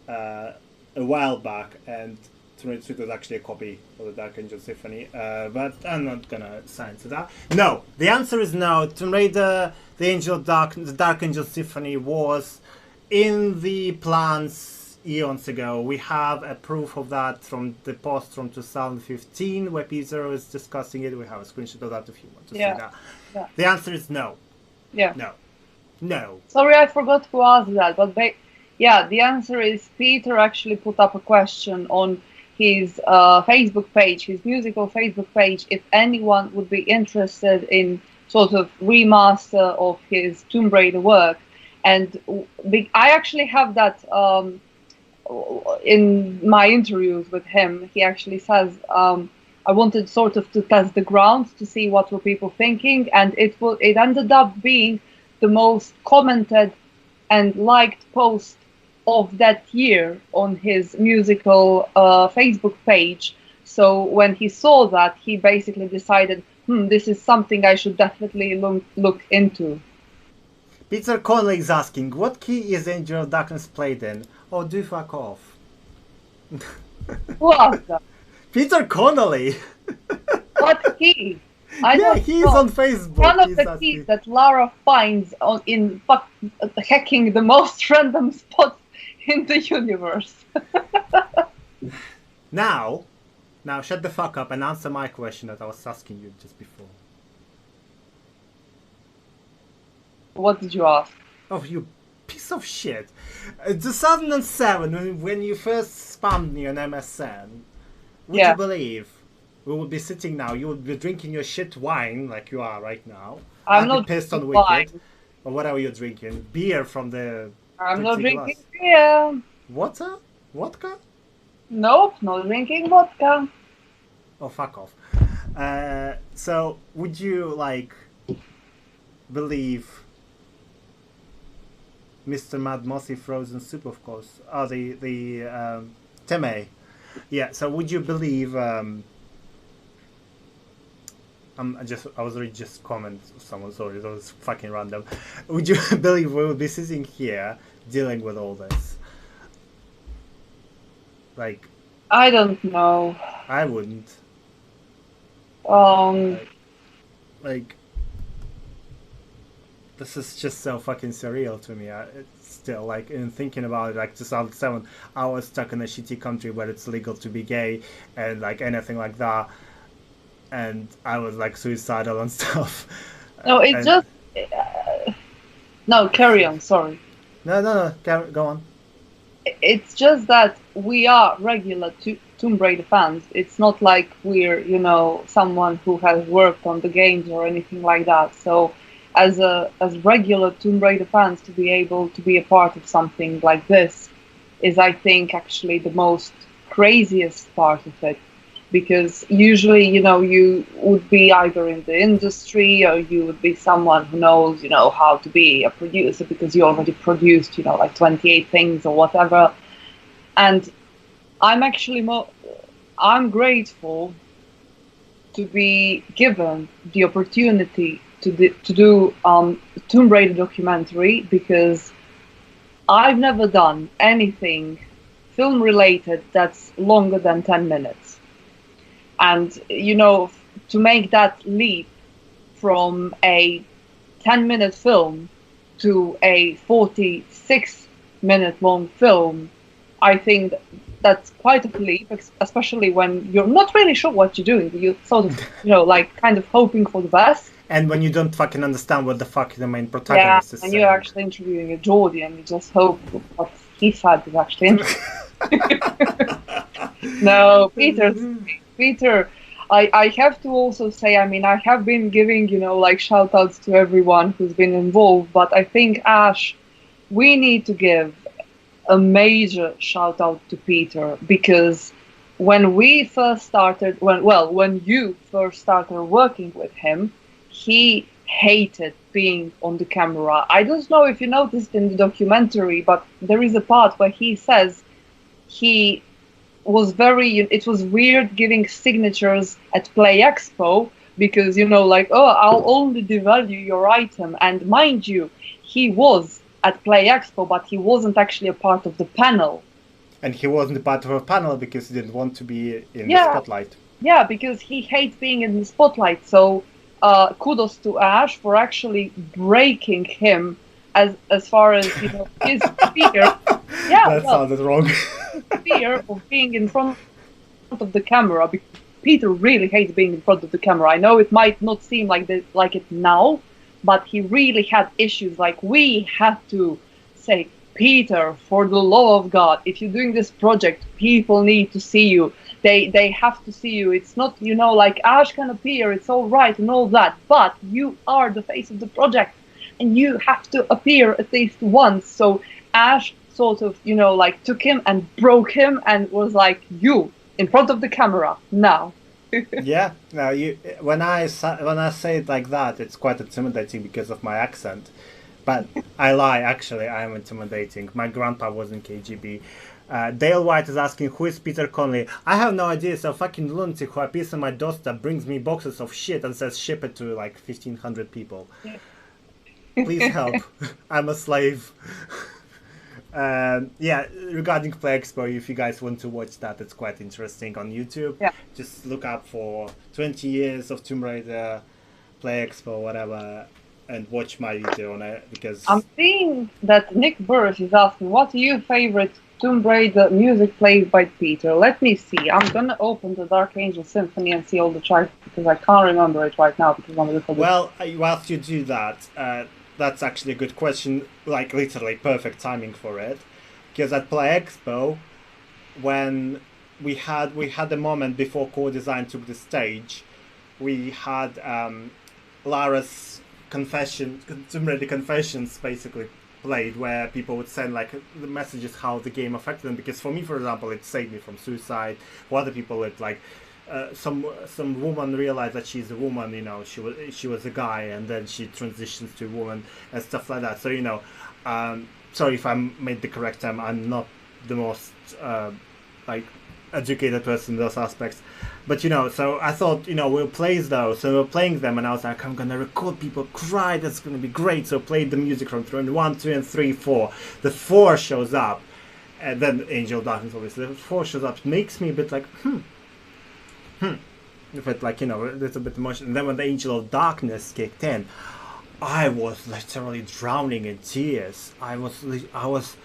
a while back, and Tomb Raider suite was actually a copy of the Dark Angel Symphony, but I'm not going to sign to that. No, the answer is no. Tomb Raider, the Dark Angel Symphony was in the plans eons ago. We have a proof of that from the post from 2015 where Peter was discussing it. We have a screenshot of that if you want to see that. Yeah. The answer is no. Yeah. No. Sorry, I forgot who asked that, but yeah, the answer is Peter actually put up a question on his Facebook page, his musical Facebook page, if anyone would be interested in sort of remaster of his Tomb Raider work. And I actually have that in my interviews with him. He actually says, I wanted sort of to test the ground to see what were people thinking, and it ended up being the most commented and liked post of that year on his musical Facebook page. So when he saw that, he basically decided, this is something I should definitely look into. Peter Connelly is asking, what key is Angel of Darkness played in? Oh, do fuck off. Who asked that? Peter Connelly! What key? He's on Facebook. One of the keys that Lara finds in hacking the most random spots in the universe. Now, shut the fuck up and answer my question that I was asking you just before. What did you ask? Oh, you piece of shit. 2007, when you first spammed me on MSN, would you believe we would be sitting now, you would be drinking your shit wine like you are right now. I'm not pissed on wine. Wicked. Or whatever you're drinking. Beer from the... I'm not drinking beer. Water? Vodka? Nope, not drinking vodka. Oh, fuck off. So, would you, believe Mr. Mad Mossy Frozen Soup, of course? Oh, the Teme. Yeah, so would you believe... I was reading just comments of someone, sorry, that was fucking random. Would you believe we would be sitting here dealing with all this? I don't know. I wouldn't. This is just so fucking surreal to me. It's still, in thinking about it, 2007, I was stuck in a shitty country where it's legal to be gay and, anything like that. And I was, suicidal and stuff. No, no, carry on, sorry. No, go on. It's just that we are regular Tomb Raider fans. It's not like we're, someone who has worked on the games or anything like that. So as regular Tomb Raider fans, to be able to be a part of something like this is, I think, actually the most craziest part of it. Because usually, you would be either in the industry or you would be someone who knows, how to be a producer because you already produced, 28 things or whatever. And I'm actually I'm grateful to be given the opportunity to do Tomb Raider documentary, because I've never done anything film related that's longer than 10 minutes. And, to make that leap from a 10-minute film to a 46-minute long film, I think that's quite a leap, especially when you're not really sure what you're doing. You're sort of, kind of hoping for the best. And when you don't fucking understand what the fuck the main protagonist is saying. And you're actually interviewing a Geordie and you just hope what he said is actually interesting. No, Peter, I have to also say, I have been giving, shout outs to everyone who's been involved, but I think, Ash, we need to give a major shout out to Peter, because when you first started working with him, he hated being on the camera. I don't know if you noticed in the documentary, but there is a part where he says he was it was weird giving signatures at Play Expo because, you know, like, oh, I'll only devalue your item. And mind you, he was at Play Expo, but he wasn't actually a part of the panel. And he wasn't a part of a panel because he didn't want to be in the spotlight. Yeah, because he hates being in the spotlight. So kudos to Ash for actually breaking him as far as, you know, his fear. Yeah, that sounded wrong. fear of being in front of the camera. Peter really hates being in front of the camera. I know it might not seem like it now, but he really had issues. Like, we had to say, Peter, for the love of God, if you're doing this project, people need to see you. They have to see you. It's not, you know, like Ash can appear, it's all right and all that, but you are the face of the project and you have to appear at least once. So Ash sort of, you know, like took him and broke him and was like, you in front of the camera now. Yeah, now when I say it like that, it's quite intimidating because of my accent. But I lie, actually, I am intimidating. My grandpa was in KGB. Dale White is asking, who is Peter Connelly? I have no idea. It's a fucking lunatic who appears on my doorstep, brings me boxes of shit and says ship it to like 1,500 people. Please help. I'm a slave. Yeah, regarding Play Expo, if you guys want to watch that, it's quite interesting on YouTube. Yeah. Just look up for 20 years of Tomb Raider, Play Expo, whatever, and watch my video on it, because I'm seeing that Nick Burris is asking, what are your favorite Tomb Raider music played by Peter? Let me see. I'm gonna open the Dark Angel Symphony and see all the tracks because I can't remember it right now because I'm a little bit... Well, whilst you do that, that's actually a good question, like literally perfect timing for it, because at Play Expo, when we had a moment before Core Design took the stage, we had Lara's Tomb Raider confessions basically played, where people would send like the messages how the game affected them. Because for me, for example, it saved me from suicide. For other people, it like some woman realized that she's a woman, you know, she was a guy, and then she transitions to a woman and stuff like that. So, you know, sorry if I made the correct term. I'm not the most like educated person in those aspects, but you know, so I thought, you know, we'll play those, so we're playing them, and I was like, I'm gonna record people cry, that's gonna be great. So played the music from Throne 1, 2 and 3, 4. The 4 shows up, and then Angel of Darkness, obviously. The 4 shows up, makes me a bit like but like, you know, a little bit emotional. And then when the Angel of Darkness kicked in, I was literally drowning in tears. I was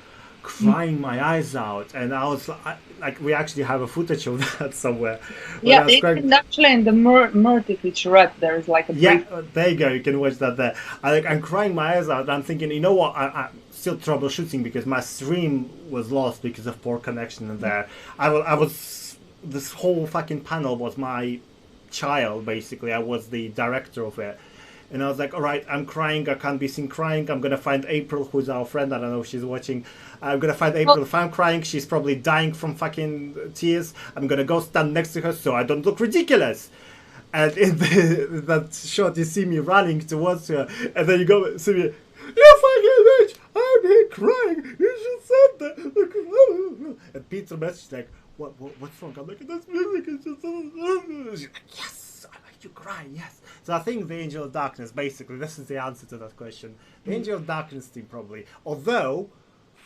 crying my eyes out, and I was like, we actually have a footage of that somewhere. Yeah, actually in the Murty featurette there is like a brief... there you go, you can watch that there. I'm crying my eyes out. I'm thinking, you know what, I'm still troubleshooting because my stream was lost because of poor connection in there. I was this whole fucking panel was my child, basically. I was the director of it. And I was like, all right, I'm crying. I can't be seen crying. I'm going to find April, who's our friend. I don't know if she's watching. I'm going to find April. If I'm crying, she's probably dying from fucking tears. I'm going to go stand next to her so I don't look ridiculous. And in that shot, you see me running towards her. And then you go see me, you fucking bitch, I'm here crying. You should said that. And Peter messaged like, what's wrong? I'm like, this music is just... She's like, yes, I make you cry, yes. So I think the Angel of Darkness, basically, this is the answer to that question. The Angel of Darkness theme, probably. Although,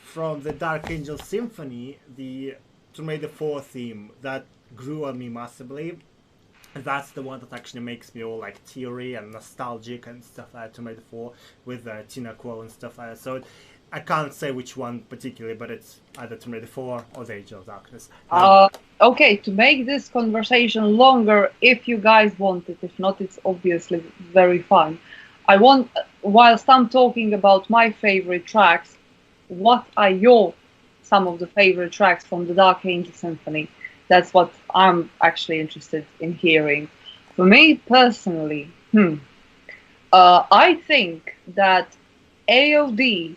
from the Dark Angel Symphony, the Tomb Raider 4 theme, that grew on me massively. That's the one that actually makes me all like teary and nostalgic and stuff like that, Tomb Raider 4, with Tina Quo and stuff like that. So I can't say which one particularly, but it's either Tomb Raider 4 or the Angel of Darkness. Okay, to make this conversation longer, if you guys want it, if not, it's obviously very fun. I want, whilst I'm talking about my favorite tracks, what are some of the favorite tracks from the Dark Angel Symphony? That's what I'm actually interested in hearing. For me personally, I think that AOD,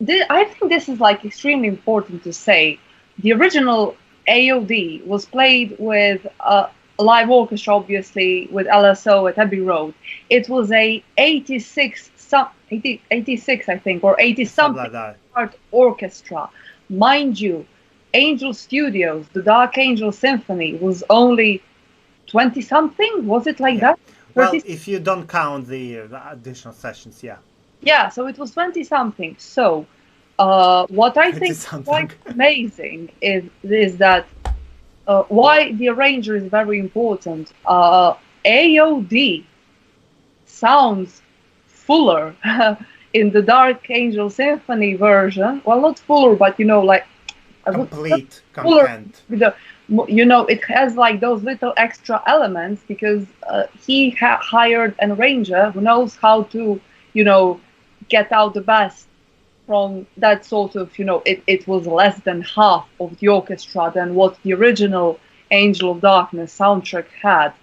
I think this is like extremely important to say. The original AOD was played with a live orchestra, obviously, with LSO at Abbey Road. It was a 86, I think, or 80 something part orchestra. Mind you, Angel Studios, the Dark Angel Symphony, was only 20 something. Was it like that? Well, if you don't count the additional sessions, yeah. Yeah, so it was 20 something. So, what I think is quite amazing is that why the arranger is very important. AOD sounds fuller in the Dark Angel Symphony version. Well, not fuller, but you know, like complete content. You know, it has like those little extra elements because he hired an arranger who knows how to, you know, get out the best from that sort of, you know, it was less than half of the orchestra than what the original Angel of Darkness soundtrack had.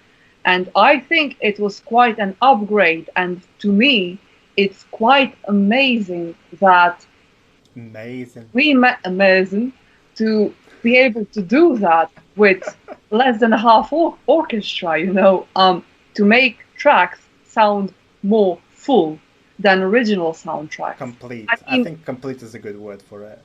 And I think it was quite an upgrade. And to me, it's quite amazing that amazing to be able to do that with less than half orchestra, you know, to make tracks sound more full than original soundtracks. Complete. I think complete is a good word for it.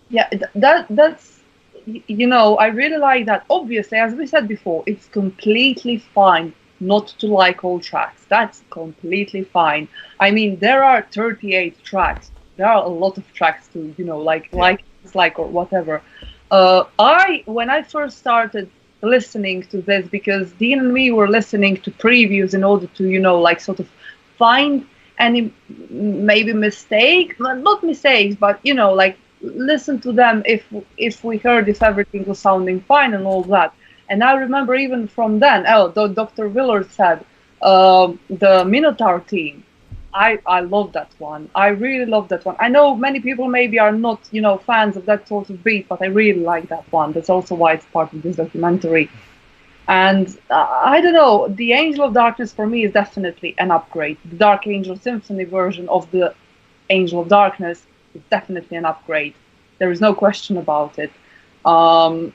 Yeah, that's, you know, I really like that. Obviously, as we said before, it's completely fine not to like all tracks. That's completely fine. I mean, there are 38 tracks. There are a lot of tracks to, you know, like or whatever. When I first started listening to this, because Dean and me were listening to previews in order to, you know, like sort of find any maybe not mistakes, but you know, like listen to them if we heard if everything was sounding fine and all that. And I remember even from then, Dr. Willard said the Minotaur theme. I love that one. I really love that one. I know many people maybe are not, you know, fans of that sort of beat, but I really like that one. That's also why it's part of this documentary. And I don't know, the Angel of Darkness for me is definitely an upgrade. The Dark Angel Symphony version of the Angel of Darkness is definitely an upgrade. There is no question about it. And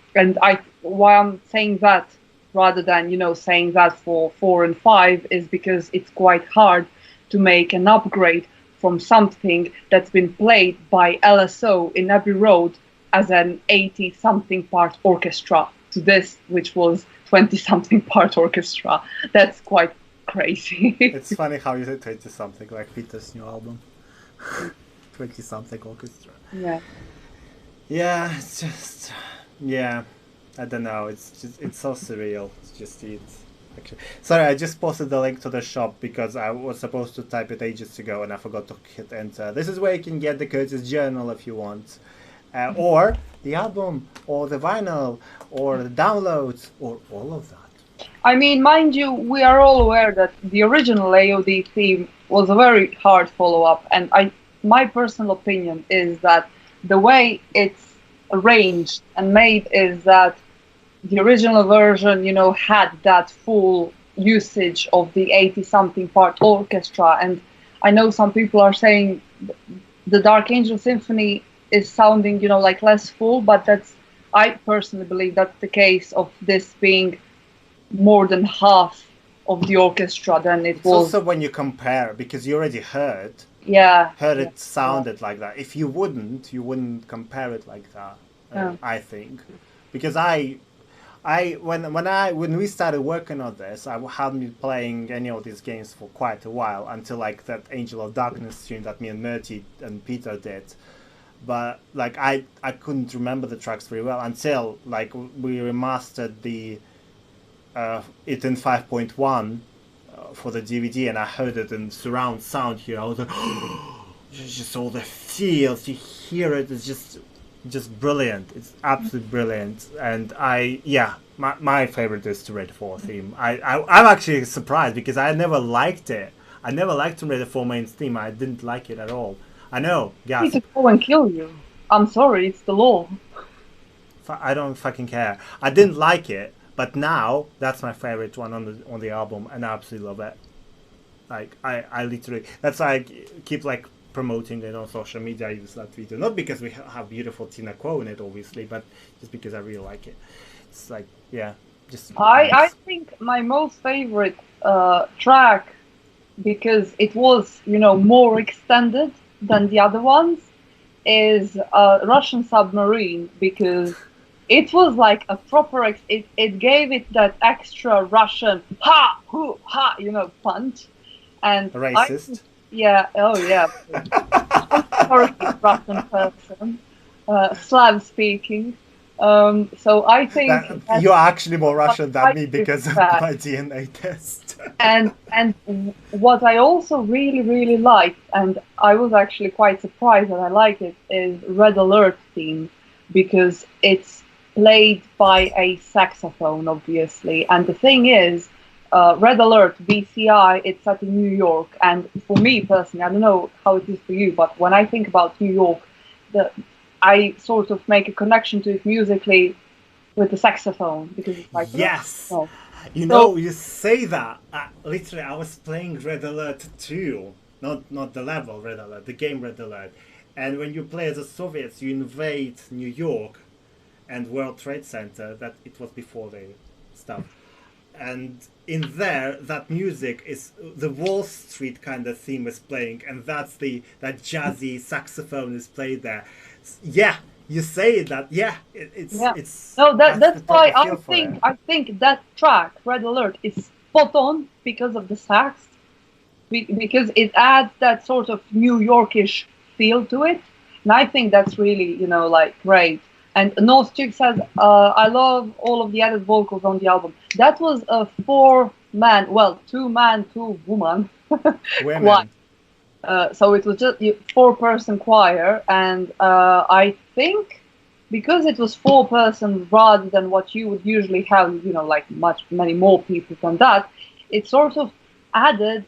why I'm saying that rather than, you know, saying that for 4 and 5 is because it's quite hard to make an upgrade from something that's been played by LSO in Abbey Road as an 80-something part orchestra to this, which was 20-something part orchestra. That's quite crazy. It's funny how you say 20-something, like Peter's new album. 20-something orchestra. Yeah. Yeah, it's just, yeah, I don't know, it's so surreal. It's just, actually, sorry, I just posted the link to the shop because I was supposed to type it ages ago and I forgot to hit enter. This is where you can get the Curtis Journal if you want. Or the album, or the vinyl, or the downloads, or all of that. I mean, mind you, we are all aware that the original AOD theme was a very hard follow-up, and my personal opinion is that the way it's arranged and made is that the original version, you know, had that full usage of the 80-something part orchestra, and I know some people are saying the Dark Angel Symphony is sounding, you know, like less full, but I personally believe that's the case of this being more than half of the orchestra than it was. Also when you compare, because you already heard it sounded like that. If you wouldn't compare it like that, I think. Because when we started working on this, I hadn't been playing any of these games for quite a while until like that Angel of Darkness stream that me and Murty and Peter did. But like I couldn't remember the tracks very well until like we remastered the it in 5.1 for the DVD, and I heard it in surround sound here. I was like, just all the feels, you hear it. It's just brilliant. It's absolutely brilliant. And my favorite is the Red 4 theme. I'm actually surprised because I never liked it. I never liked the Red 4 main theme. I didn't like it at all. I know, I need to go and kill you. I'm sorry, it's the law. I don't fucking care. I didn't like it, but now that's my favorite one on the album, and I absolutely love it. Like I literally, that's why I keep like promoting it on social media. I use that video not because we have beautiful Tina Quo in it, obviously, but just because I really like it. It's like, yeah, Just I think my most favorite track, because it was, you know, more extended than the other ones, is Russian Submarine, because it was like a proper, it gave it that extra Russian ha, hoo, ha, you know, punch. And racist. Yeah, oh yeah. Historically Russian person, Slav speaking. So I think you're actually more Russian than me because of my DNA test. and what I also really liked, and I was actually quite surprised that I like it, is Red Alert theme, because it's played by a saxophone, obviously. And the thing is, Red Alert, BCI, it's set in New York. And for me personally, I don't know how it is for you, but when I think about New York, I sort of make a connection to it musically with the saxophone, because it's like, yes. Oh. You know, you say that. Literally, I was playing Red Alert 2, not the level Red Alert, the game Red Alert. And when you play as the Soviets, you invade New York and World Trade Center. That it was before the stuff. And in there, that music is the Wall Street kind of theme is playing, and that jazzy saxophone is played there. Yeah, you say that. Yeah, it's. No, that's why I think that track Red Alert is spot on because of the sax, because it adds that sort of New Yorkish feel to it, and I think that's really, you know, like great. And North Chick says, I love all of the added vocals on the album. That was a 4-man, well, 2-man, 2-woman choir. So it was just 4-person choir. And I think because it was 4-person rather than what you would usually have, you know, like many more people than that, it sort of added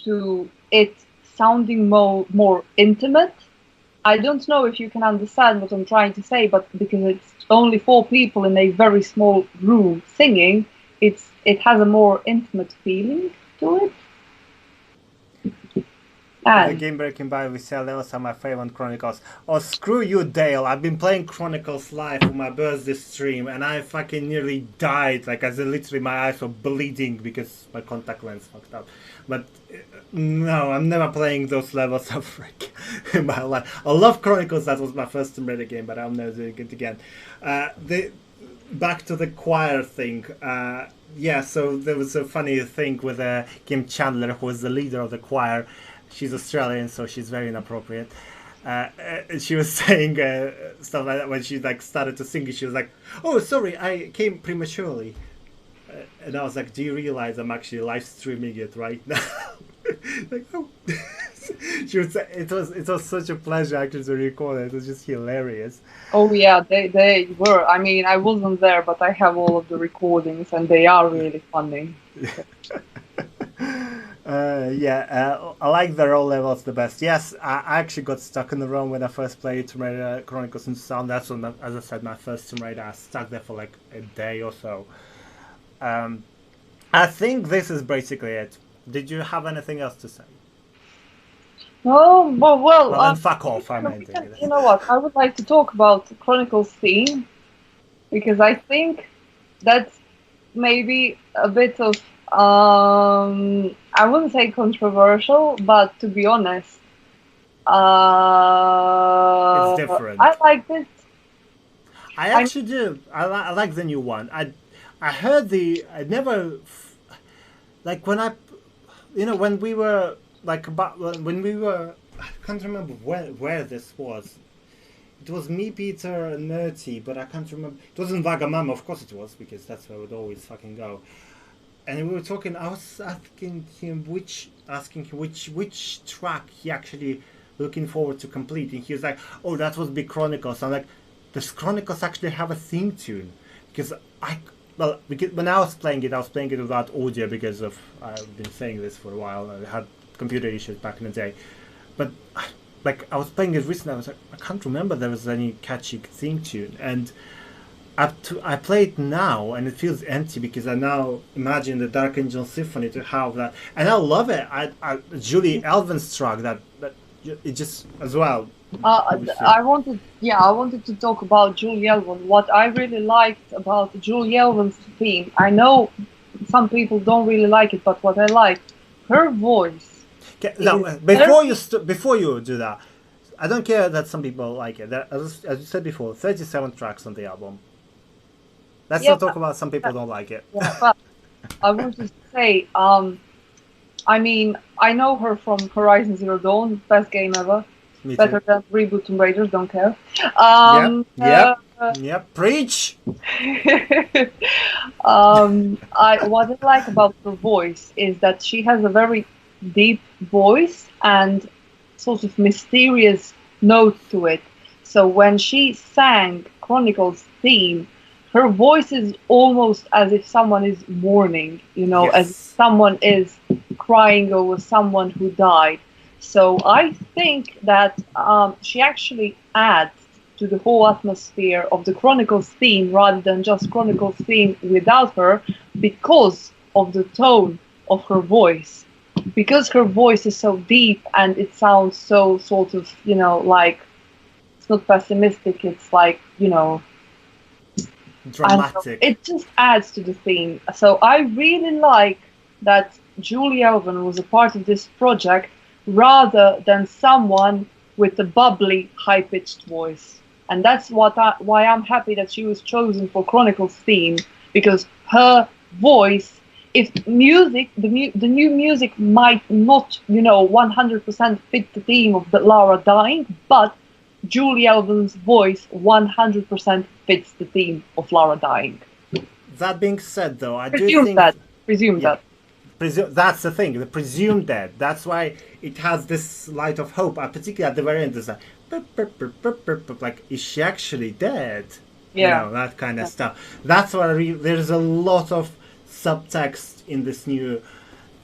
to it sounding more intimate. I don't know if you can understand what I'm trying to say, but because it's only 4 people in a very small room singing, it has a more intimate feeling to it. The game breaking by with those are my favorite Chronicles. Oh, screw you, Dale. I've been playing Chronicles live for my birthday stream, and I fucking nearly died. Like, as in literally my eyes were bleeding because my contact lens fucked up. But no, I'm never playing those levels of Frick in my life. I love Chronicles. That was my first Tomb Raider game, but I'm never doing it again. Back to the choir thing. Yeah, so there was a funny thing with Kim Chandler, who was the leader of the choir. She's Australian, so she's very inappropriate. She was saying stuff like that when she started to sing. She was like, "Oh, sorry, I came prematurely." And I was like, "Do you realize I'm actually live streaming it right now?" Like, oh. She would say it was such a pleasure actually to record it. It was just hilarious. Oh yeah, they were. I mean, I wasn't there, but I have all of the recordings, and they are really funny. I like the roll levels the best. Yes, I actually got stuck in the room when I first played Tomb Raider Chronicles in Sound. That's when, as I said, my first Tomb Raider. I stuck there for like a day or so. I think this is basically it. Did you have anything else to say? Oh, well, then fuck off. I mean, you know what? I would like to talk about Chronicles theme, because I think that's maybe a bit of I wouldn't say controversial, but to be honest, it's different. I like this. I actually do. I like the new one. I heard I never like when when we were I can't remember where this was. It was me, Peter, and Nerty, but I can't remember. It wasn't Vagamama, of course it was, because that's where I would always fucking go. And we were talking. I was asking him which track he actually looking forward to completing. He was like, "Oh, that was Big Chronicles." I'm like, "Does Chronicles actually have a theme tune?" Because when I was playing it without audio because I've been saying this for a while. I had computer issues back in the day, but I was playing it recently. I was like, I can't remember there was any catchy theme tune, and I play it now, and it feels empty because I now imagine the Dark Angel Symphony to have that, and I love it. Julie Elven's track that it just as well. I wanted to talk about Julie Elwin. What I really liked about Julie Elwin's theme, I know some people don't really like it, but what I like, her voice. Now, before you do that, I don't care that some people like it. As you said before, 37 tracks on the album. Let's not talk about some people don't like it. Yeah, but I want to say, I mean, I know her from Horizon Zero Dawn, best game ever. Better than Reboot Tomb Raider, don't care. Yep, preach! What I like about her voice is that she has a very deep voice and sort of mysterious note to it. So when she sang Chronicles theme, her voice is almost as if someone is mourning, as if someone is crying over someone who died. So I think that she actually adds to the whole atmosphere of the Chronicles theme rather than just Chronicles theme without her, because of the tone of her voice. Because her voice is so deep and it sounds so sort of, like, it's not pessimistic, it's like, dramatic. It just adds to the theme. So I really like that Julie Elwin was a part of this project rather than someone with a bubbly, high-pitched voice. And that's why I'm happy that she was chosen for Chronicles theme, because her voice, if the new music might not, 100% fit the theme of the Lara dying, but Julie Elwin's voice 100% fits the theme of Lara dying. That being said, though, I presume do think that. That's the thing, the presumed dead. That's why it has this light of hope, particularly at the very end. There's like, is she actually dead? Yeah, that kind of stuff. That's why there's a lot of subtext in this new.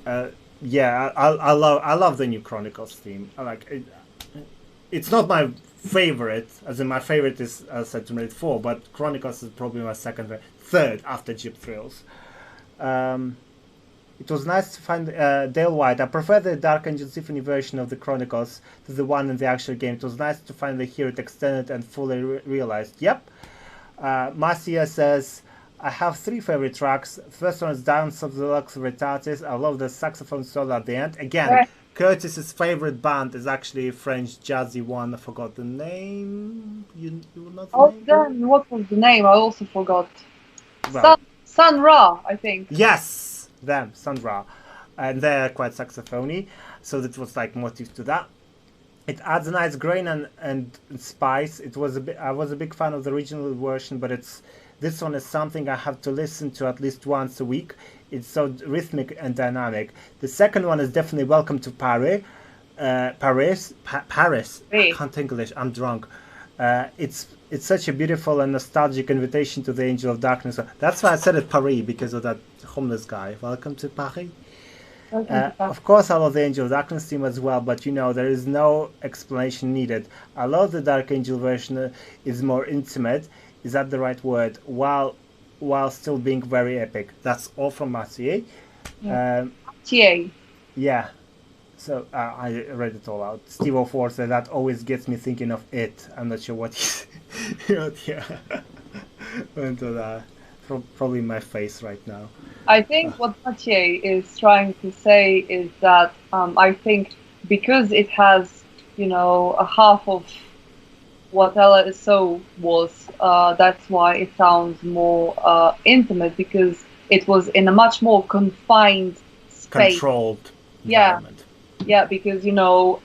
I love the new Chronicles theme. I like it. It's not my favorite, as in my favorite is Tomb Raider 4, but Chronicles is probably my third after Jeep Thrills. It was nice to find Dale White. I prefer the Dark Angel Symphony version of the Chronicles to the one in the actual game. It was nice to finally hear it extended and fully realized. Yep. Marcia says, I have 3 favorite tracks. First one is Dance of the Lux Veritatis. I love the saxophone solo at the end. Again, Curtis's favorite band is actually a French jazzy one. I forgot the name. You will not know? Then what was the name? I also forgot. Well, Sun Ra, I think. Yes! Them, Sun Ra. And they're quite saxophony, so that was like motive to that. It adds a nice grain and spice. I was a big fan of the original version, but this one is something I have to listen to at least once a week. It's so rhythmic and dynamic. The second one is definitely Welcome to Paris. Paris. I can't English. I'm drunk. It's such a beautiful and nostalgic invitation to the Angel of Darkness. That's why I said it Paris, because of that homeless guy. Welcome to Paris. Of course, I love the Angel of Darkness theme as well, but there is no explanation needed. I love the Dark Angel version. Is more intimate. Is that the right word? While still being very epic. That's all from Mathieu. Yeah. So I read it all out. Steve O4 said that always gets me thinking of it. I'm not sure what he's went to that. Probably my face right now. I think what Mathieu is trying to say is that I think because it has, a half of what Ella So was, that's why it sounds more intimate, because it was in a much more confined space. Controlled environment. Yeah, because,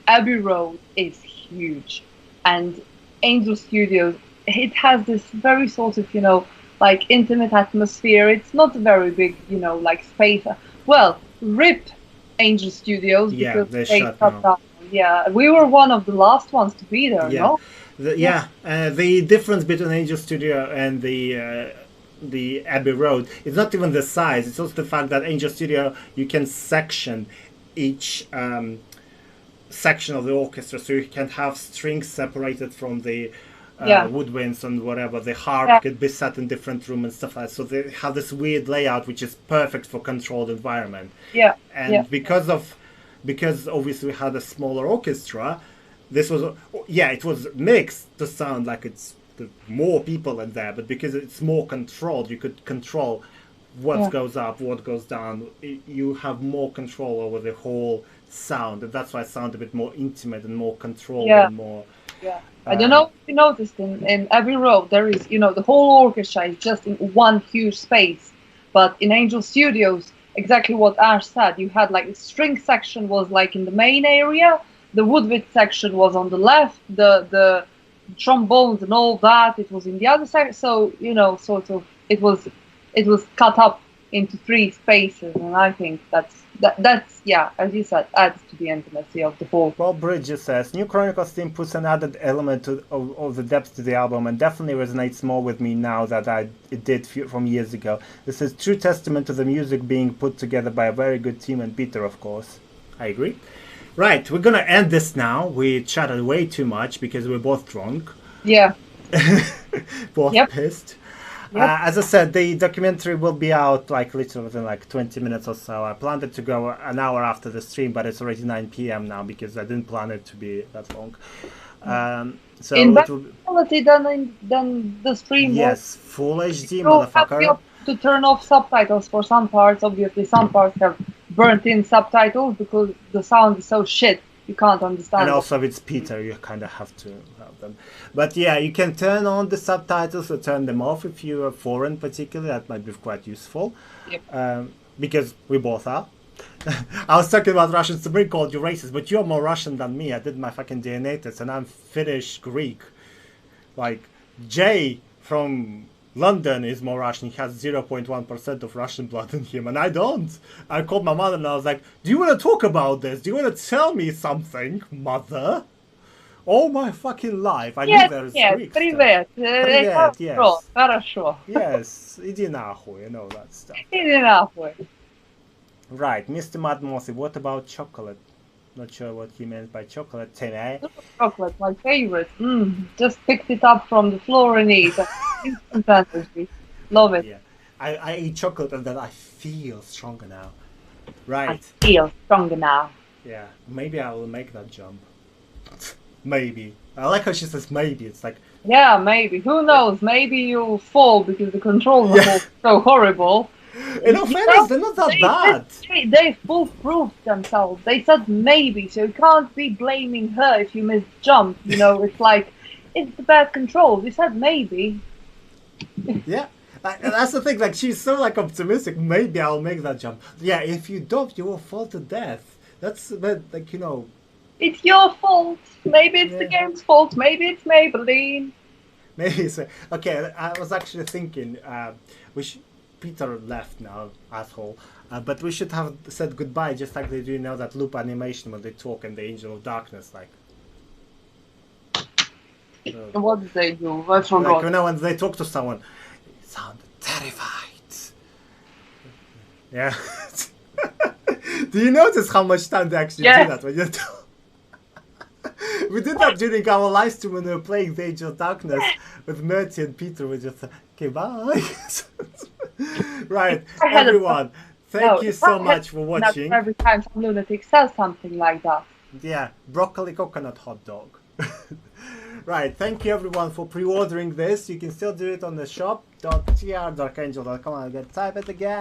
Abbey Road is huge. And Angel Studios, it has this very sort of, like intimate atmosphere. It's not a very big, like space. Well, RIP Angel Studios, because they shut down. Yeah, we were one of the last ones to be there, no? The difference between Angel Studio and the Abbey Road is not even the size. It's also the fact that Angel Studio, you can section each section of the orchestra, so you can have strings separated from the woodwinds and whatever. The harp could be set in different rooms and stuff like that. So they have this weird layout which is perfect for controlled environment. Because obviously we had a smaller orchestra, this was, yeah, it was mixed to sound like it's more people in there, but because it's more controlled, you could control what goes up, what goes down. You have more control over the whole sound, and that's why it sounds a bit more intimate and more controlled and more. Yeah. I don't know if you noticed in every row there is, the whole orchestra is just in one huge space. But in Angel Studios, exactly what Ash said, you had like the string section was like in the main area, the woodwind section was on the left, the trombones and all that, it was in the other side. So, sort of, it was cut up into 3 spaces, and I think that's as you said, adds to the intimacy of the whole. Well, Bridges says, New Chronicles theme puts an added element of the depth to the album and definitely resonates more with me now than it did from years ago. This is true testament to the music being put together by a very good team, and Peter, of course. I agree. Right, we're gonna end this now. We chatted way too much because we're both drunk. Yeah. Both pissed. Yep. As I said, the documentary will be out like literally within like 20 minutes or so. I planned it to go an hour after the stream, but it's already 9 p.m. now because I didn't plan it to be that long. So in better quality than the stream. Yes, full HD, motherfucker. You have to turn off subtitles for some parts. Obviously, some parts have burnt-in subtitles because the sound is so shit. You can't understand. And also, if it's Peter, you kind of have to have them. But yeah, you can turn on the subtitles or turn them off if you are foreign, particularly. That might be quite useful. Yep. Because we both are. I was talking about Russians. Somebody called you racist, but you're more Russian than me. I did my fucking DNA test, and I'm Finnish Greek. Like, Jay from London is more Russian. He has 0.1% of Russian blood in him, and I don't. I called my mother and I was like, do you want to talk about this? Do you want to tell me something, mother? All my fucking life, I knew there was Greek Привет. Привет, yes. Хорошо. Yes, иди нахуй, and all that stuff. Иди нахуй. Right, Mr. Madmouthy, what about chocolate? Not sure what he meant by chocolate today. Chocolate, my favorite. Just picked it up from the floor and ate. Instant energy. Love it. Yeah. I eat chocolate and then I feel stronger now. Right. I feel stronger now. Yeah, maybe I will make that jump. Maybe. I like how she says maybe. It's like... Yeah, maybe. Who knows? Maybe you'll fall because the controls are so horrible. In all fairness, they're not that bad. They foolproofed themselves. They said maybe, so you can't be blaming her if you miss jump. It's like, it's the bad controls. You said maybe. Yeah, that's the thing. Like, she's so like optimistic. Maybe I'll make that jump. Yeah, if you don't, you will fall to death. That's like It's your fault. Maybe it's the game's fault. Maybe it's Maybelline. Maybe so. Okay, I was actually thinking Peter left now, asshole. But we should have said goodbye, just like they do that loop animation when they talk in the Angel of Darkness, like. What did they do? I forgot. Like, when they talk to someone, it sounded terrified. Yeah. Do you notice how much time they actually do that when you talk? We did that during our live stream when we were playing the Angel of Darkness with Murty and Peter. We just okay, bye. Right, everyone. Thank you so much for watching. Every time some lunatic says something like that. Yeah, broccoli coconut hot dog. Right, thank you everyone for pre-ordering this. You can still do it on the shop.tr.darkangel.com. I'm gonna type it again.